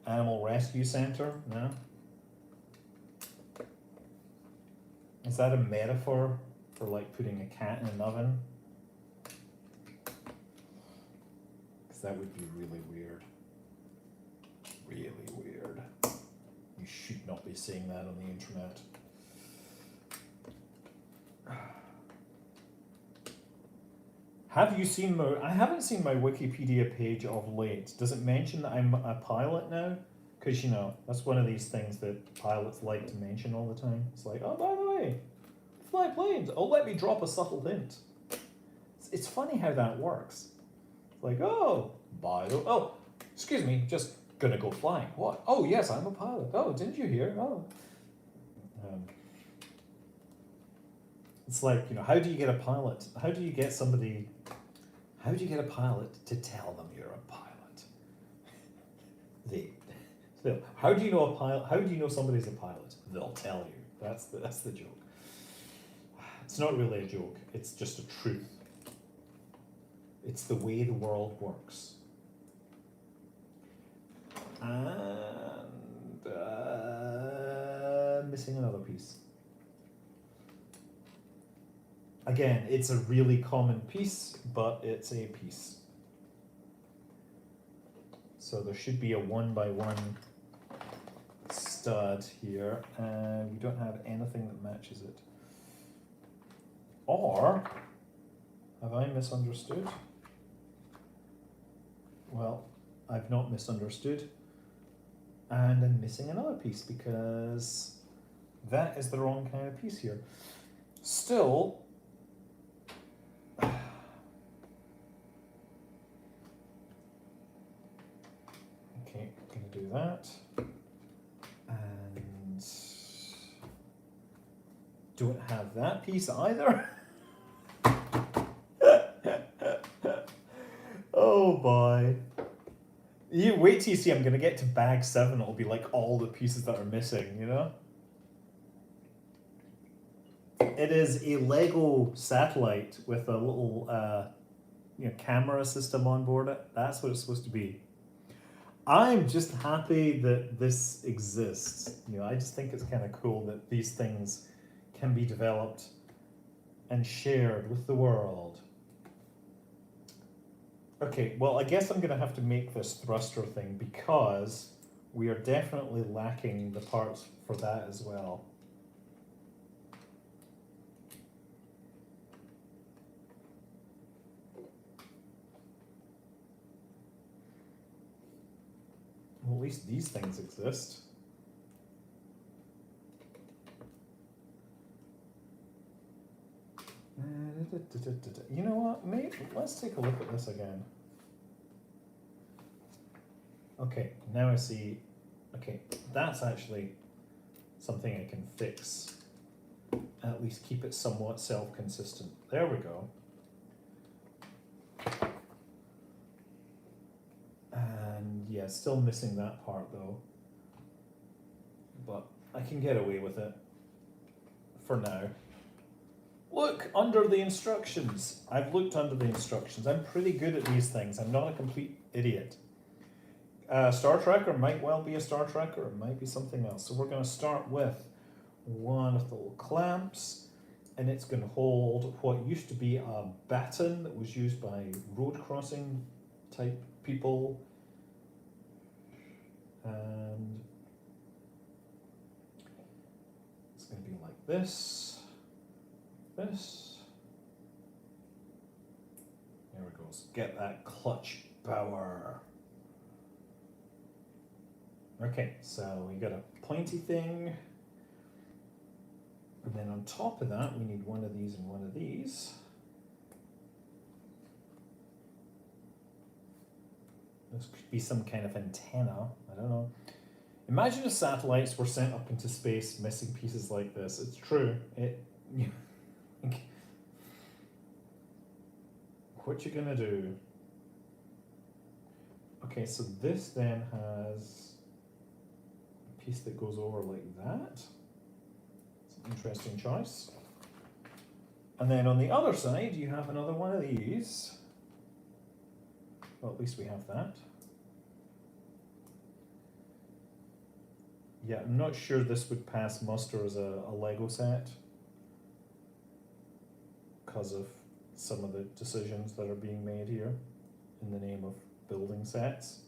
animal rescue center? No? Is that a metaphor for like putting a cat in an oven? Because that would be really weird. Really weird. You should not be seeing that on the internet. Have you seen I haven't seen my Wikipedia page of late. Does it mention that I'm a pilot now? Because, that's one of these things that pilots like to mention all the time. It's like, oh, by the way, fly planes. Oh, let me drop a subtle hint. it's funny how that works. Like, oh, oh, excuse me, just gonna go flying. What? Oh, yes, I'm a pilot. Oh, didn't you hear? Oh. It's like, how do you get a pilot? How do you get a pilot to tell them you're a pilot? How do you know a pilot? How do you know somebody's a pilot? They'll tell you. That's the joke. It's not really a joke. It's just a truth. It's the way the world works. And missing another piece. Again, it's a really common piece, but it's a piece. So there should be a 1x1 stud here, and we don't have anything that matches it. Or, have I misunderstood? Well, I've not misunderstood. And I'm missing another piece because that is the wrong kind of piece here. Still, okay, gonna do that. And don't have that piece either. Oh boy. You wait till you see I'm gonna get to bag 7, it'll be like all the pieces that are missing, It is a Lego satellite with a little camera system on board it. That's what it's supposed to be. I'm just happy that this exists. I just think it's kind of cool that these things can be developed and shared with the world. Okay, well, I guess I'm going to have to make this thruster thing because we are definitely lacking the parts for that as well. Well, at least these things exist. You know what? Maybe let's take a look at this again. Okay, now I see. Okay, that's actually something I can fix. At least keep it somewhat self-consistent. There we go. And yeah, still missing that part though. But I can get away with it for now. Look under the instructions. I've looked under the instructions. I'm pretty good at these things. I'm not a complete idiot. Star Tracker might well be a Star Tracker. It might be something else. So we're going to start with one of the little clamps. And it's going to hold what used to be a baton that was used by road crossing type people. And it's going to be like this. This. There we go. So get that clutch power. Okay, so we got a pointy thing. And then on top of that, we need one of these and one of these. This could be some kind of antenna. I don't know. Imagine if satellites were sent up into space missing pieces like this. It's true. What you gonna do? Okay, so this then has a piece that goes over like that. It's an interesting choice. And then on the other side, you have another one of these. Well, at least we have that. Yeah, I'm not sure this would pass muster as a Lego set because of some of the decisions that are being made here in the name of building sets.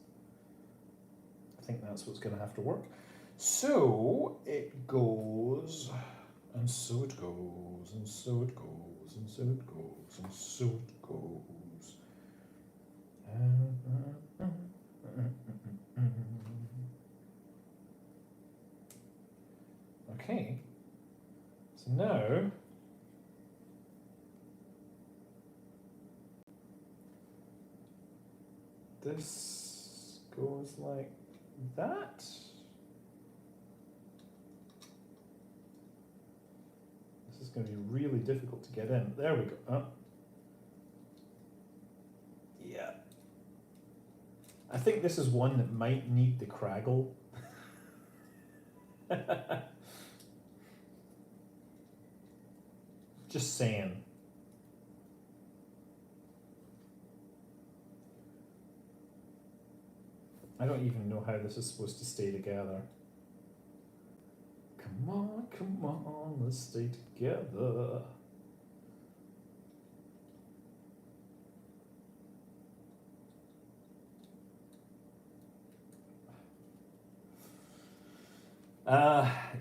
I think that's what's going to have to work. So it goes, and so it goes, and so it goes, and so it goes, and so it goes. Okay, so now this goes like that. This is going to be really difficult to get in. There we go. Oh. Yeah. I think this is one that might need the Craggle. Just saying. I don't even know how this is supposed to stay together. Come on, let's stay together.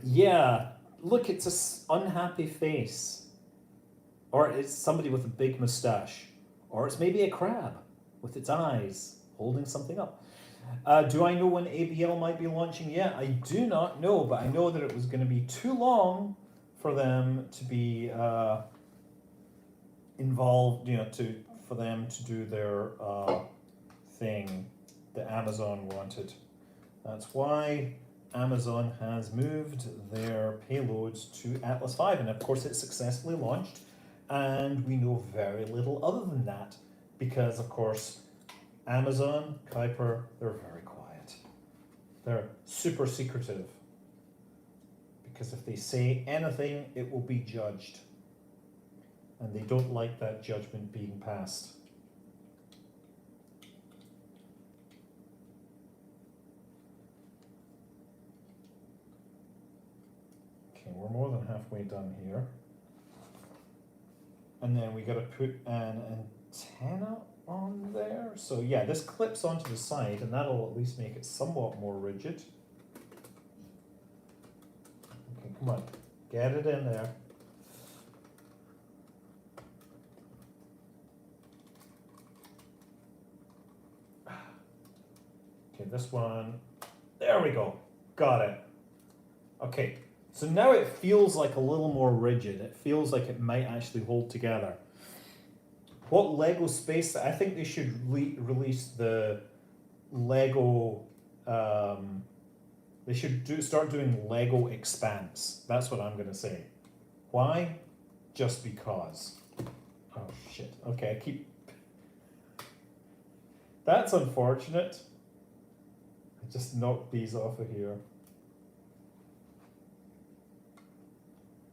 Yeah, look, it's a unhappy face. Or it's somebody with a big moustache. Or it's maybe a crab with its eyes holding something up. Do I know when ABL might be launching yet? I do not know, but I know that it was going to be too long for them to be involved, for them to do their thing that Amazon wanted. That's why Amazon has moved their payloads to Atlas V, and of course it successfully launched, and we know very little other than that, because of course Amazon, Kuiper, they're very quiet. They're super secretive, because if they say anything, it will be judged, and they don't like that judgment being passed. Okay, we're more than halfway done here. And then we got to put an antenna on there. So yeah, this clips onto the side, and that'll at least make it somewhat more rigid. Okay, come on, get it in there. Okay, this one, there we go, got it. Okay, so now it feels like a little more rigid. It feels like it might actually hold together. What Lego space? I think they should release the Lego. They should start doing Lego Expanse. That's what I'm gonna say. Why? Just because. Oh shit. Okay, I keep. That's unfortunate. I just knocked these off of here.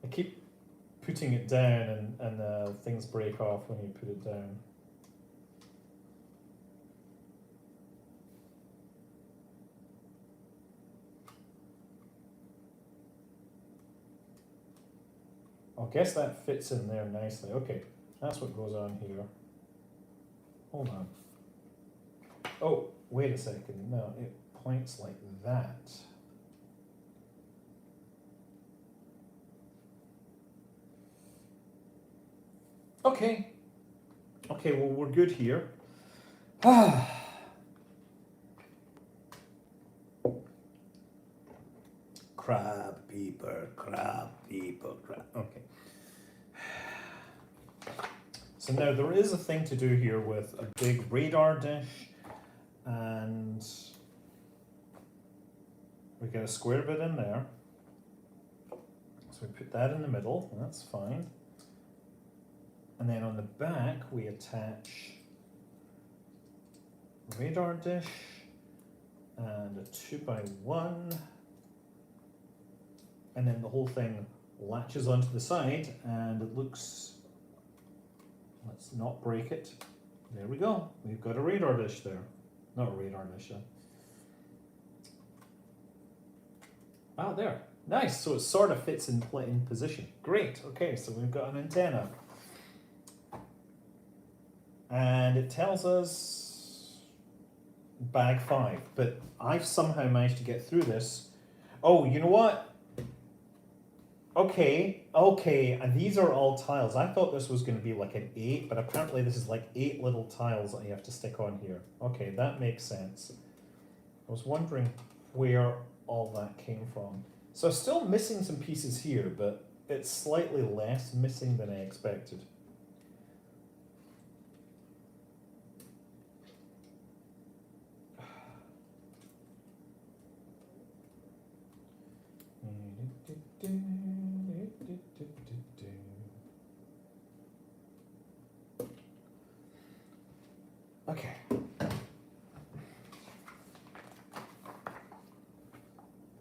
I keep putting it down and things break off when you put it down. I guess that fits in there nicely. Okay, that's what goes on here. Hold on. Oh, wait a second. No, it points like that. Okay. Okay, well, we're good here. Crab people, crab people, crab. Okay. So now there is a thing to do here with a big radar dish, and we get a square bit in there. So we put that in the middle, and that's fine. And then on the back, we attach radar dish and a 2x1. And then the whole thing latches onto the side, and it looks, let's not break it. There we go. We've got a radar dish there. Not a radar dish, Ah, there. Nice. So it sort of fits in position. Great. Okay, so we've got an antenna. And it tells us bag 5, but I've somehow managed to get through this. Oh, you know what? Okay, and these are all tiles. I thought this was going to be like an 8, but apparently this is like 8 little tiles that you have to stick on here. Okay, that makes sense. I was wondering where all that came from. So still missing some pieces here, but it's slightly less missing than I expected. Okay.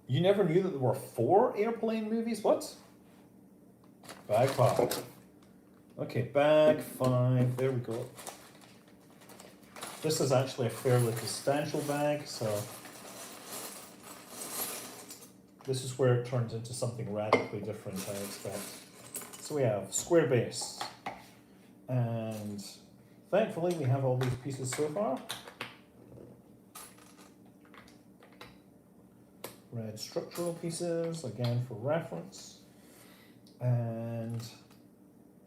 You never knew that there were 4 airplane movies? What? Bag 5. Okay, bag 5. There we go. This is actually a fairly substantial bag, so this is where it turns into something radically different, I expect. So we have square base, and thankfully we have all these pieces so far. Red structural pieces, again for reference, and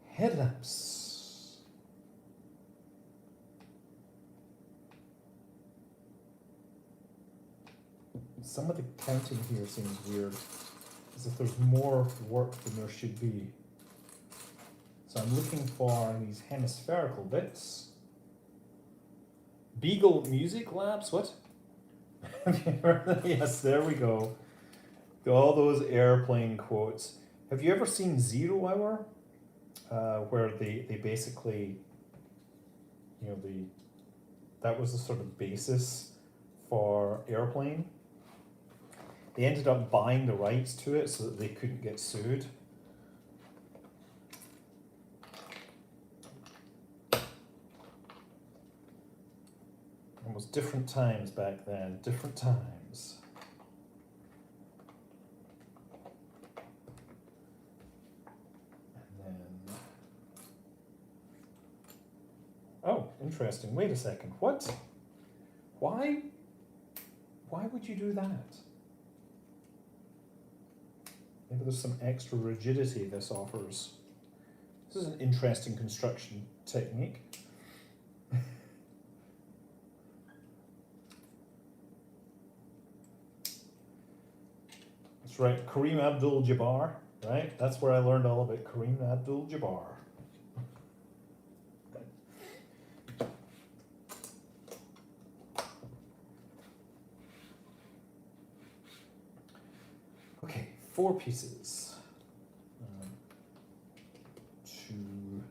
headlamps. Some of the counting here seems weird, as if there's more work than there should be. So I'm looking for these hemispherical bits. Beagle Music Labs, what? Yes, there we go. All those airplane quotes. Have you ever seen 0 Hour? Where they basically, you know, that was the sort of basis for Airplane. They ended up buying the rights to it so that they couldn't get sued. It was different times back then, different times. And then, oh, interesting, wait a second, what? Why would you do that? Maybe there's some extra rigidity this offers. This is an interesting construction technique. That's right, Kareem Abdul-Jabbar, right? That's where I learned all about Kareem Abdul-Jabbar. Okay, 4 pieces. 2, 3,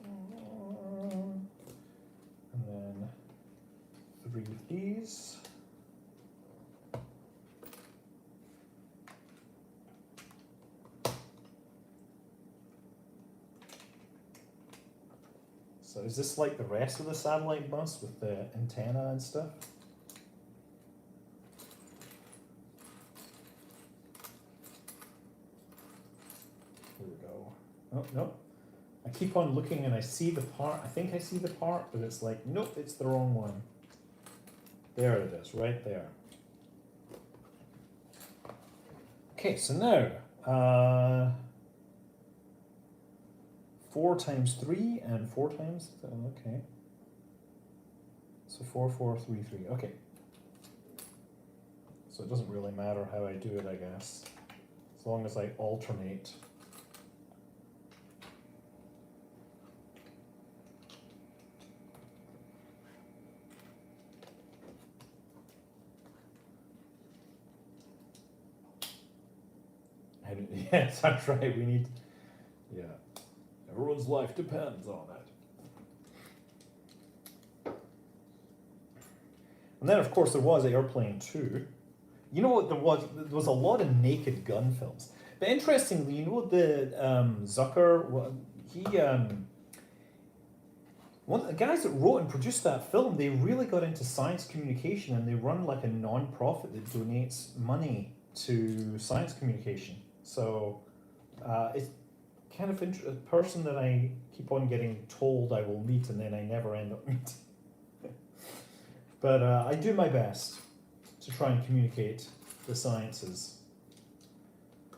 4, and then 3 of these. So is this like the rest of the satellite bus with the antenna and stuff? Here we go. Oh, no. I keep on looking and I see the part. I think I see the part, but it's like, nope, it's the wrong one. There it is, right there. Okay, so now, 4 times 3 and 4 times, okay. So 4, 4, 3, 3, okay. So it doesn't really matter how I do it, I guess, as long as I alternate. And yes, that's right, we need, yeah. Everyone's life depends on it. And then, of course, there was Airplane 2. You know what, there was a lot of Naked Gun films. But interestingly, you know the Zucker, one of the guys that wrote and produced that film, they really got into science communication, and they run like a non-profit that donates money to science communication. So it's kind of a person that I keep on getting told I will meet, and then I never end up meeting. But I do my best to try and communicate the sciences.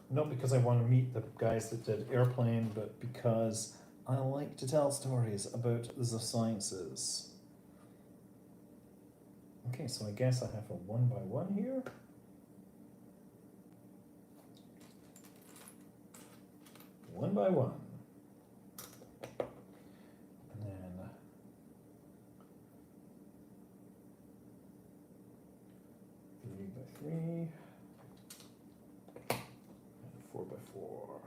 Not because I want to meet the guys that did Airplane, but because I like to tell stories about the sciences. Okay, so I guess I have a 1 by 1 here. One by one. And then 3 by 3 and 4 by 4.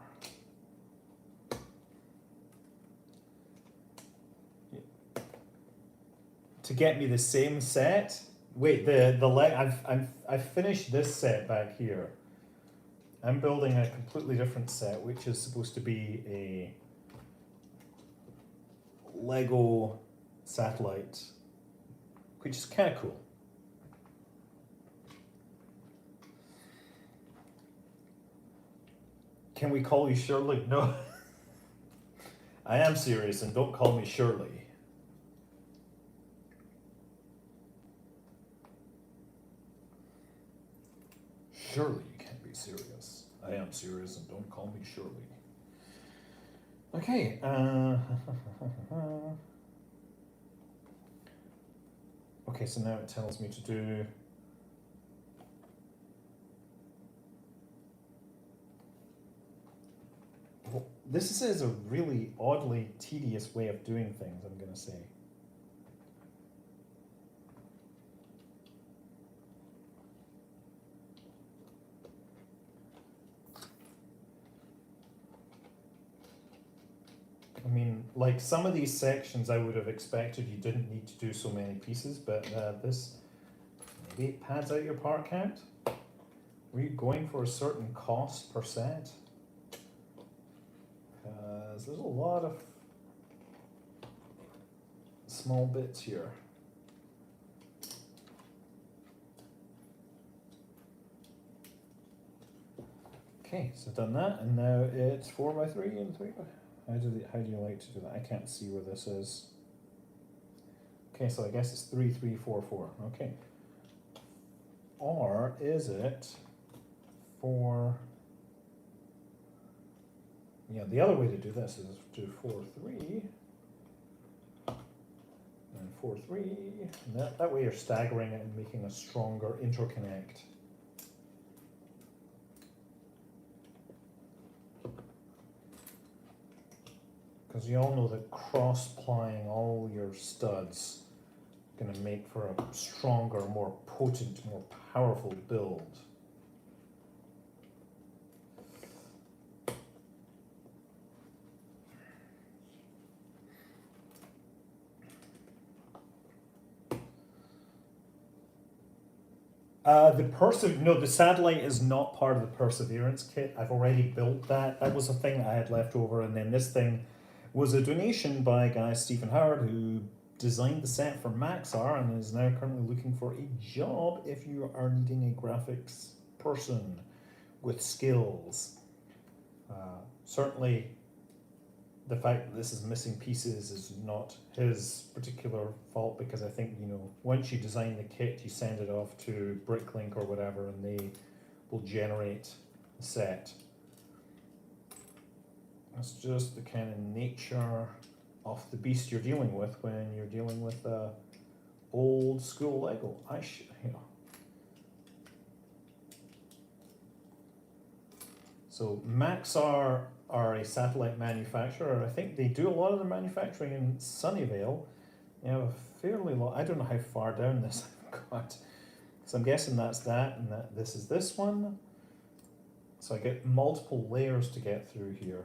To get me the same set. Wait, I've finished this set back here. I'm building a completely different set, which is supposed to be a Lego satellite, which is kind of cool. Can we call you Shirley? No. I am serious, and don't call me Shirley. Surely you can't be serious. I am serious, and don't call me Shirley. Okay. Okay, so now it tells me to do. Well, this is a really oddly tedious way of doing things, I'm going to say. I mean, like some of these sections I would have expected you didn't need to do so many pieces, but this, maybe it pads out your part count? Were you going for a certain cost per set? Because there's a lot of small bits here. Okay, so I've done that, and now it's 4 by 3 and 3 by. How do you like to do that? I can't see where this is. Okay, so I guess it's 3 3 4 4. Okay. Or is it 4? Yeah, the other way to do this is do 4 3 and 4 3. And that way you're staggering it and making a stronger interconnect. Because you all know that cross-plying all your studs is going to make for a stronger, more potent, more powerful build. The satellite is not part of the Perseverance kit. I've already built that. That was a thing that I had left over, and then this thing was a donation by a guy, Stephen Howard, who designed the set for Maxar and is now currently looking for a job if you are needing a graphics person with skills. Certainly, the fact that this is missing pieces is not his particular fault, because I think, once you design the kit, you send it off to Bricklink or whatever, and they will generate the set. That's just the kind of nature of the beast you're dealing with when you're dealing with old school Lego. So Maxar are a satellite manufacturer. I think they do a lot of the manufacturing in Sunnyvale. They have a fairly lot. I don't know how far down this I've got. So I'm guessing that's that, and that this is this one. So I get multiple layers to get through here.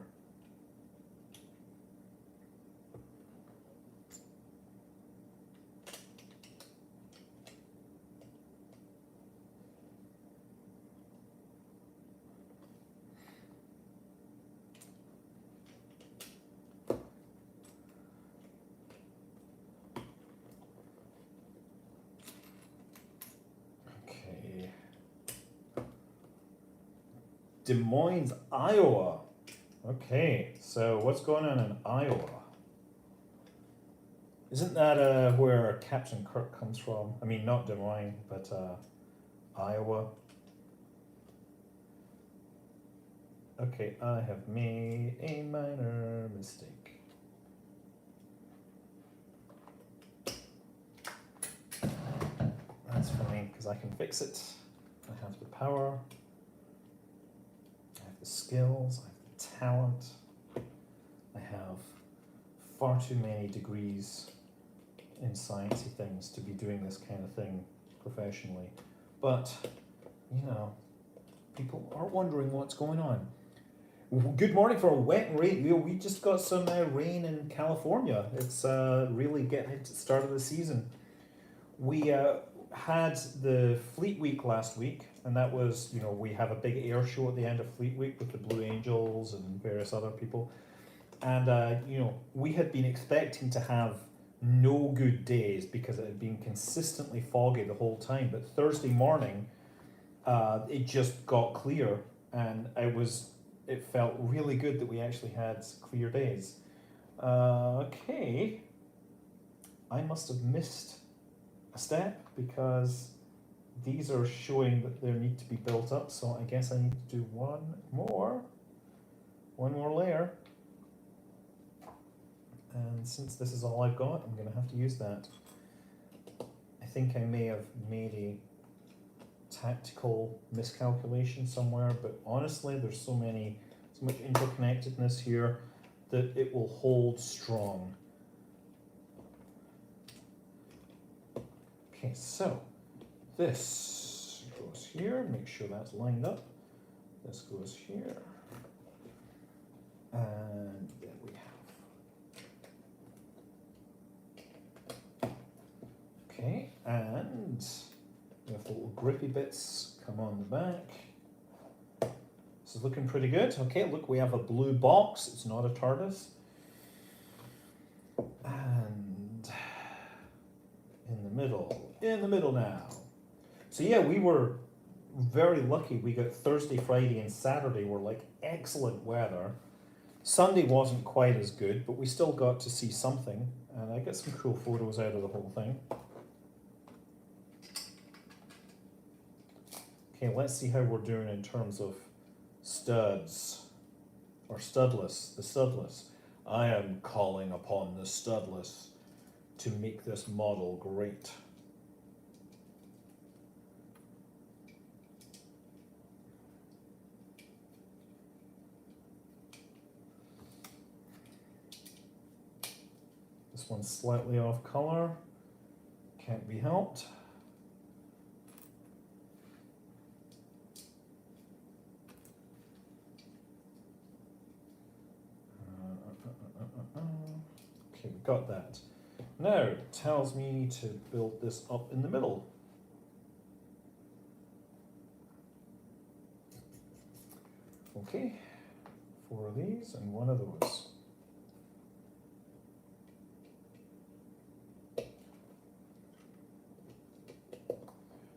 Des Moines, Iowa. Okay, so what's going on in Iowa? Isn't that where Captain Kirk comes from? I mean, not Des Moines, but Iowa. Okay, I have made a minor mistake. That's fine, because I can fix it. I have the power. The skills, I have the talent, I have far too many degrees in sciencey things to be doing this kind of thing professionally. But you know, people are wondering what's going on. Good morning for a wet rain. We just got some rain in California. It's really getting into the start of the season. We had the Fleet Week last week, and that was, you know, we have a big air show at the end of Fleet Week with the Blue Angels and various other people. And, you know, we had been expecting to have no good days because it had been consistently foggy the whole time. But Thursday morning, it just got clear, and it felt really good that we actually had clear days. Okay, I must have missed a step because these are showing that they need to be built up, so I guess I need to do one more layer. And since this is all I've got, I'm gonna have to use that. I think I may have made a tactical miscalculation somewhere, but honestly, there's so much interconnectedness here that it will hold strong. Okay, so this goes here, make sure that's lined up. This goes here. And then we have. Okay, and we have the little grippy bits come on the back. This is looking pretty good. Okay, look, we have a blue box. It's not a TARDIS. And in the middle now. So yeah, we were very lucky. We got Thursday, Friday, and Saturday were like excellent weather. Sunday wasn't quite as good, but we still got to see something. And I got some cool photos out of the whole thing. Okay, let's see how we're doing in terms of studs, or studless, the studless. I am calling upon the studless to make this model great. This one's slightly off color, can't be helped. Okay, we got that. Now it tells me to build this up in the middle. Okay, 4 of these and 1 of those.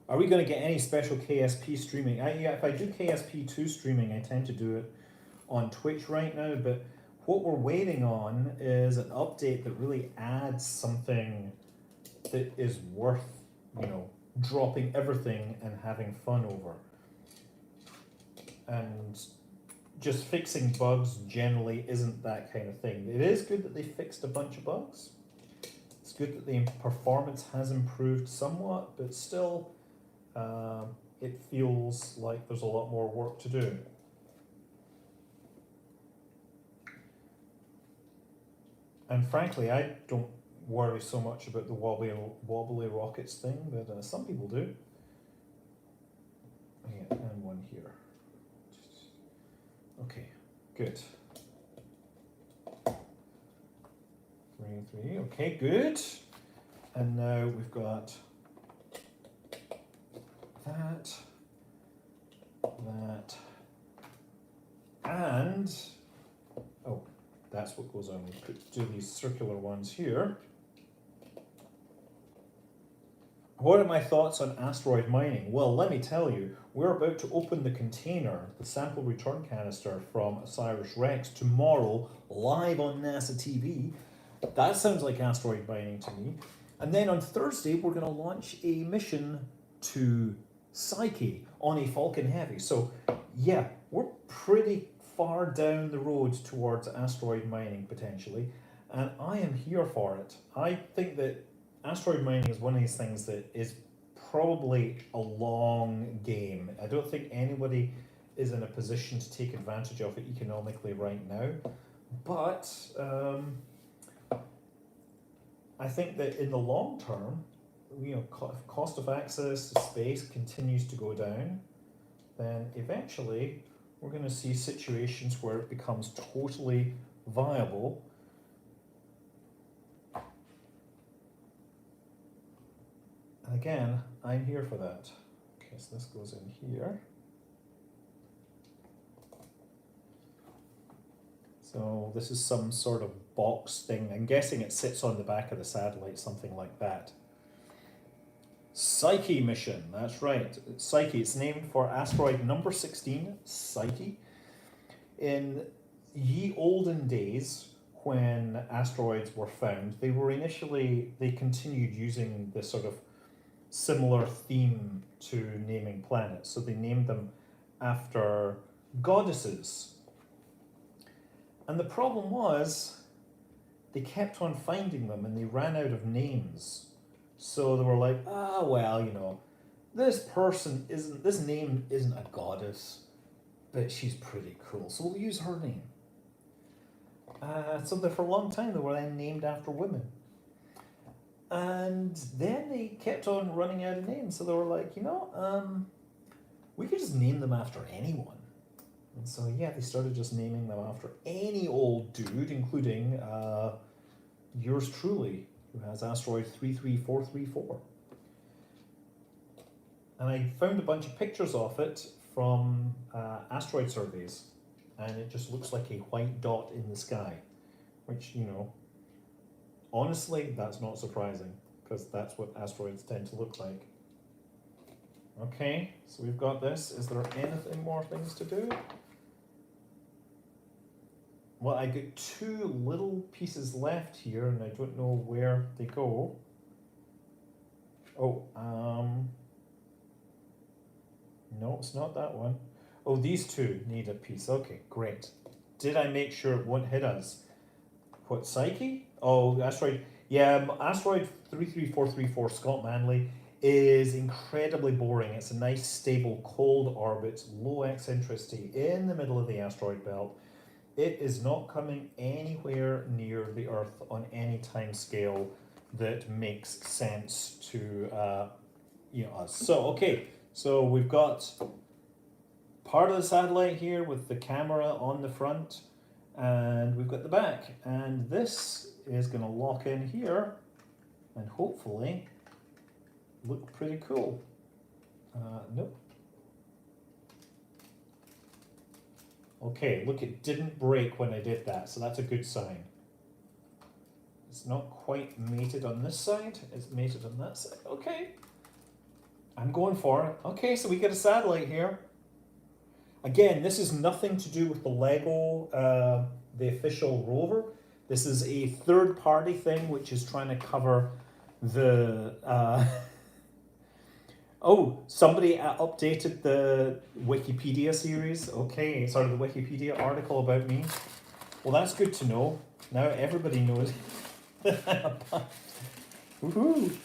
Are we going to get any special KSP streaming? Yeah, if I do KSP2 streaming, I tend to do it on Twitch right now, but what we're waiting on is an update that really adds something that is worth, you know, dropping everything and having fun over. And just fixing bugs generally isn't that kind of thing. It is good that they fixed a bunch of bugs. It's good that the performance has improved somewhat, but still, it feels like there's a lot more work to do. And frankly, I don't worry so much about the wobbly rockets thing, but some people do. Yeah, and 1 here. Okay, good. 3 and 3, okay, good. And now we've got that, and, oh, that's what goes on. We do these circular ones here. What are my thoughts on asteroid mining? Well, let me tell you, we're about to open the container, the sample return canister from OSIRIS-REx tomorrow, live on NASA TV. That sounds like asteroid mining to me. And then on Thursday, we're going to launch a mission to Psyche on a Falcon Heavy. So yeah, we're pretty far down the road towards asteroid mining potentially, and I am here for it. I think that asteroid mining is one of these things that is probably a long game. I don't think anybody is in a position to take advantage of it economically right now, but I think that in the long term, you know, cost of access to space continues to go down. then eventually we're going to see situations where it becomes totally viable. And again, I'm here for that. Okay, so this goes in here. So this is some sort of box thing. I'm guessing it sits on the back of the satellite, something like that. Psyche mission, that's right. Psyche, it's named for asteroid number 16, Psyche. In ye olden days, when asteroids were found, they continued using this sort of similar theme to naming planets. So they named them after goddesses. And the problem was, they kept on finding them and they ran out of names. So they were like, well, this name isn't a goddess, but she's pretty cool, so we'll use her name. So for a long time they were then named after women. And then they kept on running out of names, so they were like, we could just name them after anyone. And so, yeah, they started just naming them after any old dude, including yours truly, who has asteroid 33434. And I found a bunch of pictures of it from asteroid surveys, and it just looks like a white dot in the sky, which, honestly, that's not surprising, because that's what asteroids tend to look like. Okay, so we've got this. Is there anything more things to do? Well, I got two little pieces left here, and I don't know where they go. Oh, no, it's not that one. Oh, these two need a piece. Okay, great. Did I make sure it won't hit us? What, Psyche? Oh, asteroid. Yeah, asteroid 33434, Scott Manley, is incredibly boring. It's a nice, stable, cold orbit, low eccentricity in the middle of the asteroid belt. It is not coming anywhere near the Earth on any time scale that makes sense to us. So, okay, so we've got part of the satellite here with the camera on the front, and we've got the back, and this is going to lock in here and hopefully look pretty cool. Nope. Okay, look, it didn't break when I did that, so that's a good sign. It's not quite mated on this side, it's mated on that side. Okay, I'm going for it. Okay, so we get a satellite here. Again, this is nothing to do with the LEGO, the official rover. This is a third-party thing which is trying to cover the... Oh, somebody updated the Wikipedia series. Okay, sorry, the Wikipedia article about me. Well, that's good to know. Now everybody knows. Woohoo!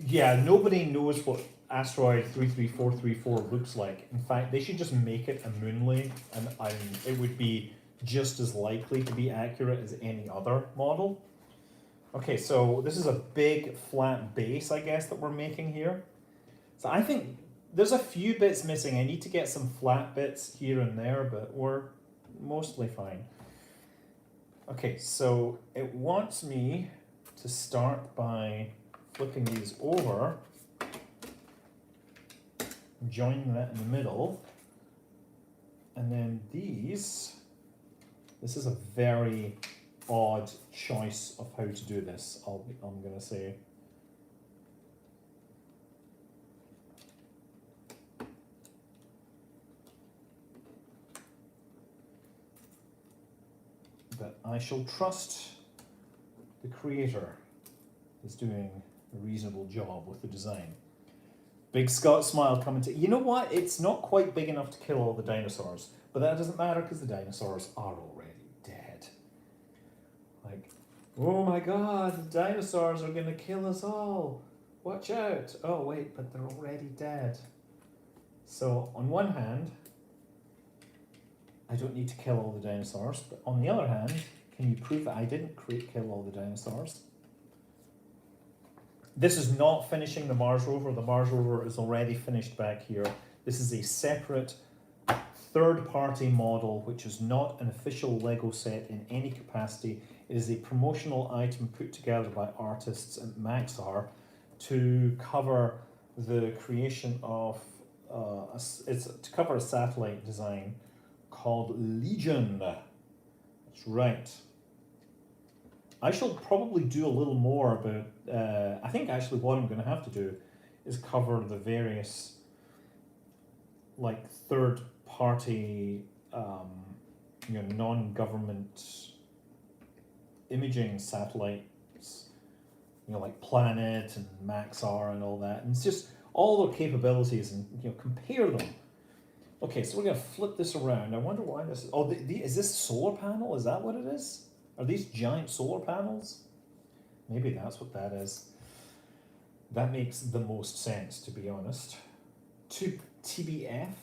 Yeah, nobody knows what asteroid 33434 looks like. In fact, they should just make it a moonly, and it would be just as likely to be accurate as any other model. Okay, so this is a big flat base, I guess, that we're making here. So I think there's a few bits missing. I need to get some flat bits here and there, but we're mostly fine. Okay, so it wants me to start by flipping these over, joining that in the middle, and then this is a very odd choice of how to do this, I'm going to say. But I shall trust the creator is doing a reasonable job with the design. Big Scott smile coming to... You know what? It's not quite big enough to kill all the dinosaurs, but that doesn't matter because the dinosaurs are already dead. Like, oh my god, the dinosaurs are going to kill us all. Watch out. Oh wait, but they're already dead. So on one hand, I don't need to kill all the dinosaurs, but on the other hand, can you prove that I didn't kill all the dinosaurs? This is not finishing the Mars rover. The Mars rover is already finished back here. This is a separate third-party model, which is not an official Lego set in any capacity. It is a promotional item put together by artists at Maxar to cover the creation of it's to cover a satellite design called Legion. That's right. I shall probably do a little more about. I think actually what I'm going to have to do is cover the various like third-party, non-government imaging satellites, like Planet and Maxar and all that, and it's just all their capabilities and compare them. Okay, so we're gonna flip this around. I wonder why this. Oh, is this solar panel? Is that what it is? Are these giant solar panels? Maybe that's what that is. That makes the most sense, to be honest. To TBF.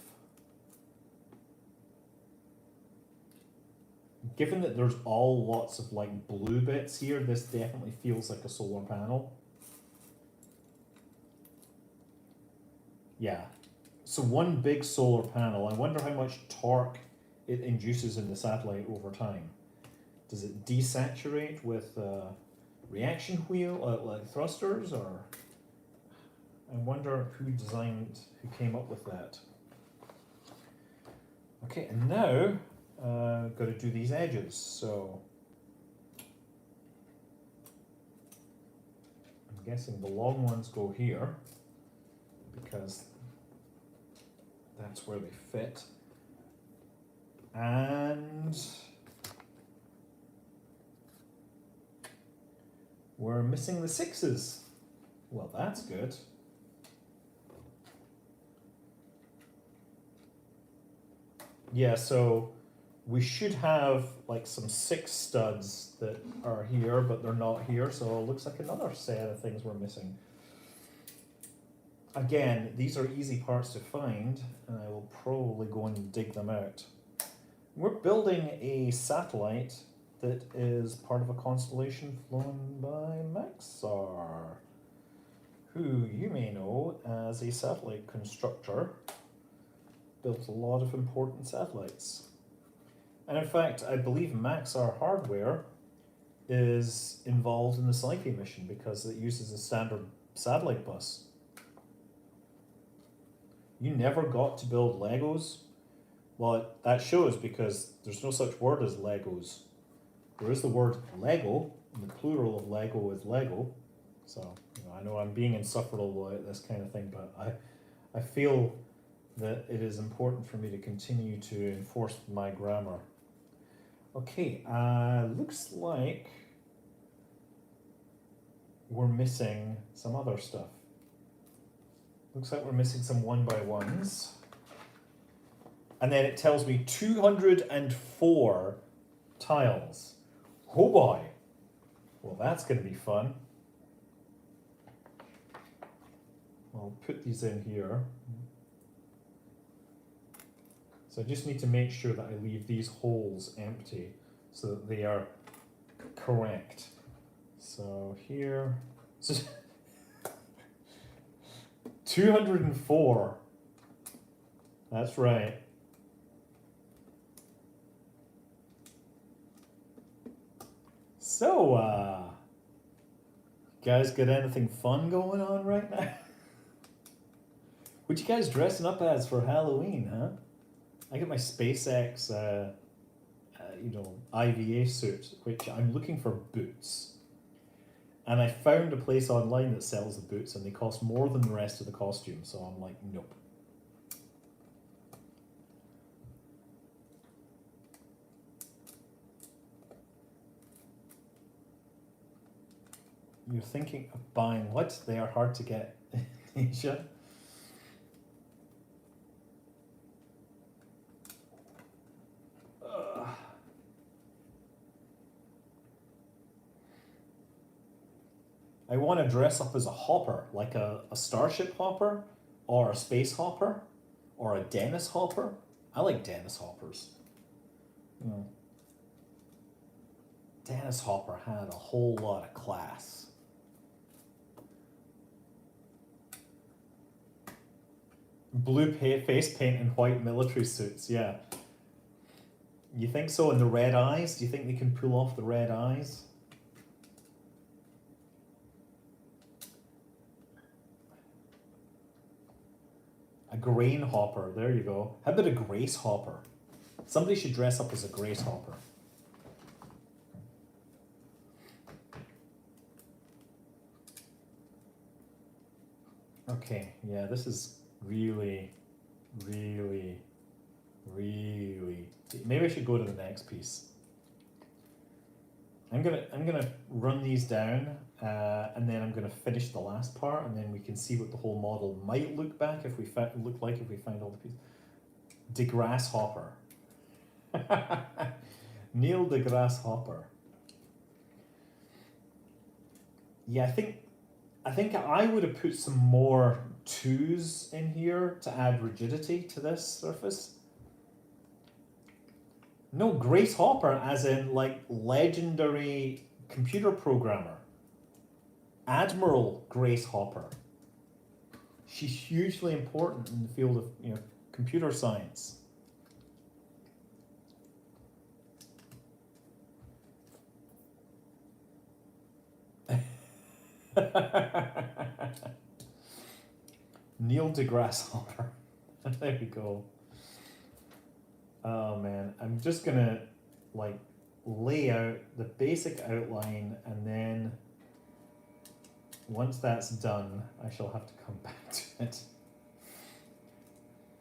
Given that there's all lots of like blue bits here, this definitely feels like a solar panel. Yeah. So one big solar panel. I wonder how much torque it induces in the satellite over time. Does it desaturate with reaction wheel, like thrusters, or? I wonder who came up with that. Okay, and now got to do these edges. So I'm guessing the long ones go here because that's where they fit. And we're missing the 6s. Well, that's good. Yeah, so we should have like some 6 studs that are here, but they're not here, so it looks like another set of things we're missing. Again, these are easy parts to find, and I will probably go and dig them out. We're building a satellite that is part of a constellation flown by Maxar, who you may know as a satellite constructor. Built a lot of important satellites. And in fact, I believe Maxar hardware is involved in the Psyche mission because it uses a standard satellite bus. You never got to build Legos? Well, that shows because there's no such word as Legos. There is the word Lego, and the plural of Lego is Lego. So, I know I'm being insufferable about this kind of thing, but I feel that it is important for me to continue to enforce my grammar. Okay, looks like we're missing some other stuff. Looks like we're missing some 1x1s. And then it tells me 204 tiles. Oh boy. Well, that's going to be fun. I'll put these in here. So I just need to make sure that I leave these holes empty so that they are correct. So here, so 204. That's right. So, guys got anything fun going on right now? What you guys dressing up as for Halloween, huh? I got my SpaceX, IVA suit, which I'm looking for boots. And I found a place online that sells the boots, and they cost more than the rest of the costume, so I'm like, nope. You're thinking of buying what? They are hard to get in Asia. I want to dress up as a hopper, like a starship hopper, or a space hopper, or a Dennis hopper. I like Dennis hoppers. Dennis Hopper had a whole lot of class. Blue face paint and white military suits, yeah. You think so? And the red eyes? Do you think they can pull off the red eyes? A grain hopper, there you go. How about a grace hopper? Somebody should dress up as a grace hopper. Okay, yeah, this is really, really, really. Maybe I should go to the next piece. I'm gonna run these down, and then I'm gonna finish the last part, and then we can see what the whole model might look back if we look like if we find all the pieces. DeGrasse Hopper. Neil deGrasse Hopper. Yeah, I think I would have put some more twos in here to add rigidity to this surface. No, Grace Hopper as in like legendary computer programmer. Admiral Grace Hopper. She's hugely important in the field of, you know, computer science. Neil deGrasse Hopper. There we go. Oh man, I'm just gonna like lay out the basic outline, and then once that's done, I shall have to come back to it.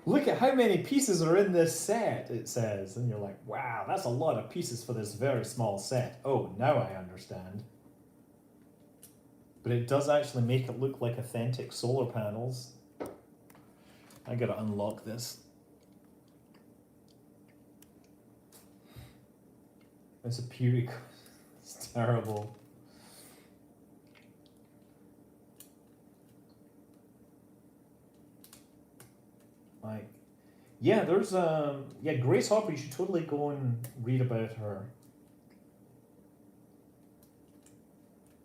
Look at how many pieces are in this set, it says, and you're like, wow, that's a lot of pieces for this very small set. Oh, now I understand. But it does actually make it look like authentic solar panels. I gotta unlock this. It's a period. It's terrible. Like, yeah, there's yeah, Grace Hopper. You should totally go and read about her.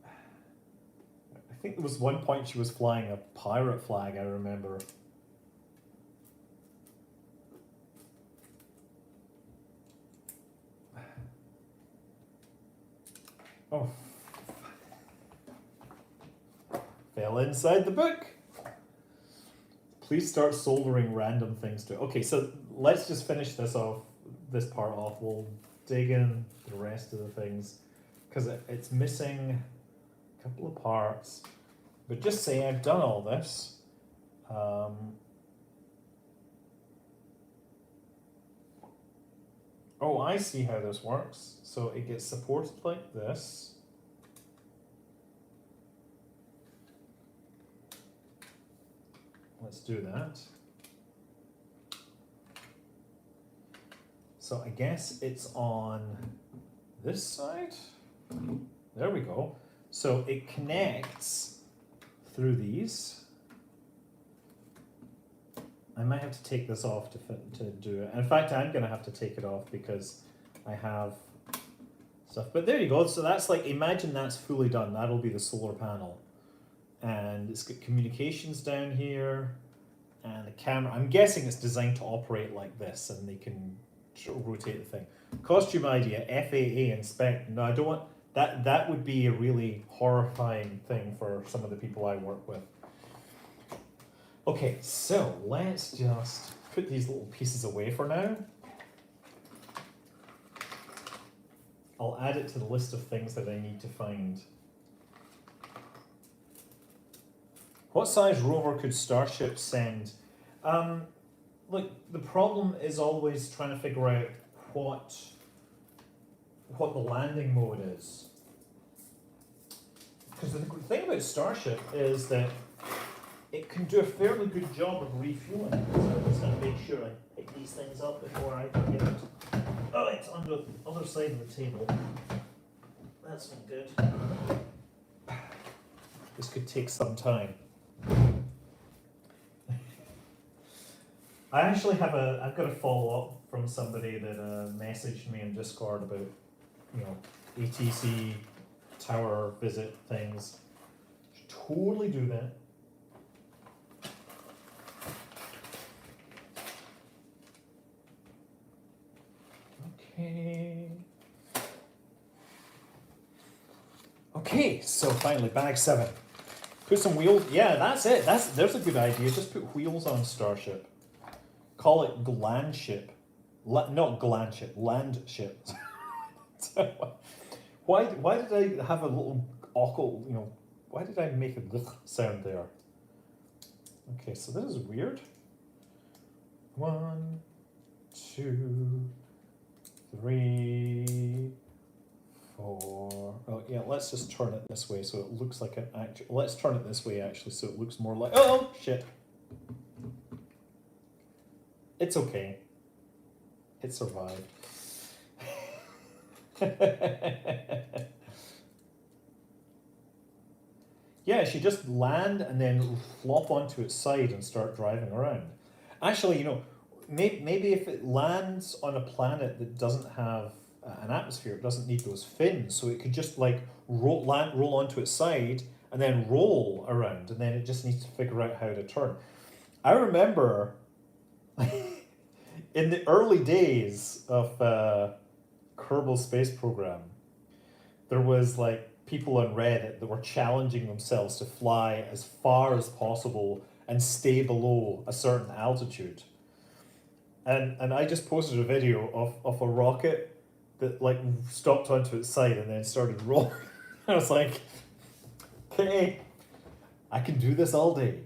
I think there was one point she was flying a pirate flag. I remember. Oh. Fell inside the book. Please start soldering random things to it. Okay, so let's just finish this part off. We'll dig in the rest of the things, because it's missing a couple of parts. But just say I've done all this. Oh, I see how this works. So it gets supported like this. Let's do that. So I guess it's on this side. There we go. So it connects through these. I might have to take this off to do it. In fact, I'm going to have to take it off because I have stuff. But there you go. So that's like, imagine that's fully done. That'll be the solar panel. And it's got communications down here. And the camera, I'm guessing it's designed to operate like this, and they can rotate the thing. Costume idea, FAA inspect. No, I don't want, that would be a really horrifying thing for some of the people I work with. Okay, so let's just put these little pieces away for now. I'll add it to the list of things that I need to find. What size rover could Starship send? Look, the problem is always trying to figure out what the landing mode is. Because the thing about Starship is that it can do a fairly good job of refueling. So I'm just going to make sure I pick these things up before I forget it. Oh, it's on the other side of the table. That's not good. This could take some time. I actually have I've got a follow-up from somebody that messaged me in Discord about, you know, ATC tower visit things. Should totally do that. So finally, bag 7. Put some wheels. Yeah, that's it. There's a good idea. Just put wheels on Starship. Call it Glandship. Not Glandship. Landship. Why did I have a little awkward, why did I make a gl sound there? Okay, so this is weird. 1, 2, 3, 4. Oh yeah, let's just turn it this way so it looks like an actual. Let's turn it this way actually so it looks more like. Oh shit! It's okay. It survived. Yeah, she just land and then flop onto its side and start driving around. Actually, maybe if it lands on a planet that doesn't have an atmosphere, it doesn't need those fins, so it could just like roll onto its side and then roll around, and then it just needs to figure out how to turn. I remember in the early days of Kerbal Space Program, there was like people on Reddit that were challenging themselves to fly as far as possible and stay below a certain altitude. And I just posted a video of a rocket that like stopped onto its side and then started rolling. I was like, okay, I can do this all day.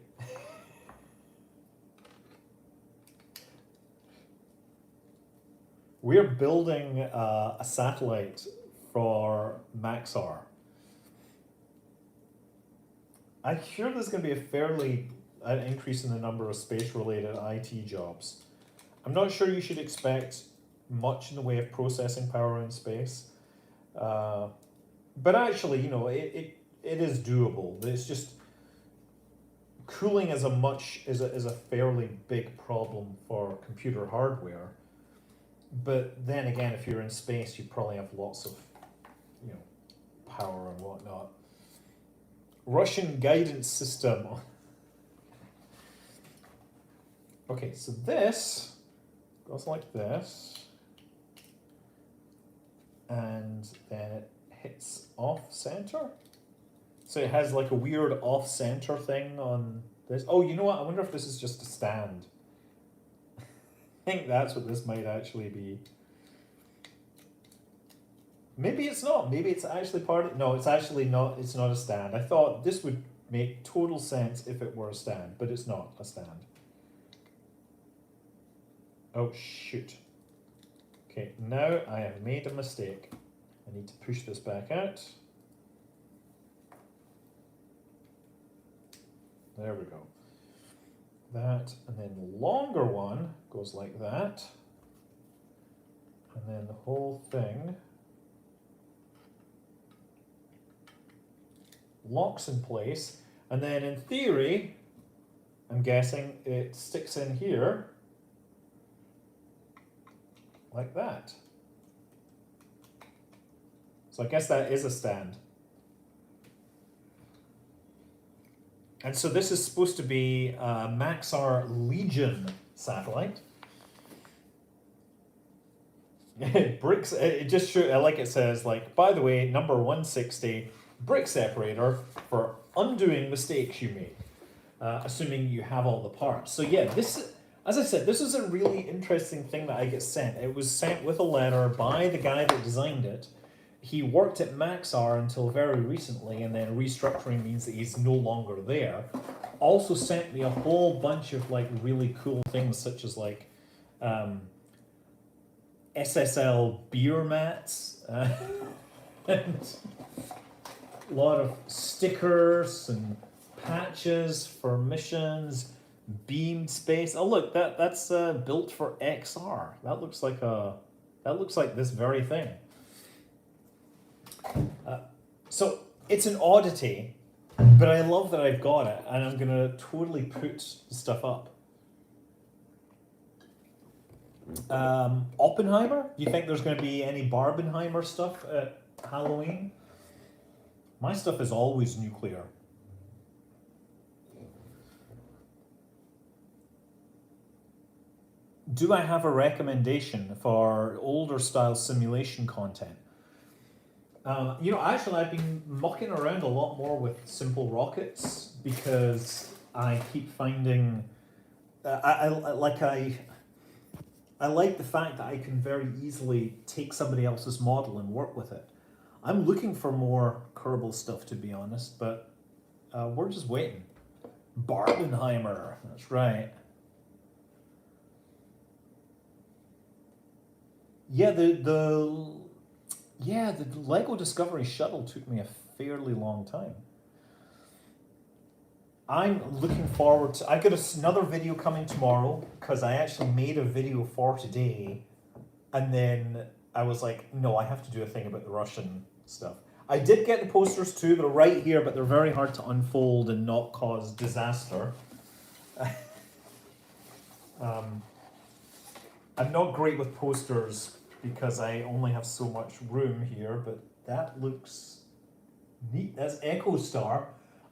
We're building a satellite for Maxar. I hear there's going to be an increase in the number of space-related IT jobs. I'm not sure you should expect much in the way of processing power in space, but actually, it is doable. It's just cooling is a fairly big problem for computer hardware. But then again, if you're in space, you probably have lots of power and whatnot. Russian guidance system. Okay, so this goes like this, and then it hits off center. So it has like a weird off center thing on this. Oh, you know what? I wonder if this is just a stand. I think that's what this might actually be. Maybe it's not. Maybe it's actually part of. No, it's actually not. It's not a stand. I thought this would make total sense if it were a stand, but it's not a stand. Oh, shoot. Okay, now I have made a mistake. I need to push this back out. There we go. That, and then the longer one goes like that. And then the whole thing locks in place. And then in theory, I'm guessing it sticks in here like that. So I guess that is a stand. And so this is supposed to be a Maxar Legion satellite. Bricks, it just like it says, like, by the way, number 160, brick separator for undoing mistakes you made, assuming you have all the parts. So yeah, this, as I said, this is a really interesting thing that I get sent. It was sent with a letter by the guy that designed it. He worked at Maxar until very recently, and then restructuring means that he's no longer there. Also sent me a whole bunch of like really cool things, such as like SSL beer mats, and a lot of stickers and patches for missions, beamed space. Oh look, that's built for XR. That looks like this very thing. So it's an oddity, but I love that I've got it, and I'm gonna totally put stuff up. Oppenheimer? Do you think there's going to be any Barbenheimer stuff at Halloween? My stuff is always nuclear. Do I have a recommendation for older style simulation content? Actually, I've been mucking around a lot more with simple rockets because I keep finding I like the fact that I can very easily take somebody else's model and work with it. I'm looking for more Kerbal stuff, to be honest, but we're just waiting. Barbenheimer, that's right. Yeah, the Lego Discovery Shuttle took me a fairly long time. I'm looking forward to. I got another video coming tomorrow because I actually made a video for today, and then I was like, no, I have to do a thing about the Russian stuff. I did get the posters too. They're right here, but they're very hard to unfold and not cause disaster. um, I'm not great with posters because I only have so much room here, but that looks neat. That's EchoStar.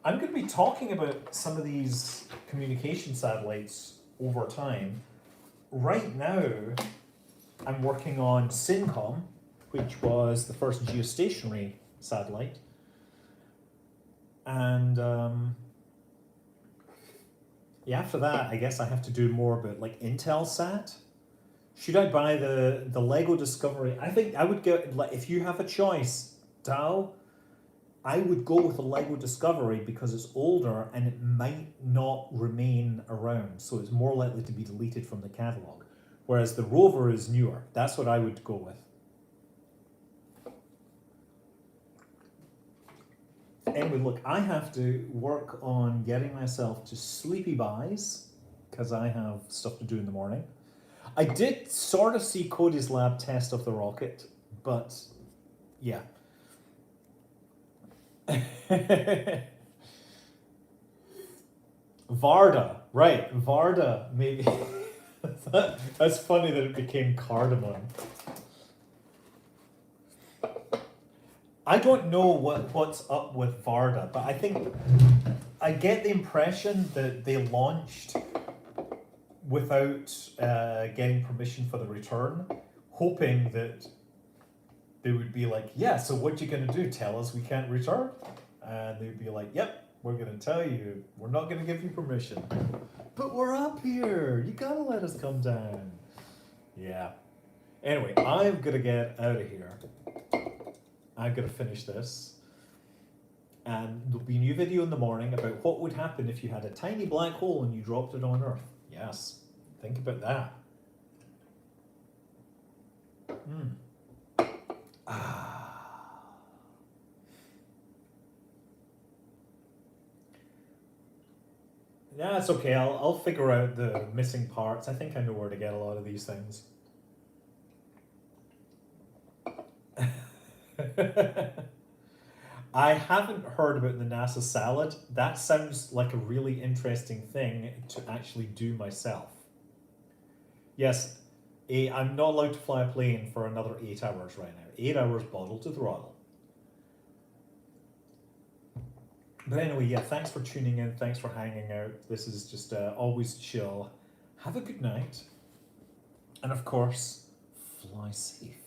I'm going to be talking about some of these communication satellites over time. Right now, I'm working on SYNCOM, which was the first geostationary satellite. And after that, I guess I have to do more about like Intelsat. Should I buy the Lego Discovery? I think I would get, like, if you have a choice, Dal, I would go with the Lego Discovery because it's older and it might not remain around, so it's more likely to be deleted from the catalogue. Whereas the Rover is newer. That's what I would go with. Anyway, look, I have to work on getting myself to sleepy buys because I have stuff to do in the morning. I did sort of see Cody's lab test of the rocket, but yeah. Varda, right? Varda, maybe. That's funny that it became cardamom. I don't know what's up with Varda, but I think I get the impression that they launched without getting permission for the return, hoping that they would be like, yeah, so what you gonna do? Tell us we can't return? And they'd be like, yep, we're gonna tell you, we're not gonna give you permission. But we're up here, you gotta let us come down. Yeah. Anyway, I'm gonna get out of here. I'm gonna finish this. And there'll be a new video in the morning about what would happen if you had a tiny black hole and you dropped it on Earth. Yes, think about that. Yeah, it's okay. I'll figure out the missing parts. I think I know where to get a lot of these things. I haven't heard about the NASA salad. That sounds like a really interesting thing to actually do myself. Yes, I'm not allowed to fly a plane for another 8 hours right now. 8 hours bottle to throttle. But anyway, yeah, thanks for tuning in. Thanks for hanging out. This is just always chill. Have a good night. And of course, fly safe.